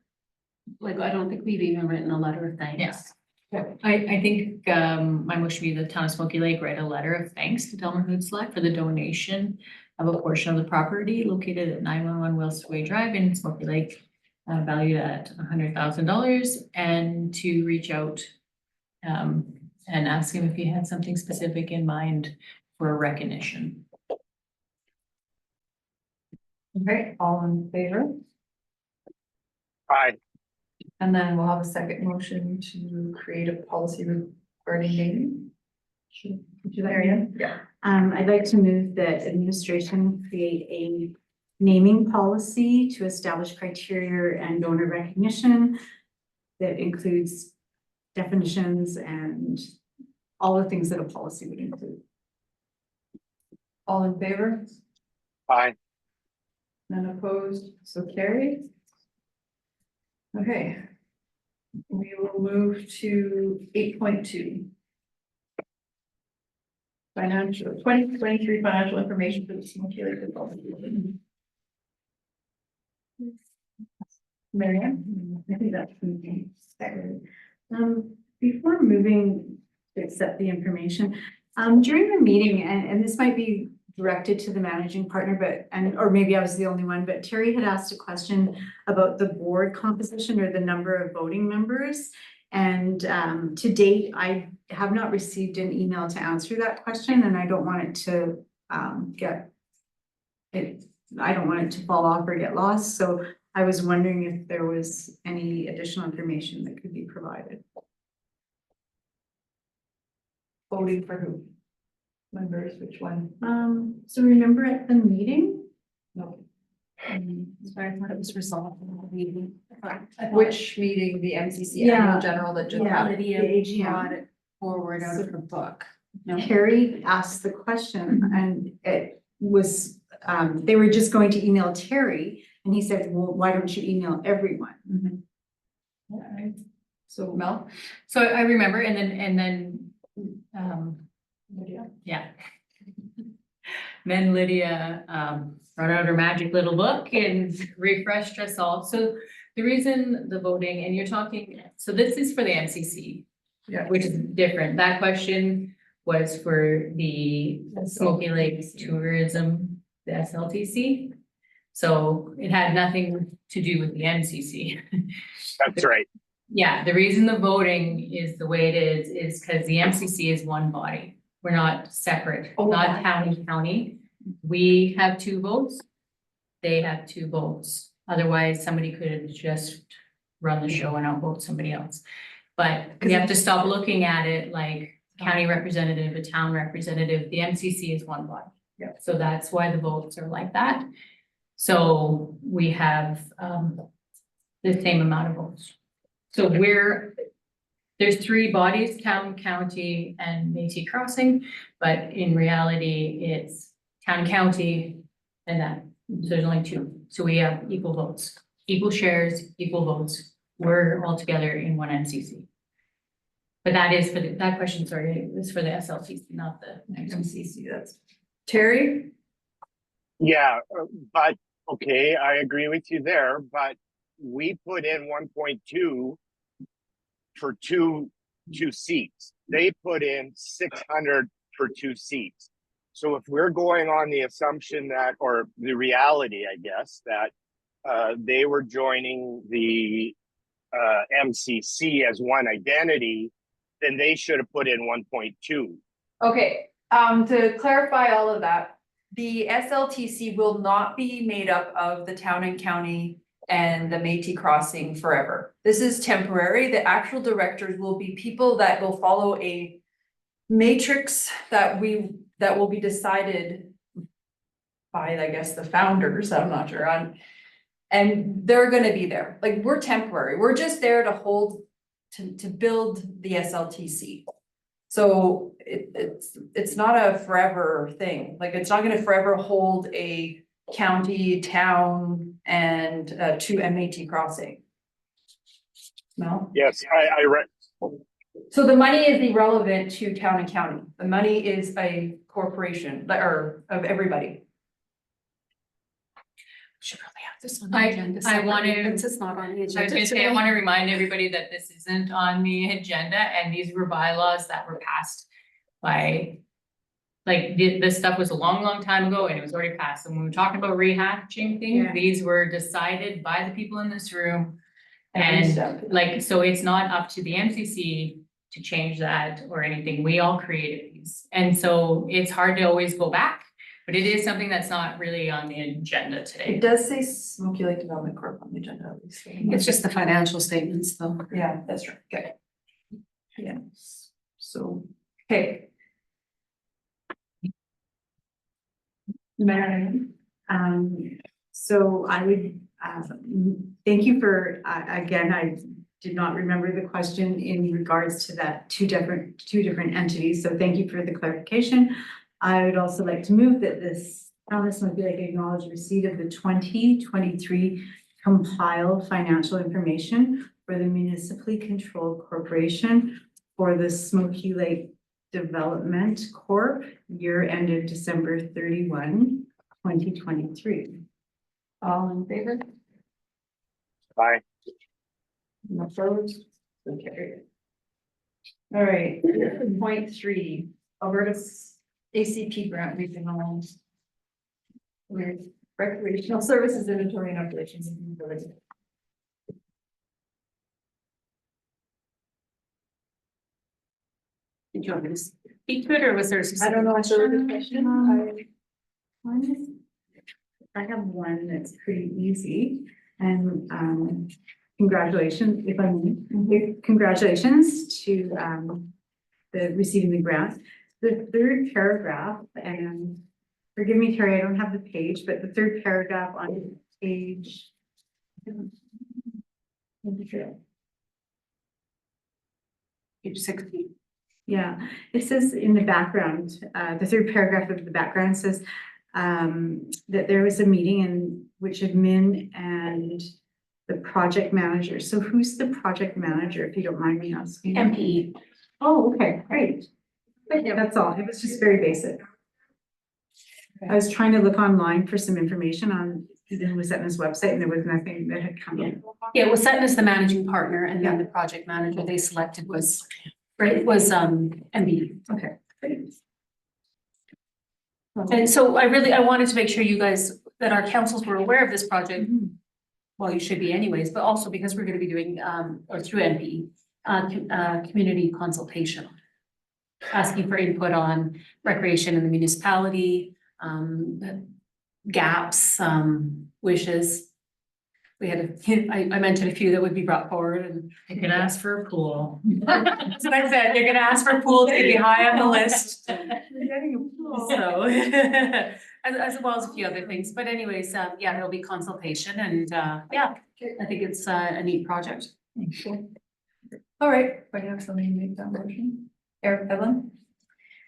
Like, I don't think we've even written a letter of thanks. Yes. I think my motion would be the town of Smoky Lake write a letter of thanks to Delmer Hood Select for the donation of a portion of the property located at 911 Wellsway Drive in Smoky Lake, valued at $100,000, and to reach out and ask him if he had something specific in mind for recognition. Okay, all in favor? Aye. And then we'll have a second motion to create a policy regarding naming. Would you like, Marianne? Yeah. I'd like to move that administration create a naming policy to establish criteria and donor recognition that includes definitions and all the things that a policy would include. All in favor? Aye. None opposed, so carried. Okay. We will move to 8.2. Financial, 2023 financial information for the Smoky Lake Development. Marianne? I think that's before moving to accept the information, during the meeting, and this might be directed to the managing partner, or maybe I was the only one, but Terry had asked a question about the board composition or the number of voting members. And to date, I have not received an email to answer that question, and I don't want it to I don't want it to fall off or get lost. So I was wondering if there was any additional information that could be provided. Voting for who? Members, which one? So remember at the meeting? No. Sorry, I thought it was resolved in the meeting. Which meeting, the MCC Yeah. annual general that just happened? The AGM. Brought it forward out of her book. No. Terry asked the question and it was, they were just going to email Terry and he said, well, why don't you email everyone? Alright. So Mel? So I remember, and then Yeah. Then Lydia brought out her magic little book and refreshed us all. So the reason the voting, and you're talking, so this is for the MCC. Yeah. Which is different. That question was for the Smoky Lake Tourism, the SLTC. So it had nothing to do with the MCC. That's right. Yeah, the reason the voting is the way it is because the MCC is one body. We're not separate, not county. We have 2 votes. They have 2 votes. Otherwise, somebody could just run the show and outvote somebody else. But we have to stop looking at it like county representative, a town representative. The MCC is one body. Yeah. So that's why the votes are like that. So we have the same amount of votes. So there's 3 bodies, town, county, and Métis Crossing, but in reality, it's town, county, and that, so there's only 2. So we have equal votes, equal shares, equal votes. We're all together in one MCC. But that is for that question, sorry, is for the SLTC, not the MCC, that's. Terry? Yeah, but, okay, I agree with you there, but we put in 1.2 for two seats. They put in 600 for 2 seats. So if we're going on the assumption that, or the reality, I guess, that they were joining the MCC as one identity, then they should have put in 1.2. Okay, to clarify all of that, the SLTC will not be made up of the town and county and the Métis Crossing forever. This is temporary. The actual directors will be people that will follow a matrix that will be decided by, I guess, the founders, I'm not sure on. And they're gonna be there. Like, we're temporary. We're just there to hold, to build the SLTC. So it's not a forever thing. Like, it's not gonna forever hold a county, town, and 2 Métis Crossing. No? Yes, I read. So the money is irrelevant to town and county. The money is a corporation, or of everybody. Should probably have this on the I agenda. want to- Since it's not on the I was agenda gonna say, I today. want to remind everybody that this isn't on the agenda and these were bylaws that were passed by. Like, this stuff was a long, long time ago and it was already passed. And when we're talking about rehatching things, Yeah. these were decided by the people in this room. Every And step. like, so it's not up to the MCC to change that or anything. We all created these. And so it's hard to always go back, but it is something that's not really on the agenda today. It does say Smoky Lake Development Corp on the agenda, at least. It's just the financial statements though. Yeah, that's right, okay. Yeah, so, okay. Mayor, so I would, thank you for, again, I did not remember the question in regards to that two different entities, so thank you for the clarification. I would also like to move that this Thomas Smoky Lake acknowledge receipt of the 2023 compiled financial information for the municipally controlled corporation for the Smoky Lake Development Corp. Year ended December 31, 2023. All in favor? Bye. Opposed? Okay. All right, point 3, Alberta's ACP grant regional. Recreational services inventory and operations. Did you want me to speak to it or was there? I don't know, I saw the question. I have one that's pretty easy and congratulations, if I may, congratulations to the receiving the grant. The third paragraph, and forgive me, Terry, I don't have the page, but the third paragraph on page. Page 16. Yeah, it says in the background, the third paragraph of the background says that there was a meeting in which admin and the project manager. So who's the project manager, if you don't mind me asking? MPE. Oh, okay, great. That's all. It was just very basic. I was trying to look online for some information on the Wasetna's website and there was nothing that had come in. Yeah, Wasetna is the managing partner and then the project manager they selected was MBD. Okay. And so I wanted to make sure you guys, that our councils were aware of this project. Well, you should be anyways, but also because we're gonna be doing, or through NPE, community consultation. Asking for input on recreation in the municipality, gaps, wishes. We had I mentioned a few that would be brought forward and. You can ask for a pool. That's what I said, you're gonna ask for pools to be high on the list. So, as well as a few other things, but anyways, yeah, it'll be consultation and, yeah, I think it's a neat project. All right, I have somebody make that motion. Evelyn?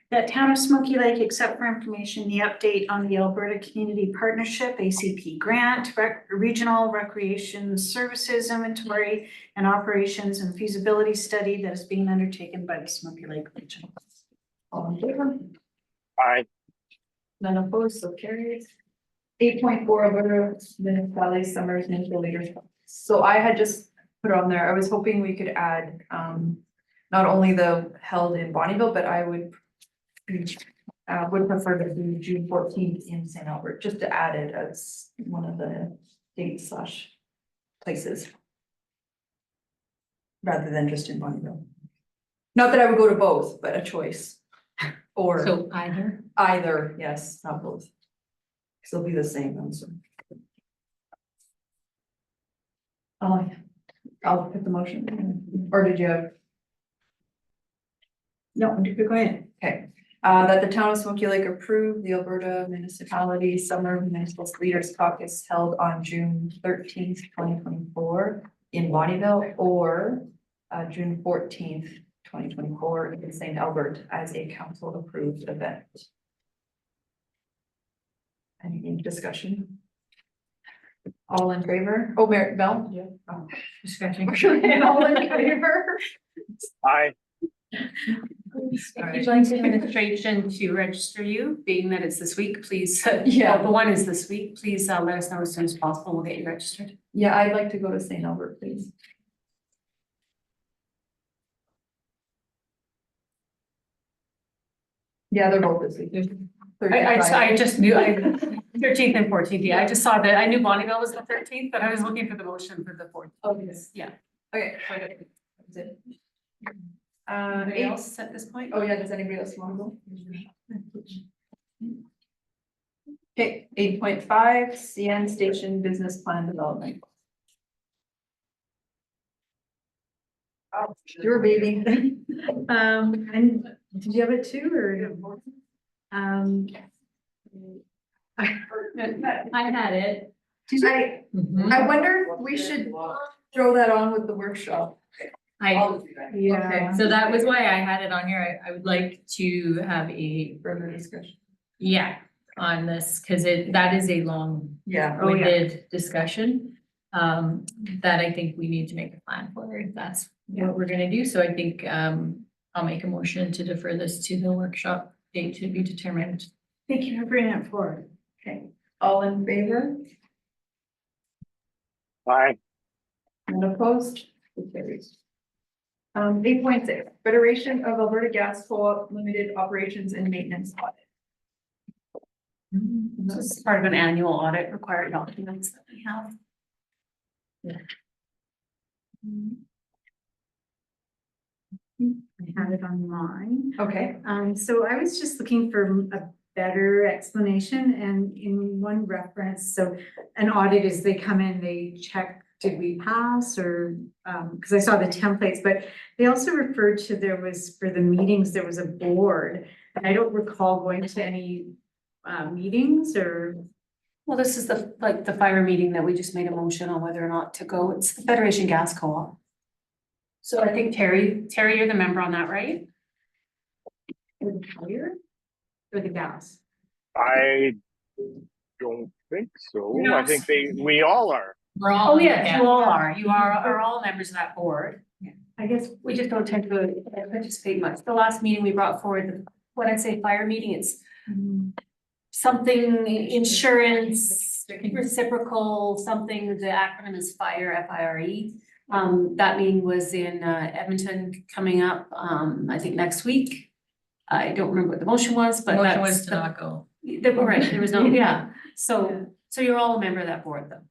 That Town of Smoky Lake, except for information, the update on the Alberta Community Partnership, ACP grant, regional recreation services inventory and operations and feasibility study that is being undertaken by the Smoky Lake Region. All in favor? Aye. None opposed, so carried. 8.4 Alberta Municipality Summers Municipal Leaders. So I had just put on there, I was hoping we could add, not only the held in Bonnyville, but I would prefer to do June 14th in St. Albert, just to add it as one of the dates / places. Rather than just in Bonnyville. Not that I would go to both, but a choice. Or So either, yes, not both. 'Cause they'll be the same answer. I'll put the motion, or did you have? No, go ahead. Okay, that the town of Smoky Lake approve the Alberta Municipality Summer Municipal Leaders Caucus held on June 13th, 2024 in Bonnyville, or June 14th, 2024 in St. Albert as a council approved event. Any discussion? All in favor? Oh, Mel? Yeah. Oh, discussion. All in favor? Aye. If you'd like administration to register you, being that it's this week, please, Yeah. the one is this week, please let us know as soon as possible, we'll get you registered. Yeah, I'd like to go to St. Albert, please. Yeah, they're both this week. I just knew, 13th and 14th, yeah, I just saw that, I knew Bonnyville was the 13th, but I was looking for the motion for the 14th. Oh, yes. Yeah. Okay, so that's it. Anybody else at this point? Oh, yeah, does anybody else want to go? Okay, 8.5, CN Station Business Plan Development. Oh, your baby. And did you have it too, or? I had it. I wonder if we should throw that on with the workshop. Yeah. So that was why I had it on here. I would like to have a Further discussion. on this, because that is a long Yeah. winded discussion. That I think we need to make a plan for, if that's what we're gonna do. So I think I'll make a motion to defer this to the workshop date to be determined. Thank you for bringing it forward. Okay, all in favor? Aye. None opposed? It carries. 8.6, Federation of Alberta Gas Co-op Limited Operations and Maintenance Audit. This is part of an annual audit required documents that we have. I have it online. Okay. So I was just looking for a better explanation and in one reference, so an audit is they come in, they check, did we pass or, because I saw the templates, but they also referred to there was, for the meetings, there was a board. And I don't recall going to any meetings or. Well, this is the fire meeting that we just made a motion on whether or not to go. It's the Federation Gas Co-op. So I think Terry, you're the member on that, right? Or the fire? Or the gas? I don't think so. I think we all are. We're all. Oh, yeah, you all are. You are all members of that board. I guess, We just don't tend to participate much. The last meeting we brought forward, when I say fire meeting, it's something insurance, reciprocal, something, the acronym is FIRE, F-I-R-E. That meeting was in Edmonton coming up, I think next week. I don't remember what the motion was, but Motion that's was to not go. right, there was no, yeah, so you're all a member of that board though.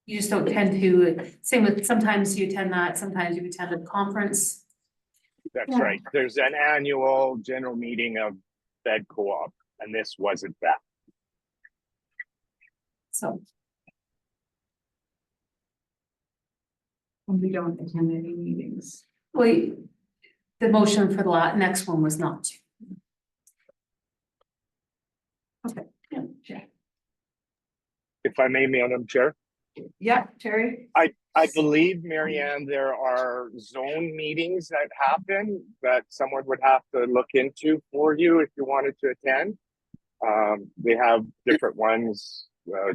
You just don't tend to, same with, sometimes you attend that, sometimes you attend a conference. That's right. There's an annual general meeting of Fed Co-op, and this wasn't that. So, and we don't attend any meetings. we, the motion for the next one was not to. Okay. Yeah. If I may, Madam Chair, Yeah, Terry? I believe, Marianne, there are zone meetings that happen that someone would have to look into for you if you wanted to attend. They have different ones,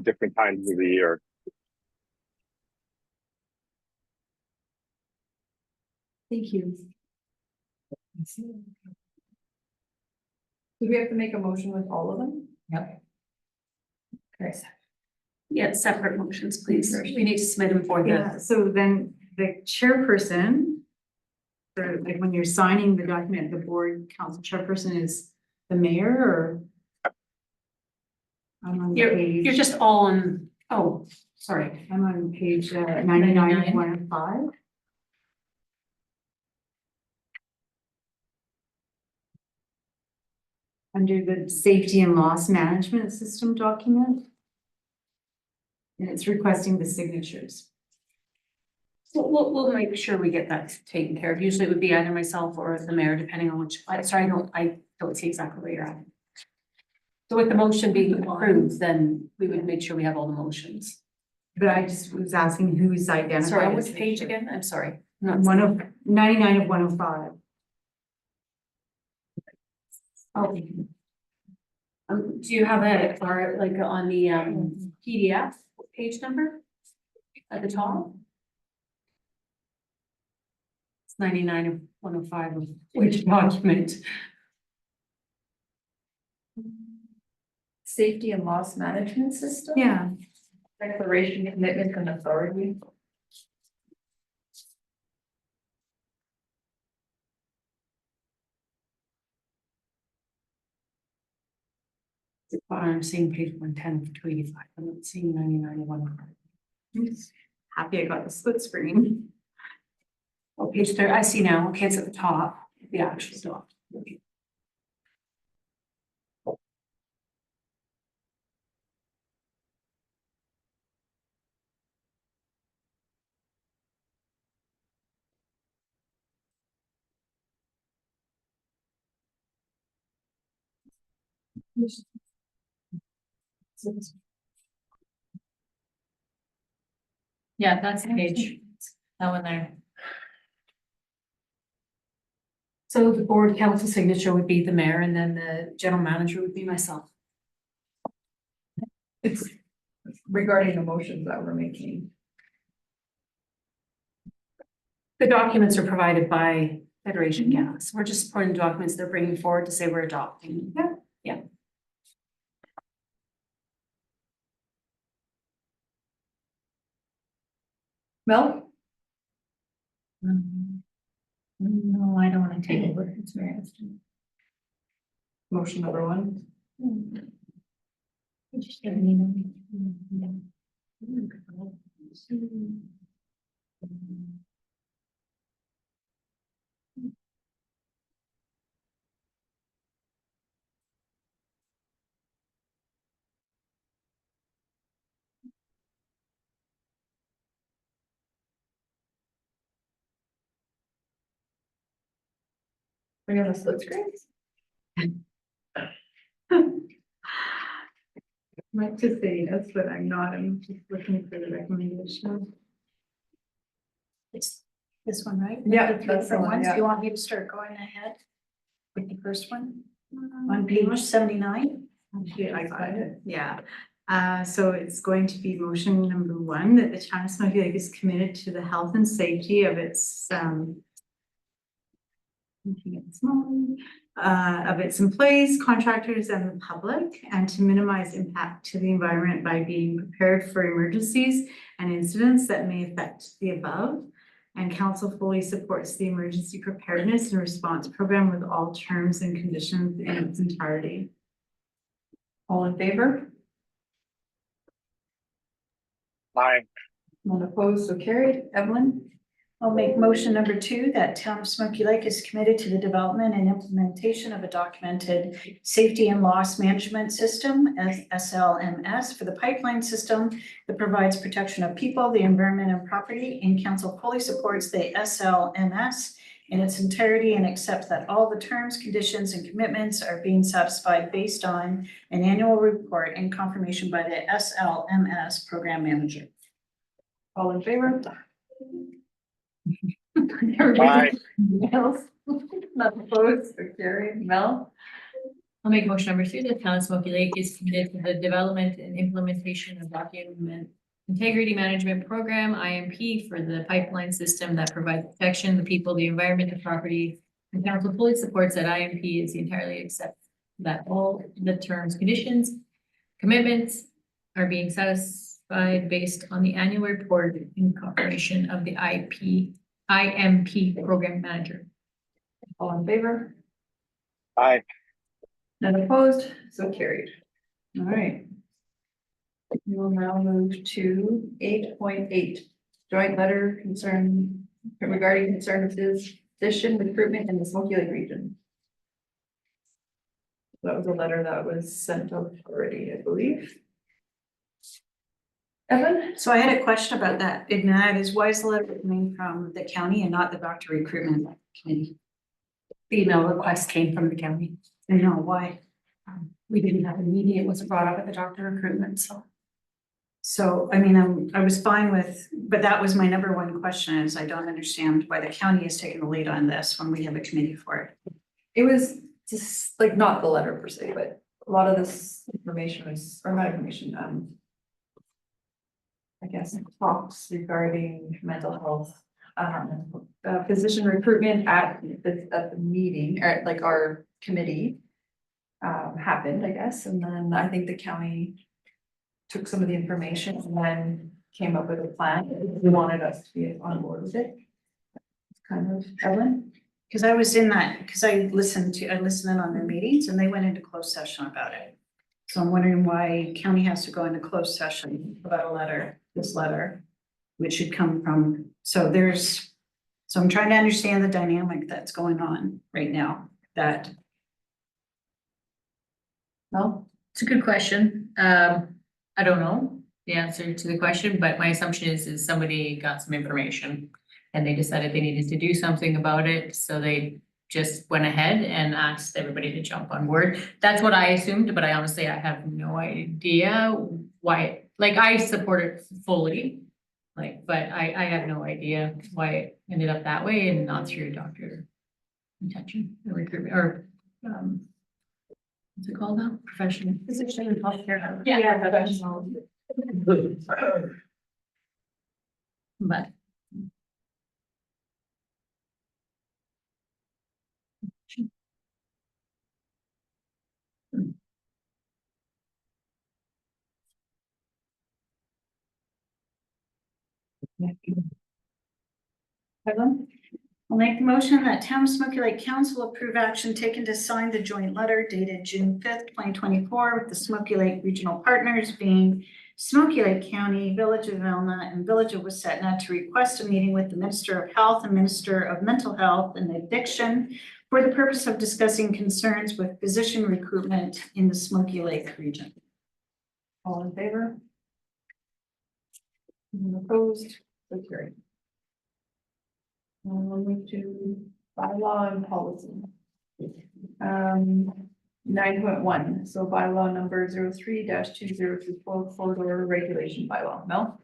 different times of the year. Thank you. Do we have to make a motion with all of them? Yep. Okay. Yeah, separate motions, please. We need to submit them for Yeah, the, so then the chairperson, for like when you're signing the document, the board council chairperson is the mayor or? I'm on you're page, just all on, oh, sorry. I'm on page 99 of 105. Under the safety and loss management system document. And it's requesting the signatures. We'll make sure we get that taken care of. Usually it would be either myself or the mayor, depending on which, sorry, I don't see exactly where you're at. So with the motion being approved, then we would make sure we have all the motions. But I just was asking who's identified. Sorry, as which the page chair. again? I'm sorry. Not 99 of 105. Oh. Do you have a, or like on the PDF page number at the top? It's 99 of 105 of which document? Safety and loss management system? Yeah. Declaration, commitment, and authority. I'm seeing page 110 to 285. I'm not seeing 99 of 105. I'm just happy I got the split screen. Oh, page 30, I see now. Okay, it's at the top, the actual document. Yeah, that's the page, that one there. So the board council signature would be the mayor and then the general manager would be myself. It's regarding the motions that we're making. The documents are provided by Federation Gas. We're just supporting documents they're bringing forward to say we're adopting. Yeah. Mel? No, I don't want to take over, it's very interesting. Motion number one. We're gonna split screens? Like to say yes, but I'm not. I'm just looking for the recommendation. It's this one, right? Yeah, The three that's the different one, ones. yeah. Do you want me to start going ahead with the first one? On page 79? Yeah, I got it. Yeah. So it's going to be motion number 1, that the town of Smoky Lake is committed to the health and safety of its employees, contractors, and the public, and to minimize impact to the environment by being prepared for emergencies and incidents that may affect the above. And council fully supports the emergency preparedness and response program with all terms and conditions in its entirety. All in favor? Aye. None opposed, so carried. Evelyn? I'll make motion number 2, that town of Smoky Lake is committed to the development and implementation of a documented safety and loss management system as SLMS for the pipeline system that provides protection of people, the environment, and property. And council fully supports the SLMS in its entirety and accepts that all the terms, conditions, and commitments are being satisfied based on an annual report and confirmation by the SLMS program manager. All in favor? Aye. Else? Not opposed, so carried. Mel? I'll make motion number 3, the town of Smoky Lake is committed to the development and implementation of document integrity management program, IMP, for the pipeline system that provides protection to the people, the environment, and property. And council fully supports that IMP is entirely accept that all the terms, conditions, commitments are being satisfied based on the annual report in cooperation of the IMP program manager. All in favor? Aye. None opposed, so carried. All right. We will now move to 8.8, joint letter regarding concern of physician recruitment in the Smoky Lake region. That was a letter that was sent out already, I believe. Evan? So I had a question about that, and that is, why is the letter coming from the county and not the doctor recruitment committee? The email request came from the county. I know, why? We didn't have a meeting. It was brought up at the doctor recruitment, so. So, I mean, I was fine with, but that was my number 1 question, is I don't understand why the county is taking the lead on this when we have a committee for it. It was just like not the letter per se, but a lot of this information was, or not information, I guess, talks regarding mental health, physician recruitment at the meeting, or like our committee happened, I guess, and then I think the county took some of the information and then came up with a plan. They wanted us to be on board with it. Kind of, Evelyn? Because I was in that, because I listened in on their meetings and they went into closed session about it. So I'm wondering why county has to go into closed session about this letter, which should come from, so I'm trying to understand the dynamic that's going on right now, that. No? It's a good question. I don't know the answer to the question, but my assumption is somebody got some information and they decided they needed to do something about it. So they just went ahead and asked everybody to jump on board. That's what I assumed, but I honestly have no idea why, like, I support it fully. Like, but I have no idea why it ended up that way and not through doctor intention or recruitment or what's it called now? Professional. Physician and healthcare. Yeah, professional. But. Evelyn? I'll make the motion that town of Smoky Lake Council approve action taken to sign the joint letter dated June 5th, 2024 with the Smoky Lake regional partners being Smoky Lake County, Village of Vilna, and Village of Wasetna to request a meeting with the Minister of Health and Minister of Mental Health and Addiction for the purpose of discussing concerns with physician recruitment in the Smoky Lake region. All in favor? Anyone opposed? So carried. We'll move to bylaw and policy. 9.1, so bylaw number 03-2024 corridor regulation bylaw. Mel?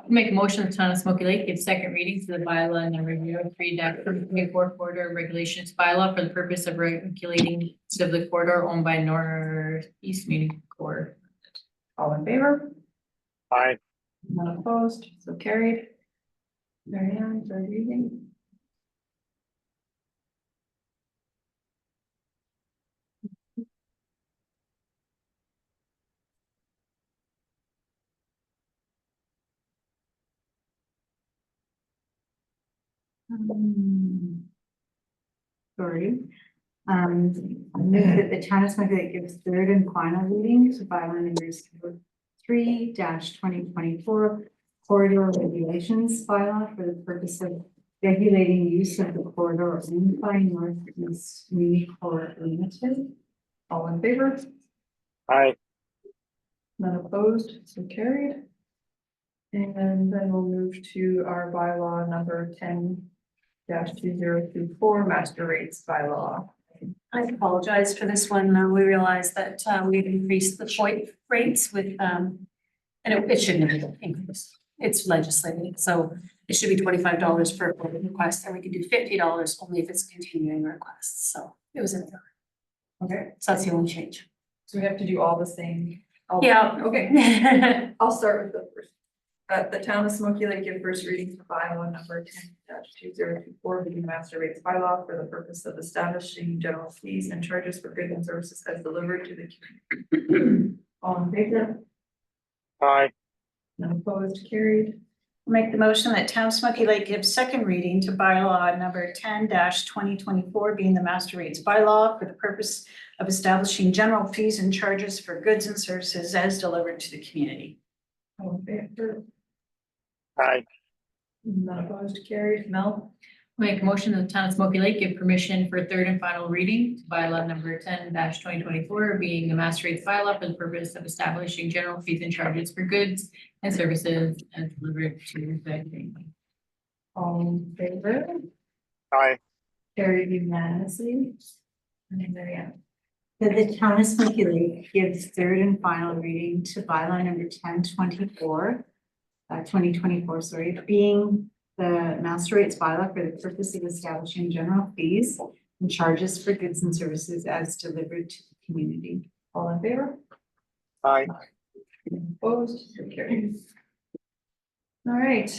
Make a motion, the town of Smoky Lake give second reading to the bylaw number 03-24 corridor regulations bylaw for the purpose of regulating of the corridor owned by Northeast Community Corps. All in favor? Aye. None opposed, so carried. Mary Ann, third reading. Sorry. I move that the town of Smuggler gives third and final reading to bylaw numbers 3-2024 corridor regulations bylaw for the purpose of regulating use of the corridor owned by Northeast Community Corp Limited. All in favor? Aye. None opposed, so carried. And then we'll move to our bylaw number 10-2024, master rates bylaw. I apologize for this one. We realized that we've increased the point rates with, and it shouldn't have been increased. It's legislated, so it should be $25 per FOID request, and we can do $50 only if it's continuing requests. So it was in there. Okay, So that's the only change. so we have to do all the same. Yeah. Okay, I'll start with the first. The town of Smoky Lake give first reading for bylaw number 10-2024, being the master rates bylaw for the purpose of establishing general fees and charges for goods and services as delivered to the community. All in favor? Aye. None opposed, carried. Make the motion that town of Smoky Lake gives second reading to bylaw number 10-2024, being the master rates bylaw for the purpose of establishing general fees and charges for goods and services as delivered to the community. All in favor? Aye. None opposed, carried. Mel? Make a motion that the town of Smoky Lake give permission for third and final reading to bylaw number 10-2024, being the master rates bylaw for the purpose of establishing general fees and charges for goods and services as delivered to the community. All in favor? Aye. Carried unanimously. And then Mary Ann. That the town of Smoky Lake gives third and final reading to bylaw number 2024, being the master rates bylaw for the purpose of establishing general fees and charges for goods and services as delivered to the community. All in favor? Aye. Opposed, so carried. All right,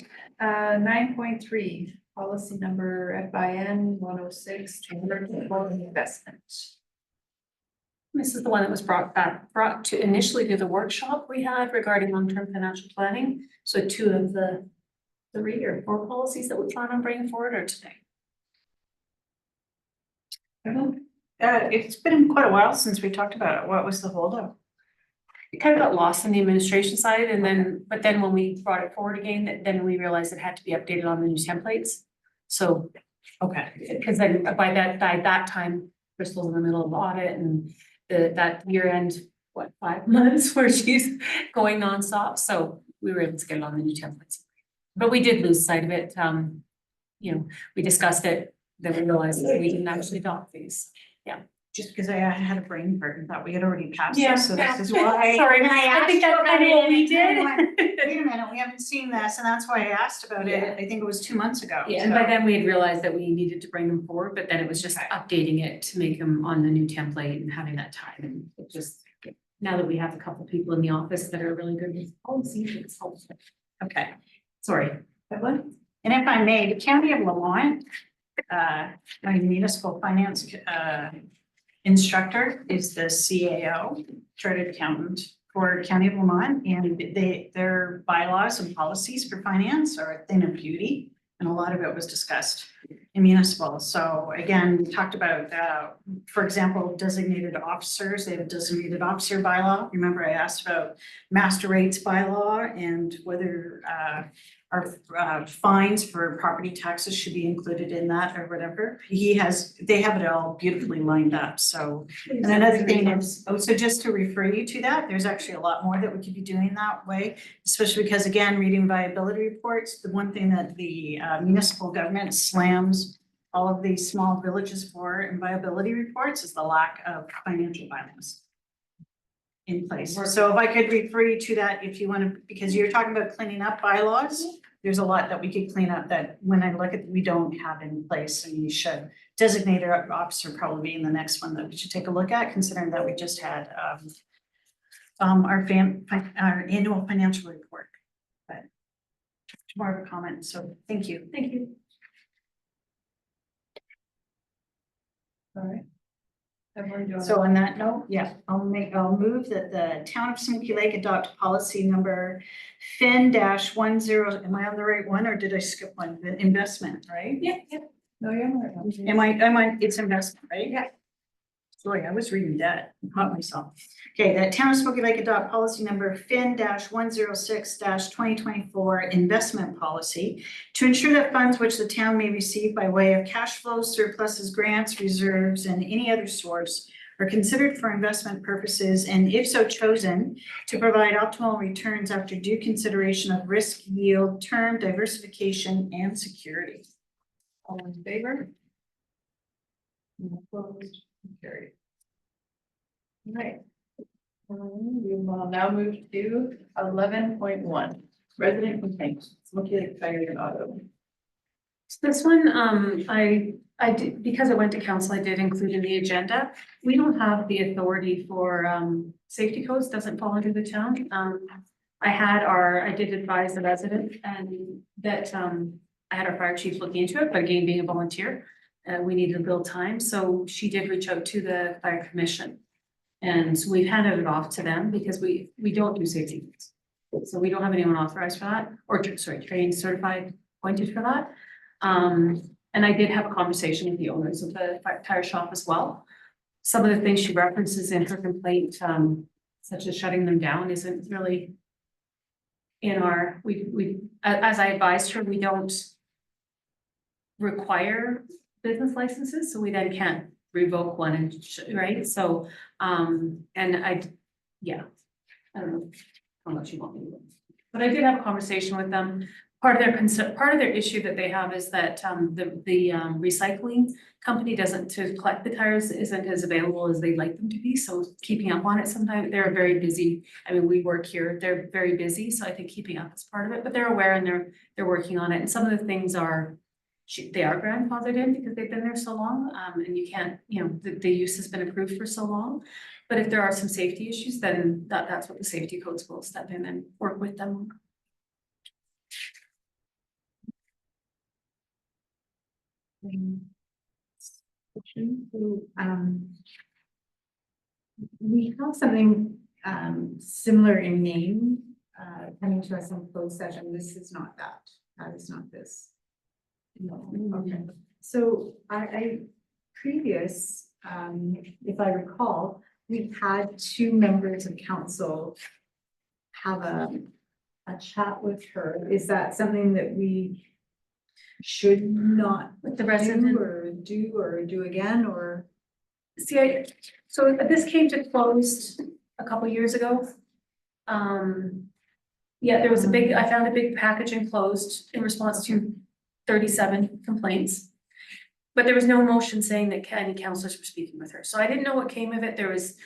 9.3, policy number FIN 106, investment. This is the one that was brought to initially to the workshop we had regarding long-term financial planning. So 2 of the 3 or 4 policies that we plan on bringing forward are today. It's been quite a while since we talked about it. What was the holdup? It kind of got lost in the administration side, and but then when we brought it forward again, then we realized it had to be updated on the new templates. So, okay, because then by that time, Crystal's in the middle of audit and that year end, 5 months where she's going nonstop. So we were able to get it on the new templates. But we did lose sight of it. We discussed it, then we realized that we didn't actually adopt these. Yeah. Just because I had a brain fart and thought we had already passed Yeah, this, so yeah. this is why. Sorry, when I think that's asked kind of what we about did. it, Wait a minute, we haven't seen this, and that's why I asked about it. I think it was 2 months ago. Yeah, and by then we had realized that we needed to bring them forward, but then it was just updating it to make them on the new template and having that time. And it just, now that we have a couple people in the office that are really good with policies, it's helpful. Okay. Sorry. Evelyn? And if I may, the county of Lamont, my municipal finance instructor is the CAO, chartered accountant for County of Lamont, and their bylaws and policies for finance are a thing of beauty, and a lot of it was discussed in municipal. So again, we talked about, for example, designated officers. They have a designated officer bylaw. Remember, I asked about master rates bylaw and whether our fines for property taxes should be included in that or whatever. They have it all beautifully lined up, so. And another thing is, so just to refer you to that, there's actually a lot more that we could be doing that way, especially because, again, reading viability reports, the one thing that the municipal government slams all of these small villages for in viability reports is the lack of financial balance in place. So if I could refer you to that, if you want to, because you're talking about cleaning up bylaws, there's a lot that we could clean up that when I look at, we don't have in place, and we should. Designated officer probably be in the next one that we should take a look at, considering that we just had our annual financial report. But more of a comment, so thank you. Thank you. All right. Everyone doing? So on that note, yeah, I'll move that the town of Smoky Lake adopt policy number FIN-10, am I on the right one or did I skip one? The investment, right? Yeah. No, you're not. Am I, it's investment, right? Yeah. Sorry, I was reading that, caught myself. Okay, that town of Smoky Lake adopt policy number FIN-106-2024 investment policy to ensure that funds which the town may receive by way of cash flows, surpluses, grants, reserves, and any other source are considered for investment purposes, and if so chosen, to provide optimal returns after due consideration of risk, yield, term, diversification, and security. All in favor? Opposed? Carried. All right. We will now move to 11.1, resident complaints, Smoky Lake Fire and Auto. So this one, I did, because it went to council, I did include in the agenda. We don't have the authority for, safety codes, doesn't fall under the town. I did advise the resident and that, I had our fire chief looking into it, but again, being a volunteer, we needed to build time, so she did reach out to the fire commission. And we've handed it off to them because we don't do safety codes. So we don't have anyone authorized for that, or trained, certified, appointed for that. And I did have a conversation with the owners of the tire shop as well. Some of the things she references in her complaint, such as shutting them down, isn't really in our, as I advised her, we don't require business licenses, so we then can't revoke one and, right? So, and I don't know how much you want me to do. But I did have a conversation with them. Part of their concern, part of their issue that they have is that the recycling company to collect the tires isn't as available as they'd like them to be. So keeping up on it, sometimes they're very busy. I mean, we work here, they're very busy. So I think keeping up is part of it, but they're aware and they're working on it. And some of the things are, they are grandfathered in because they've been there so long. And you can't, the use has been approved for so long. But if there are some safety issues, then that's what the safety codes will step in and work with them. We have something similar in name coming to us in closed session. This is not that. That is not this. No, okay. So I previous, if I recall, we've had two members of council have a chat with her. Is that something that we should not With the resident do again, or? See, so this came to closed a couple years ago. Yeah, there was I found a big package enclosed in response to 37 complaints. But there was no motion saying that any councilors were speaking with her. So I didn't know what came of it. There was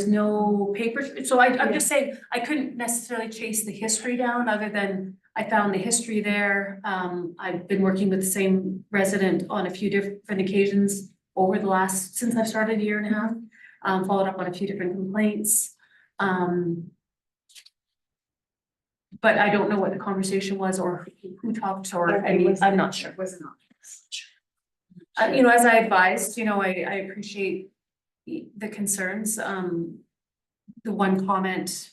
no papers. So I'm just saying, I couldn't necessarily chase the history down other than I found the history there. I've been working with the same resident on a few different occasions over the since I've started a year and a half, followed up on a few different complaints. But I don't know what the conversation was or who talked or I'm not sure. Was not. As I advised, I appreciate the concerns. The one comment.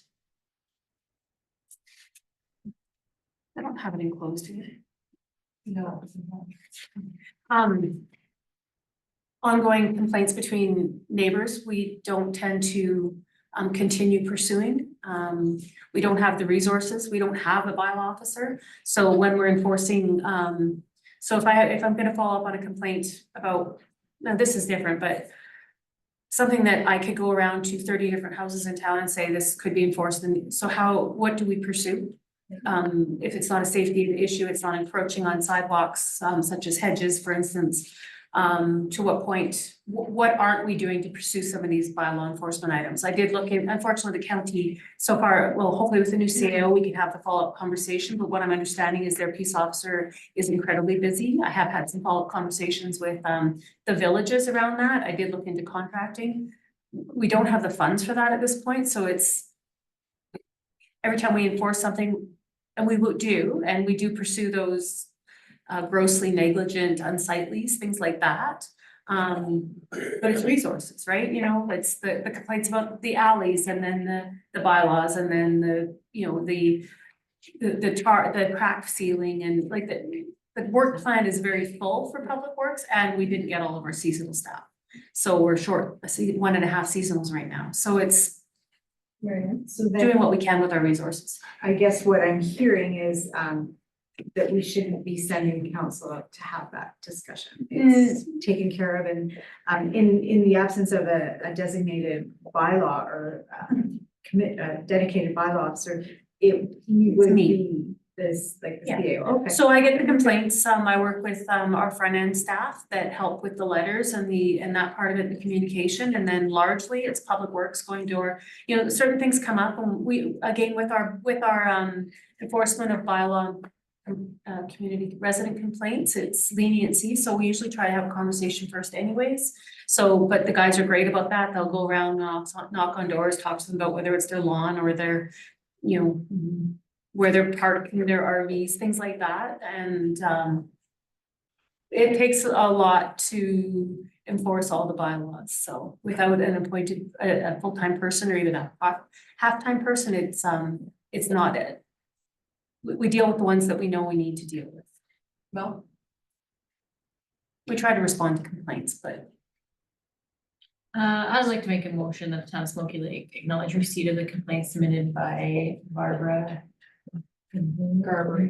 I don't have it enclosed here. No. Ongoing complaints between neighbors, we don't tend to continue pursuing. We don't have the resources, we don't have a bylaw officer. So when we're enforcing, so if I'm gonna follow up on a complaint about, now this is different, but something that I could go around to 30 different houses in town and say this could be enforced, and so what do we pursue? If it's not a safety issue, it's not encroaching on sidewalks, such as hedges, for instance. To what point, what aren't we doing to pursue some of these bylaw enforcement items? I did look in, unfortunately, the county so far, well, hopefully with the new CAO, we can have the follow-up conversation, but what I'm understanding is their peace officer is incredibly busy. I have had some follow-up conversations with the villages around that. I did look into contracting. We don't have the funds for that at this point, so it's every time we enforce something, and we would do, and we do pursue those grossly negligent, unsightly, things like that. But it's resources, right? You know, it's the complaints about the alleys and then the bylaws and then the cracked ceiling and like the work plan is very full for Public Works and we didn't get all of our seasonal staff. So we're short, 1.5 seasonals right now. So it's So then, doing what we can with our resources. I guess what I'm hearing is, that we shouldn't be sending council up to have that discussion. It's taken care of and, in the absence of a designated bylaw or, dedicated bylaw officer, it would me. be this, like the Yeah. CAO, okay. So I get the complaints, I work with our front end staff that help with the letters and that part of it, the communication, and then largely it's Public Works going to certain things come up and we, again, with our enforcement of bylaw community resident complaints, it's leniency, so we usually try to have a conversation first anyways. So, but the guys are great about that, they'll go around, knock on doors, talk to them about whether it's their lawn or their, where they're parking their RVs, things like that, and it takes a lot to enforce all the bylaws, so without an appointed, a full-time person or even a half-time person, it's not it. We deal with the ones that we know we need to deal with. Well, We try to respond to complaints, but I'd like to make a motion that the town of Smoky Lake acknowledge receipt of the complaint submitted by Barbara Garber,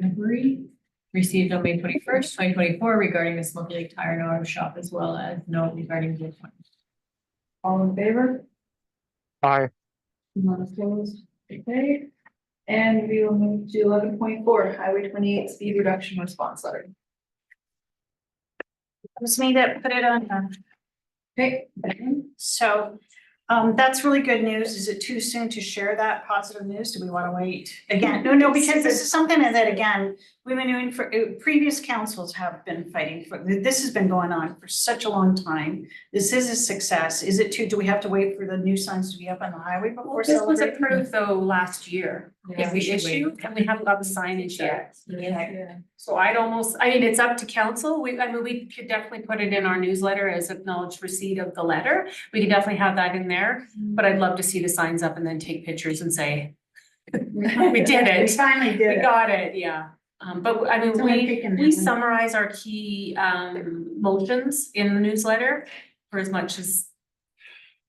received on May 21st, 2024 regarding the Smoky Lake Tire and Auto Shop, as well as note regarding the appointment. all in favor? Aye. None opposed, okay. And we will move to 11.4, Highway 28 speed reduction response letter. It was me that put it on. Okay. So, that's really good news. Is it too soon to share that positive news? Do we want to wait? Again, no, because this is something that, again, we've been doing for, previous councils have been fighting for, this has been going on for such a long time. This is a success. Is it too, do we have to wait for the new signs to be up on the highway before this was celebrating? approved though last year. Yeah, If we we should wait. issue, and we haven't got the signage yet. Yeah. So it's up to council. We could definitely put it in our newsletter as acknowledged receipt of the letter. We could definitely have that in there, but I'd love to see the signs up and then take pictures and say, we did We it. finally We did it. got it, yeah. But I mean, Someone picking we that one. summarize our key motions in the newsletter for as much as.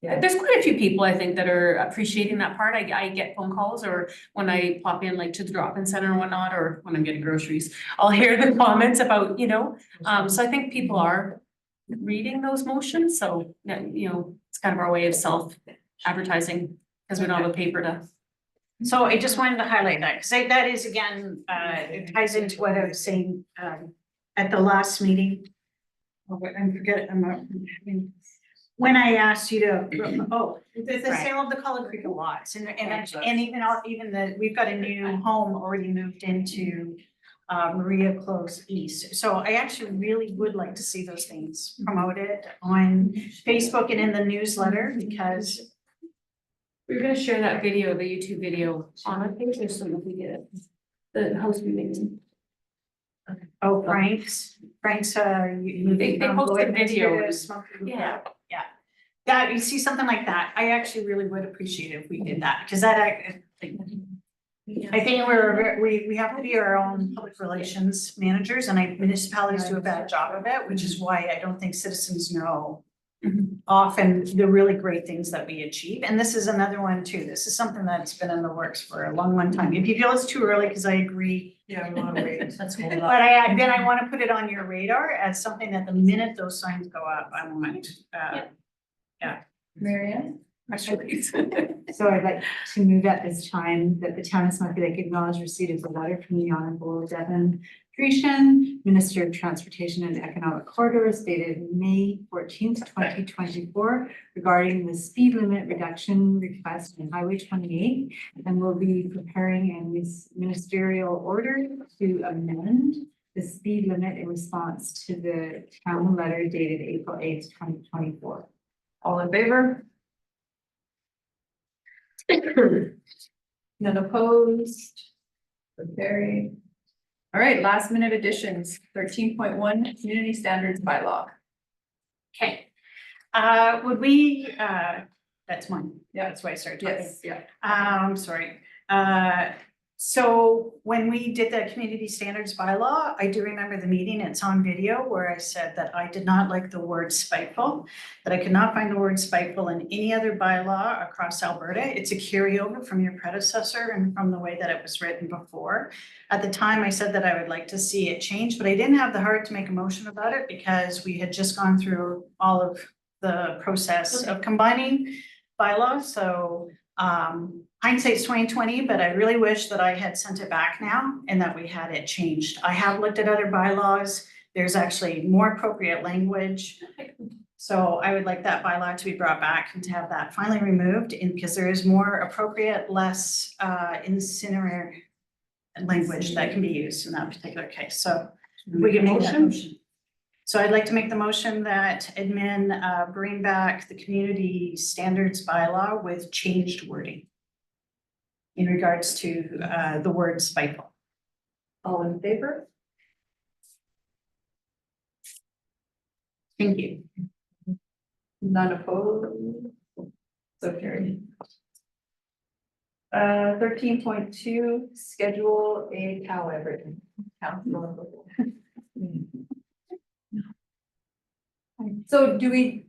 There's quite a few people, I think, that are appreciating that part. I get phone calls or when I pop in like to the drop-in center or whatnot, or when I'm getting groceries, I'll hear the comments about, so I think people are reading those motions, so it's kind of our way of self-advertising because we don't have a paper to. So I just wanted to highlight that, because that is again, it ties into what I was saying, at the last meeting. When I asked you to, the Right. sale of the Cullen Creek lots, and even we've got a new home already moved into Maria Close East. So I actually really would like to see those things promoted on Facebook and in the newsletter, because We're gonna share that video, the YouTube video on our page or something if we get it. The house we made. Frank's, They posted videos. Yeah. That, you see something like that, I actually really would appreciate it if we did that, because I think we have to be our own public relations managers, and municipalities do a bad job of it, which is why I don't think citizens know often the really great things that we achieve, and this is another one too. This is something that's been in the works for a long time. If you feel it's too early, because I agree. Yeah, we want to wait. Let's hold But up. I want to put it on your radar as something that the minute those signs go up, I want, Mary Ann? press release. So I'd like to move at this time that the town of Smoky Lake acknowledge receipt of the letter from the Honorable Devin Grecian, Minister of Transportation and Economic Corridors, dated May 14th, 2024, regarding the speed limit reduction request on Highway 28, and will be preparing a ministerial order to amend the speed limit in response to the town letter dated April 8th, 2024. All in favor? None opposed? So carried. All right, last minute additions, 13.1 community standards bylaw. Okay. Would we, that's mine. Yeah. That's why I started talking. Yes, yeah. Sorry. So when we did the community standards bylaw, I do remember the meeting, it's on video, where I said that I did not like the word spiteful, that I could not find the word spiteful in any other bylaw across Alberta. It's a carryover from your predecessor and from the way that it was written before. At the time, I said that I would like to see it change, but I didn't have the heart to make a motion about it because we had just gone through all of the process of combining bylaws, so hindsight's 20/20, but I really wish that I had sent it back now and that we had it changed. I have looked at other bylaws. There's actually more appropriate language. So I would like that bylaw to be brought back and to have that finally removed, and because there is more appropriate, less incendiary language that can be used in that particular case. So we can make that motion. So I'd like to make the motion that admin bring back the community standards bylaw with changed wording in regards to the word spiteful. All in favor? Thank you. None opposed? So carried. 13.2, schedule a cow everything. Council. So do we,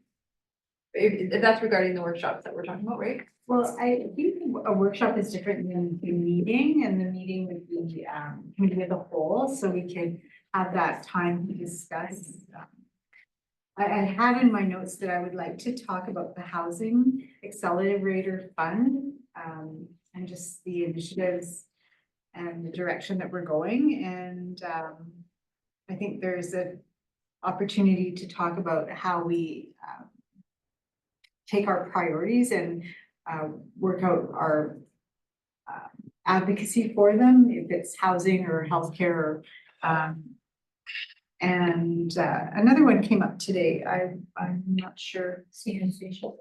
if that's regarding the workshops that we're talking about, right? Well, I think a workshop is different than the meeting, and the meeting would be committee of the whole, so we could have that time to discuss. I had in my notes that I would like to talk about the Housing Accelerator Fund, and just the initiatives and the direction that we're going, and I think there's an opportunity to talk about how we take our priorities and work out our advocacy for them, if it's housing or healthcare. And another one came up today. I'm not sure. CN station.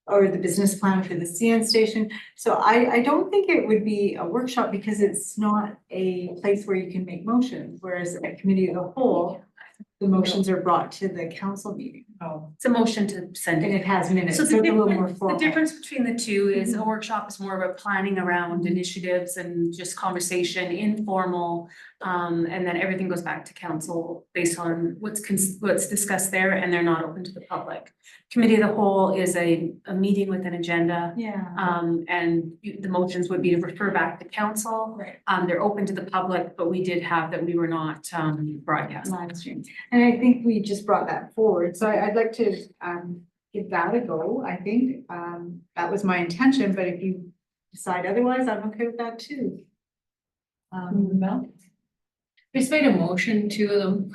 Or the business plan for the CN station. So I don't think it would be a workshop because it's not a place where you can make motions, whereas a committee of the whole, the motions are brought to the council meeting. Oh, it's a motion to send And it. it has minutes, So so the it's a little more difference, the formal. difference between the two is a workshop is more of a planning around initiatives and just conversation, informal. And then everything goes back to council based on what's discussed there, and they're not open to the public. Committee of the whole is a meeting with an agenda. Yeah. And the motions would be to refer back to council. Right. They're open to the public, but we did have that we were not broadcast. Live stream. And I think we just brought that forward, so I'd like to give that a go. I think that was my intention, but if you decide otherwise, I'm okay with that too. Mel? We just made a motion to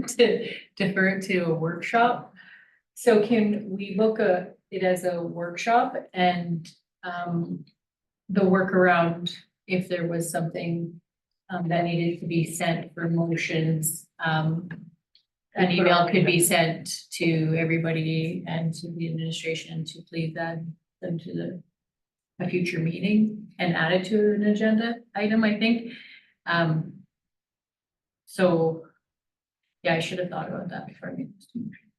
to defer it to a workshop. So can we book it as a workshop and the workaround, if there was something that needed to be sent for motions, an email could be sent to everybody and to the administration to please add them to a future meeting and add it to an agenda item, I think. So, yeah, I should have thought about that before I made this motion.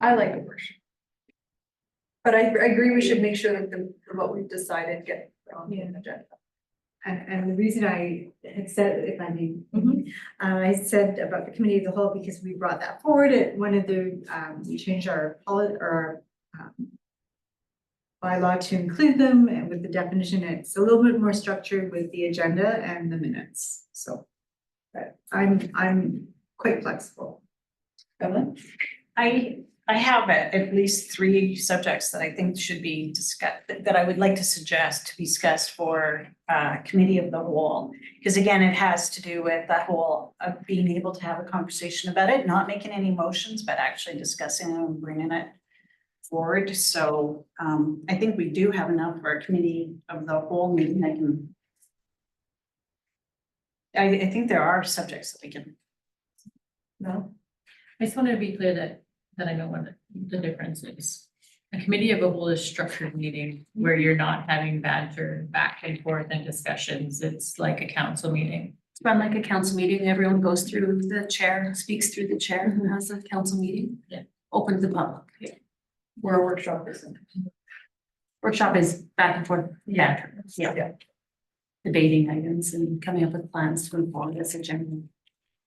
I like the workshop. But I agree, we should make sure that what we've decided get on the agenda. And the reason I had said, if I may, I said about the committee of the whole, because we brought that forward at one of the, we changed our bylaw to include them, and with the definition, it's a little bit more structured with the agenda and the minutes, so. But I'm quite flexible. Ellen? I have at least 3 subjects that I think should be discussed, that I would like to suggest to be discussed for committee of the whole. Because again, it has to do with that whole of being able to have a conversation about it, not making any motions, but actually discussing it and bringing it forward. So I think we do have enough for a committee of the whole meeting. I think there are subjects that we can. No? I just wanted to be clear that I know what the difference is. A committee of the whole is structured meeting where you're not having banter back and forth and discussions. It's like a council meeting. It's run like a council meeting. Everyone goes through the chair, speaks through the chair who has a council meeting. Yeah. Open to the public. Where a workshop is. Workshop is back and forth. banter. Yeah. Debating items and coming up with plans to inform this agenda.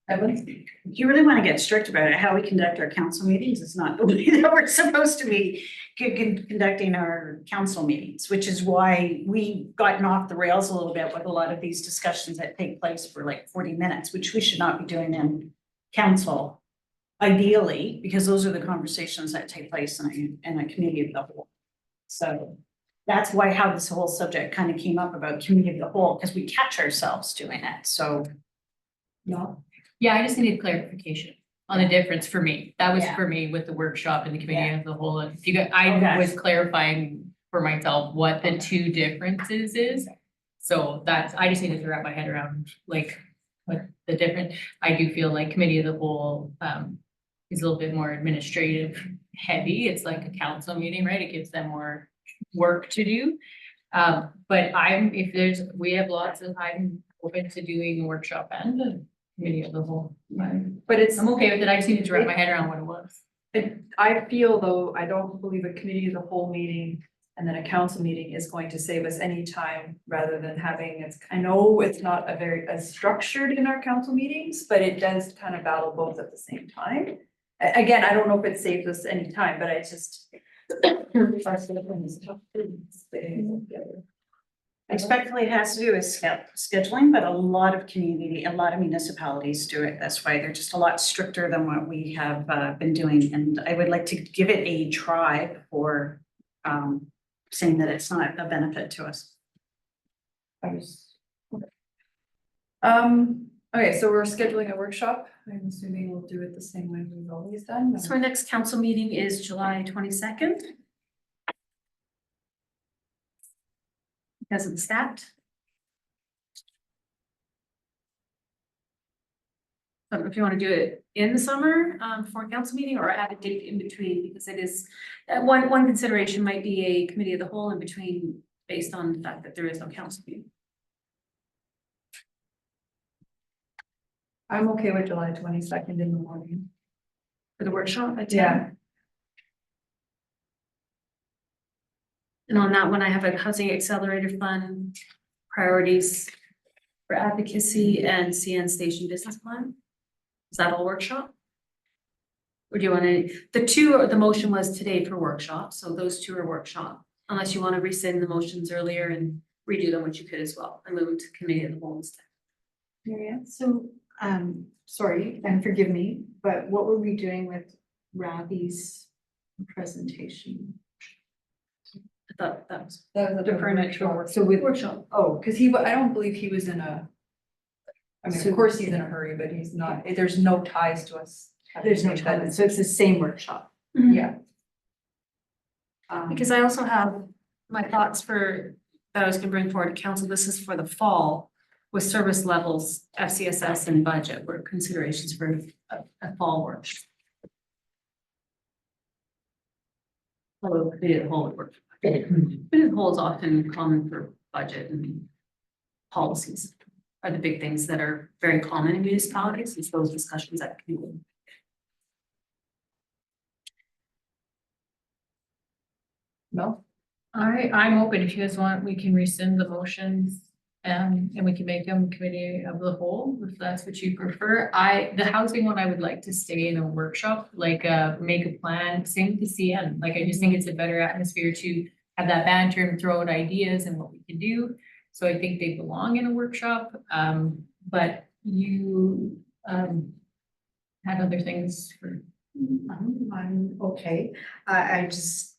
Evan? You really want to get strict about it. How we conduct our council meetings is not the way that we're supposed to be conducting our council meetings, which is why we've gotten off the rails a little bit with a lot of these discussions that take place for like 40 minutes, which we should not be doing in council ideally, because those are the conversations that take place in a committee of the whole. So that's why how this whole subject kind of came up about committee of the whole, because we catch ourselves doing it. So, no. Yeah, I just needed clarification on the difference for me. That was Yeah. for me with the workshop and the committee Yeah. of the whole. If you got, I Okay. was clarifying for myself what the two differences is. So that's, I just needed to wrap my head around like what the different, I do feel like committee of the whole is a little bit more administrative heavy. It's like a council meeting, right? It gives them more work to do. But we have lots of, I'm open to doing a workshop and a committee of the whole. But it's, I'm okay with it. I just needed to wrap my head around what it was. I feel though, I don't believe a committee of the whole meeting and then a council meeting is going to save us any time rather than having, I know it's not as structured in our council meetings, but it does kind of battle both at the same time. Again, I don't know if it saves us any time, but I just. Respectfully, it has to do with scheduling, but a lot of municipalities do it this way. They're just a lot stricter than what we have been doing. And I would like to give it a try before saying that it's not a benefit to us. Okay, so we're scheduling a workshop. I'm assuming we'll do it the same way we've always done. So our next council meeting is July 22nd. Because of the stat. So if you want to do it in the summer for a council meeting or add a date in between, because it is, one consideration might be a committee of the whole in between based on the fact that there is no council meeting. I'm okay with July 22nd in the morning. For the workshop at 10. Yeah. And on that one, I have a housing accelerator fund, priorities for advocacy and CN station business plan. Is that all workshop? Or do you want to, the motion was today for workshop, so those two are workshop. Unless you want to rescind the motions earlier and redo them, which you could as well, and move them to committee of the whole instead. Marianne, so, sorry, and forgive me, but what were we doing with Ravi's presentation? I thought that was That was a Workshop. So with, workshop. Oh, because I don't believe he was in a. I mean, of course he's in a hurry, but he's not, there's no ties to us. there's no time, so it's the same workshop. Yeah. because I also have my thoughts that I was gonna bring forward to council. This is for the fall with service levels, FCSS and budget were considerations for a fall work. Although committee of the whole would work. Committee of the whole is often common for budget and policies are the big things that are very common in municipalities. It's those discussions that committee. No? All right, I'm open. If you guys want, we can rescind the motions. And we can make them committee of the whole, if that's what you prefer. The housing one, I would like to stay in a workshop, like, make a plan, same with the CN. Like, I just think it's a better atmosphere to have that banter and throw out ideas and what we can do. So I think they belong in a workshop, but you, had other things for. I'm okay. I just,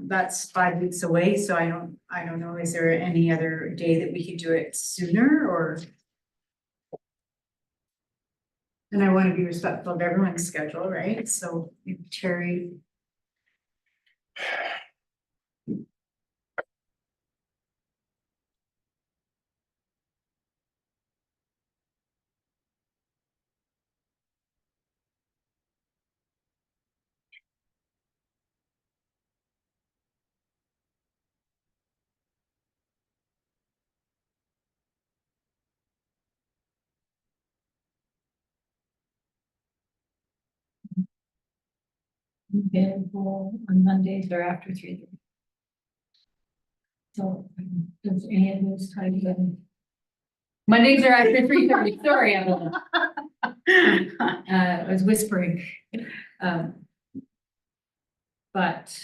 that's 5 weeks away, so I don't know, is there any other day that we could do it sooner or? And I want to be respectful of everyone's schedule, right? So Terry. Available on Mondays or after 3:30. So, does any of those times Mondays are after 3:30, sorry, Evelyn. I was whispering. But.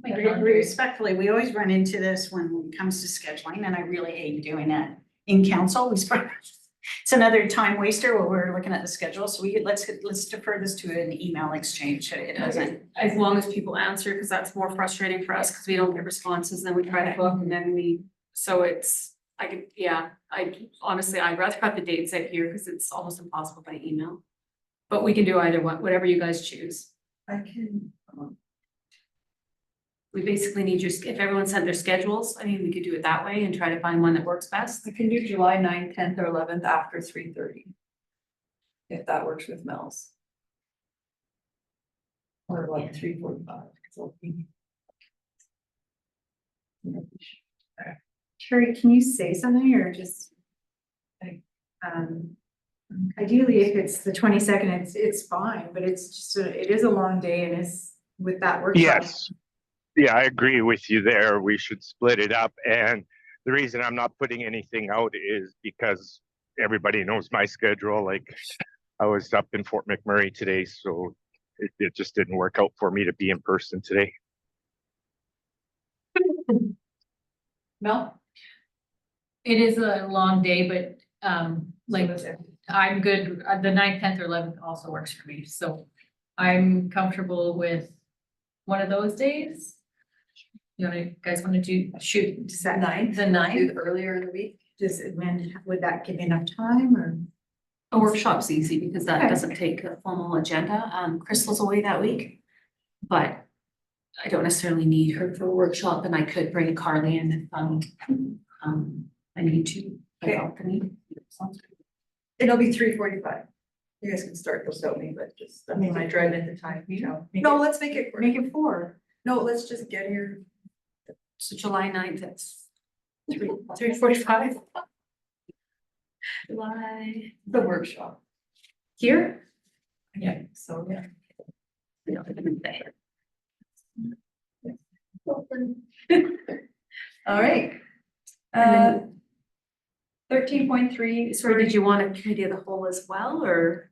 Respectfully, we always run into this when it comes to scheduling, and I really hate doing it in council. It's another time waster where we're looking at the schedule, so let's defer this to an email exchange. It doesn't. As long as people answer, because that's more frustrating for us, because we don't get responses, then we try to book and then honestly, I'd rather have the date set here because it's almost impossible by email. But we can do either one, whatever you guys choose. I can, We basically need if everyone sent their schedules, I mean, we could do it that way and try to find one that works best. I can do July 9th, 10th, or 11th after 3:30. If that works with Mel's. Or like 3:45. Carrie, can you say something or just? Ideally, if it's the 22nd, it's fine, but it's just, it is a long day and with that work. Yes. Yeah, I agree with you there. We should split it up. And the reason I'm not putting anything out is because everybody knows my schedule. Like I was up in Fort McMurray today, so it just didn't work out for me to be in person today. Mel? It is a long day, but I'm good. The 9th, 10th, or 11th also works for me. So I'm comfortable with one of those days. Guys want to shoot Does that 9th? the 9th? Do earlier in the week? Would that give enough time or? A workshop's easy because that Okay. doesn't take a formal agenda. Crystal's away that week. But I don't necessarily need her for a workshop, and I could bring Carly in if I need to. Okay. Sounds good. It'll be 3:45. You guys can start without me, but just, I mean, I drive in the time, you know. No, let's make it. Make it 4. No, let's just get here. So July 9th, it's 3:45. July. The workshop. Here? Yeah, so, yeah. All right. 13.3. Sorry, did you want a committee of the whole as well, or?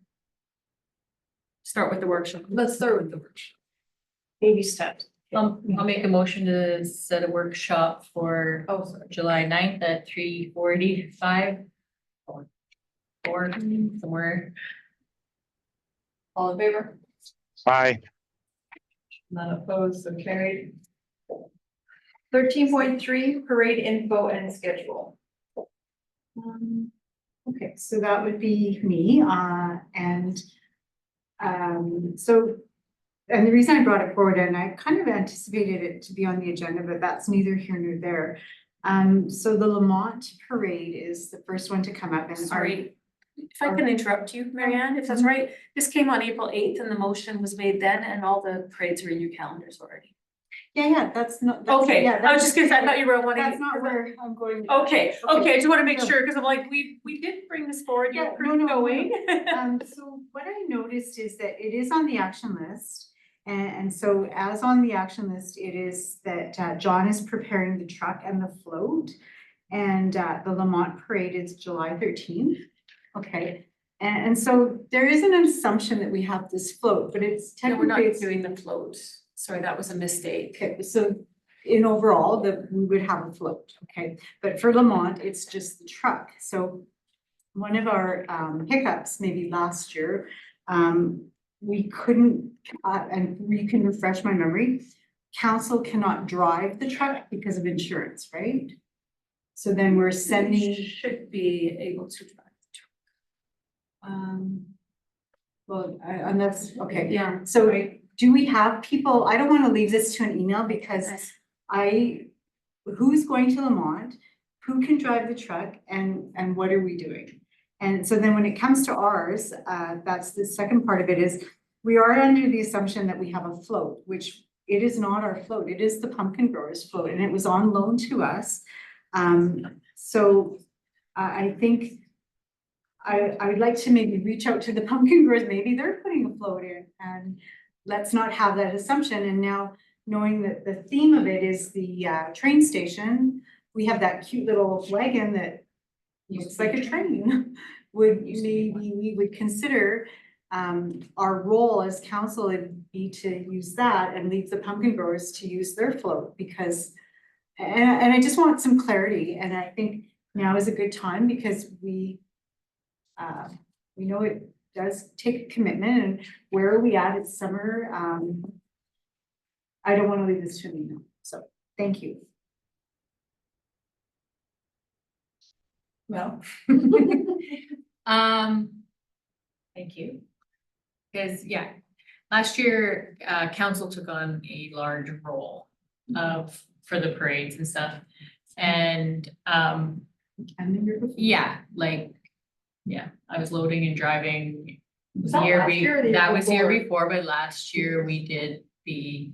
Start with the workshop. Let's start with the workshop. Baby steps. I'll make a motion to set a workshop for July 9th at 3:45. Or somewhere. All in favor? Bye. None opposed, so carried. 13.3, parade info and schedule. Okay, so that would be me, and the reason I brought it forward, and I kind of anticipated it to be on the agenda, but that's neither here nor there. So the Lamont Parade is the first one to come up and. Sorry, if I can interrupt you, Marianne, if that's right. This came on April 8th and the motion was made then, and all the parades are in your calendars already. Yeah, that's not. Okay, yeah, I was just gonna say, I thought you were wanting. That's not where I'm going. Okay, I just want to make sure, because I'm like, we did bring this forward, you Yeah, approved going. So what I noticed is that it is on the action list. And so as on the action list, it is that John is preparing the truck and the float. And the Lamont Parade is July 13th. Okay, and so there is an assumption that we have this float, but it's No, we're not technically. doing the float. Sorry, that was a mistake. Okay, so in overall, we would have a float, okay? But for Lamont, it's just the truck. So one of our hiccups maybe last year, we couldn't, and you can refresh my memory, council cannot drive the truck because of insurance, right? So then we're sending. Should be able to drive the Well, unless, okay. truck. Yeah. So do we have people, I don't want to leave this to an email because who's going to Lamont? Who can drive the truck and what are we doing? And so then when it comes to ours, that's the second part of it is we are under the assumption that we have a float, which it is not our float. It is the Pumpkin Growers float and it was on loan to us. So I think I would like to maybe reach out to the pumpkin growers, maybe they're putting a float in, and let's not have that assumption, and now knowing that the theme of it is the train station, we have that cute little wagon that looks like a train. Would maybe we would consider our role as council would be to use that and leave the pumpkin growers to use their float, because and I just want some clarity, and I think now is a good time because we know it does take a commitment, and where are we at? It's summer. I don't want to leave this to me now, so thank you. Well. Thank you. Because, yeah, last year, council took on a large role for the parades and stuff. And, yeah, like, yeah, I was loading and driving. Was that last year or the year That was the year before? before, but last year we did the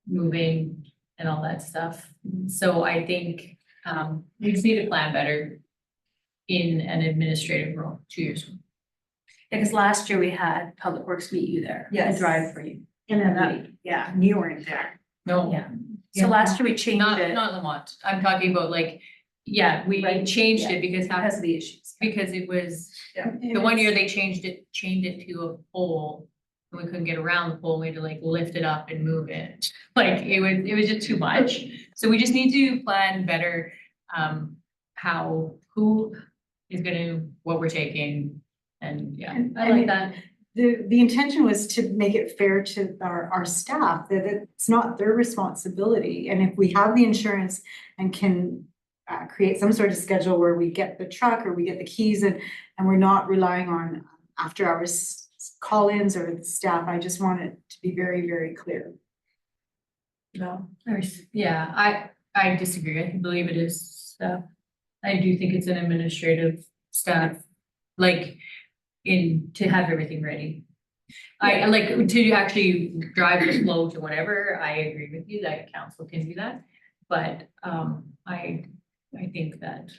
moving and all that stuff. So I think, we just need to plan better in an administrative role 2 years ago. Because last year we had Public Works meet you there. And Yes. drive for you. And then yeah, you weren't there. No. Yeah. So last year we changed Not, it not Lamont. I'm talking about like, yeah, we Right. changed Yeah. it because because of the issues. because it was, the one year they changed it to a pole. And we couldn't get around the pole, we had to like lift it up and move it. Like, it was just too much. So we just need to plan better, who is gonna, what we're taking. And yeah, And I I like mean, that. The intention was to make it fair to our staff, that it's not their responsibility. And if we have the insurance and can create some sort of schedule where we get the truck or we get the keys and we're not relying on after hours call-ins or the staff, I just want it to be very, very clear. No, yeah, I disagree. I believe it is staff. I do think it's an administrative staff, like, to have everything ready. I like to actually drive the flow to whatever. I agree with you that council can do that. But I think that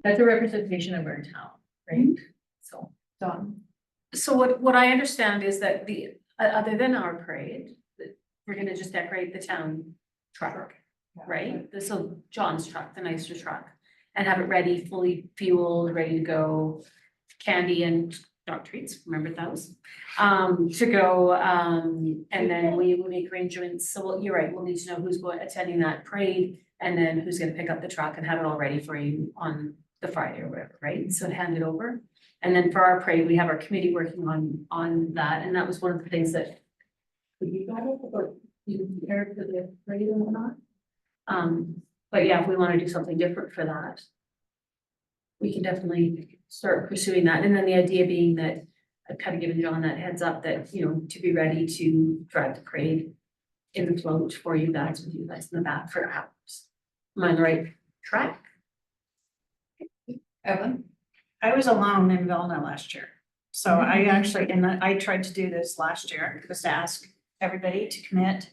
that's a representation of our town, right? So, Dawn. So what I understand is that other than our parade, that we're gonna just decorate the town truck, right? So John's truck, the nicer truck, and have it ready, fully fueled, ready to go, candy and dog treats, remember those? To go, and then we will make arrangements, so you're right, we'll need to know who's attending that parade, and then who's gonna pick up the truck and have it all ready for you on the Friday or whatever, right? So hand it over. And then for our parade, we have our committee working on that, and that was one of the things that you got it, or you compared to the parade and whatnot. But yeah, if we wanna do something different for that, we can definitely start pursuing that. And then the idea being that I've kind of given John that heads up that, you know, to be ready to drive the parade in the float for you guys, with you guys in the back for hours. Am I on the right track? Evan? I was alone in Vilna last year. So I actually, and I tried to do this last year, was to ask everybody to commit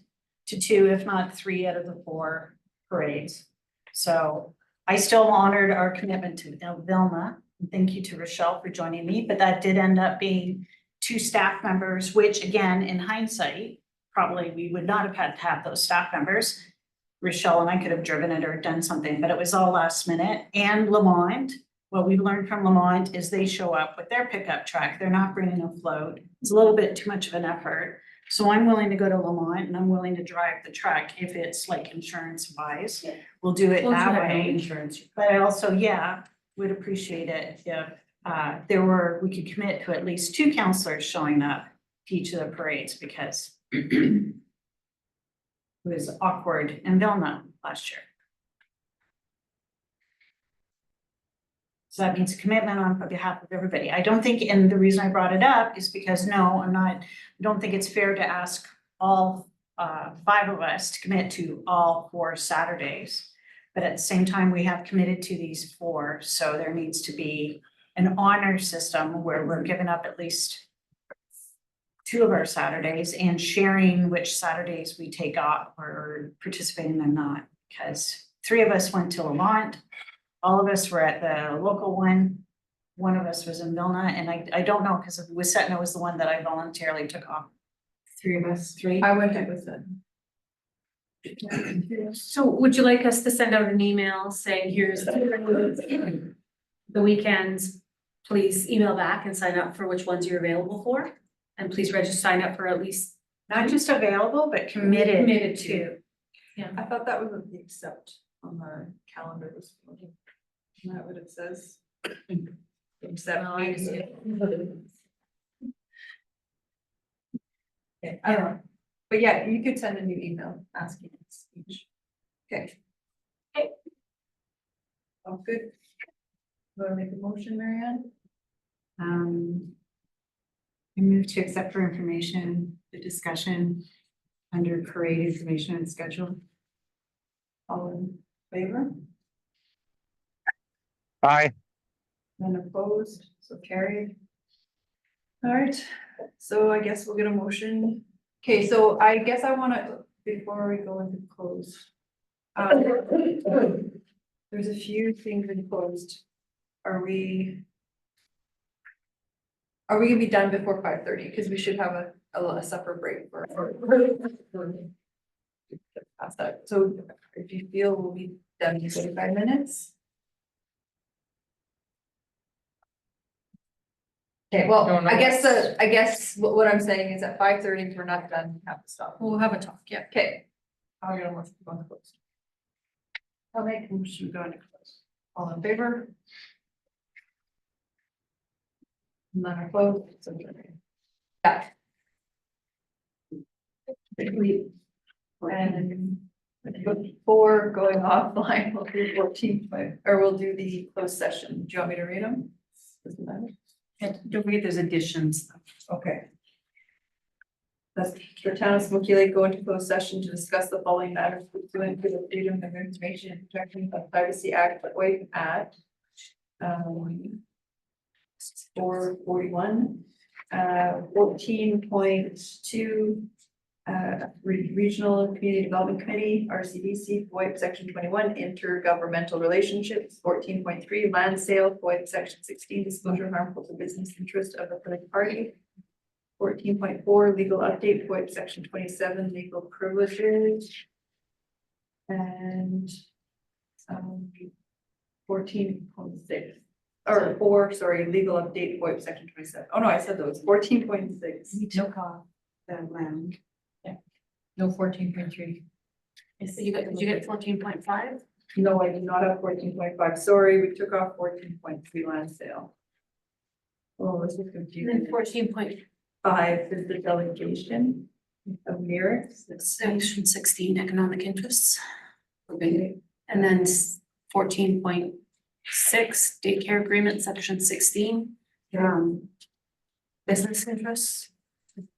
to 2, if not 3 out of the 4 parades. So I still honored our commitment to Vilna. Thank you to Rochelle for joining me, but that did end up being 2 staff members, which again, in hindsight, probably we would not have had to have those staff members. Rochelle and I could have driven it or done something, but it was all last minute. And Lamont, what we've learned from Lamont is they show up with their pickup truck. They're not bringing a float. It's a little bit too much of an effort. So I'm willing to go to Lamont and I'm willing to drive the truck if it's like insurance wise. We'll do it that way. Insurance. But I also, yeah, would appreciate it if we could commit to at least 2 counselors showing up to each of the parades, because it was awkward in Vilna last year. So that means a commitment on behalf of everybody. I don't think, and the reason I brought it up is because I don't think it's fair to ask all 5 of us to commit to all 4 Saturdays. But at the same time, we have committed to these 4, so there needs to be an honor system where we're giving up at least 2 of our Saturdays and sharing which Saturdays we take off or participating or not. Because 3 of us went to Lamont, all of us were at the local one. one of us was in Vilna, and I don't know, because Wissetna was the one that I voluntarily took off. Three of us, three. I went ahead with it. So would you like us to send out an email saying, here's the weekends? Please email back and sign up for which ones you're available for. And please register, sign up for at least. Not just available, but committed Committed to. I thought that was the accept on the calendar this morning. Isn't that what it says? Accept. Well, I see. Okay, I don't know, but yeah, you could send a new email asking us each. Okay. Okay. All good. Want to make a motion, Marianne? I move to accept for information, the discussion under parade information and schedule. All in favor? Aye. None opposed, so carried. All right, so I guess we'll get a motion. Okay, so I guess I wanna, before we go into close. There's a few things in closed. Are we gonna be done before 5:30? Because we should have a supper break for. Past that, so if you feel we'll be done in 45 minutes. Okay, well, I guess what I'm saying is at 5:30, if we're not done, we have to stop. We'll have a talk, yeah. Okay. I'll get a motion to go into close. I'll make a motion to go into close. All in favor? None opposed, so carried. Yeah. And before going offline, we'll do 14, or we'll do the closed session. Do you want me to read them? Doesn't matter. Don't forget there's additions. Okay. That's the town of Smoky Lake go into closed session to discuss the following matters pursuant to the Freedom of Information and Protection of Privacy Act, but wait at 441, 14.2, Regional Community Development Committee, RCDC, FOIP Section 21, Intergovernmental Relationships, 14.3, Land Sale, FOIP Section 16, Disclosure harmful to business interest of the political party, 14.4, Legal Update, FOIP Section 27, Legal Privileges, and 14.6, or 4, sorry, Legal Update, FOIP Section 27. Oh no, I said those, 14.6. We took off the land. No 14.3. Did you get 14.5? No, I do not have 14.5. Sorry, we took off 14.3 land sale. Oh, this is And confusing. then 14.5 is the delegation of lyrics. section 16 economic interests. Okay. And then 14.6 daycare agreement, section 16. Business interests.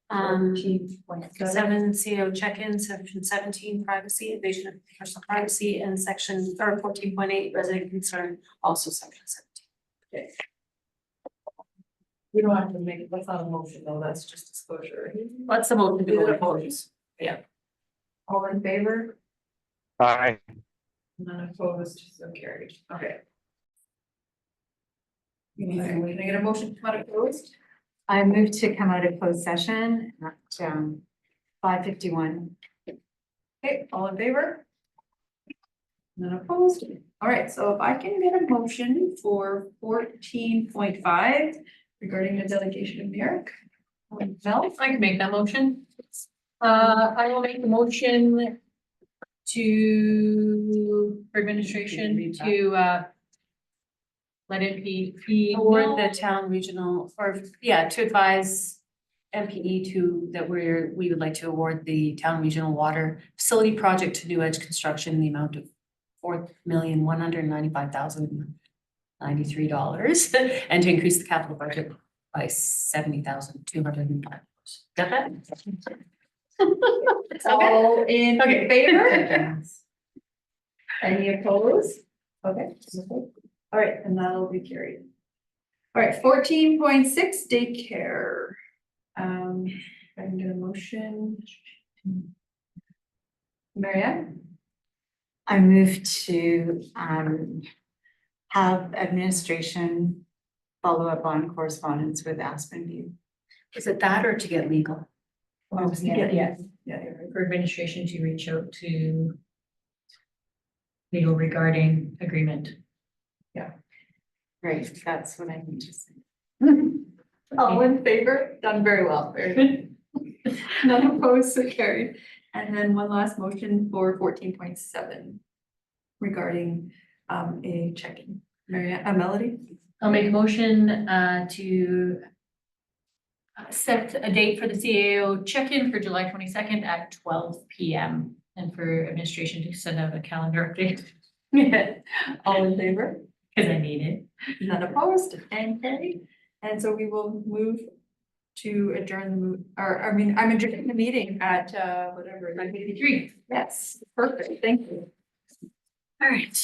7 CO check-in, section 17 privacy, invasion of personal privacy, and section, or 14.8 resident concern, also section 17. Okay. We don't have to make, that's not a motion though, that's just disclosure. What's the motion to go to close? Yeah. All in favor? Aye. None opposed, so carried. Okay. Can I get a motion to come out of closed? I move to come out of closed session at 5:51. Okay, all in favor? None opposed. All right, so if I can get a motion for 14.5 regarding the delegation of New York. Mel? I can make that motion. I will make the motion for administration to let NPE Award the town regional, or, yeah, to advise MPE that we would like to award the town regional water facility project to New Edge Construction in the amount of $4,195,093 and to increase the capital budget by $70,205. Got that? All in Okay. favor? Any opposed? Okay. All right, and that'll be carried. All right, 14.6 daycare. I can get a motion. Marianne? I move to have administration follow up on correspondence with Aspen View. Is it that or to get legal? Yeah. Yeah. For administration to reach out to legal regarding agreement. Right, that's what I need to say. All in favor? Done very well, very good. None opposed, so carried. And then one last motion for 14.7 regarding a check-in. Melody? I'll make a motion to set a date for the CAO check-in for July 22nd at 12 p.m. and for administration to send out a calendar update. All in favor? Cause I need it. None opposed and carried. And so we will move to adjourn I'm adjourning the meeting at whatever. 9:53. Yes, perfect, thank you. All right.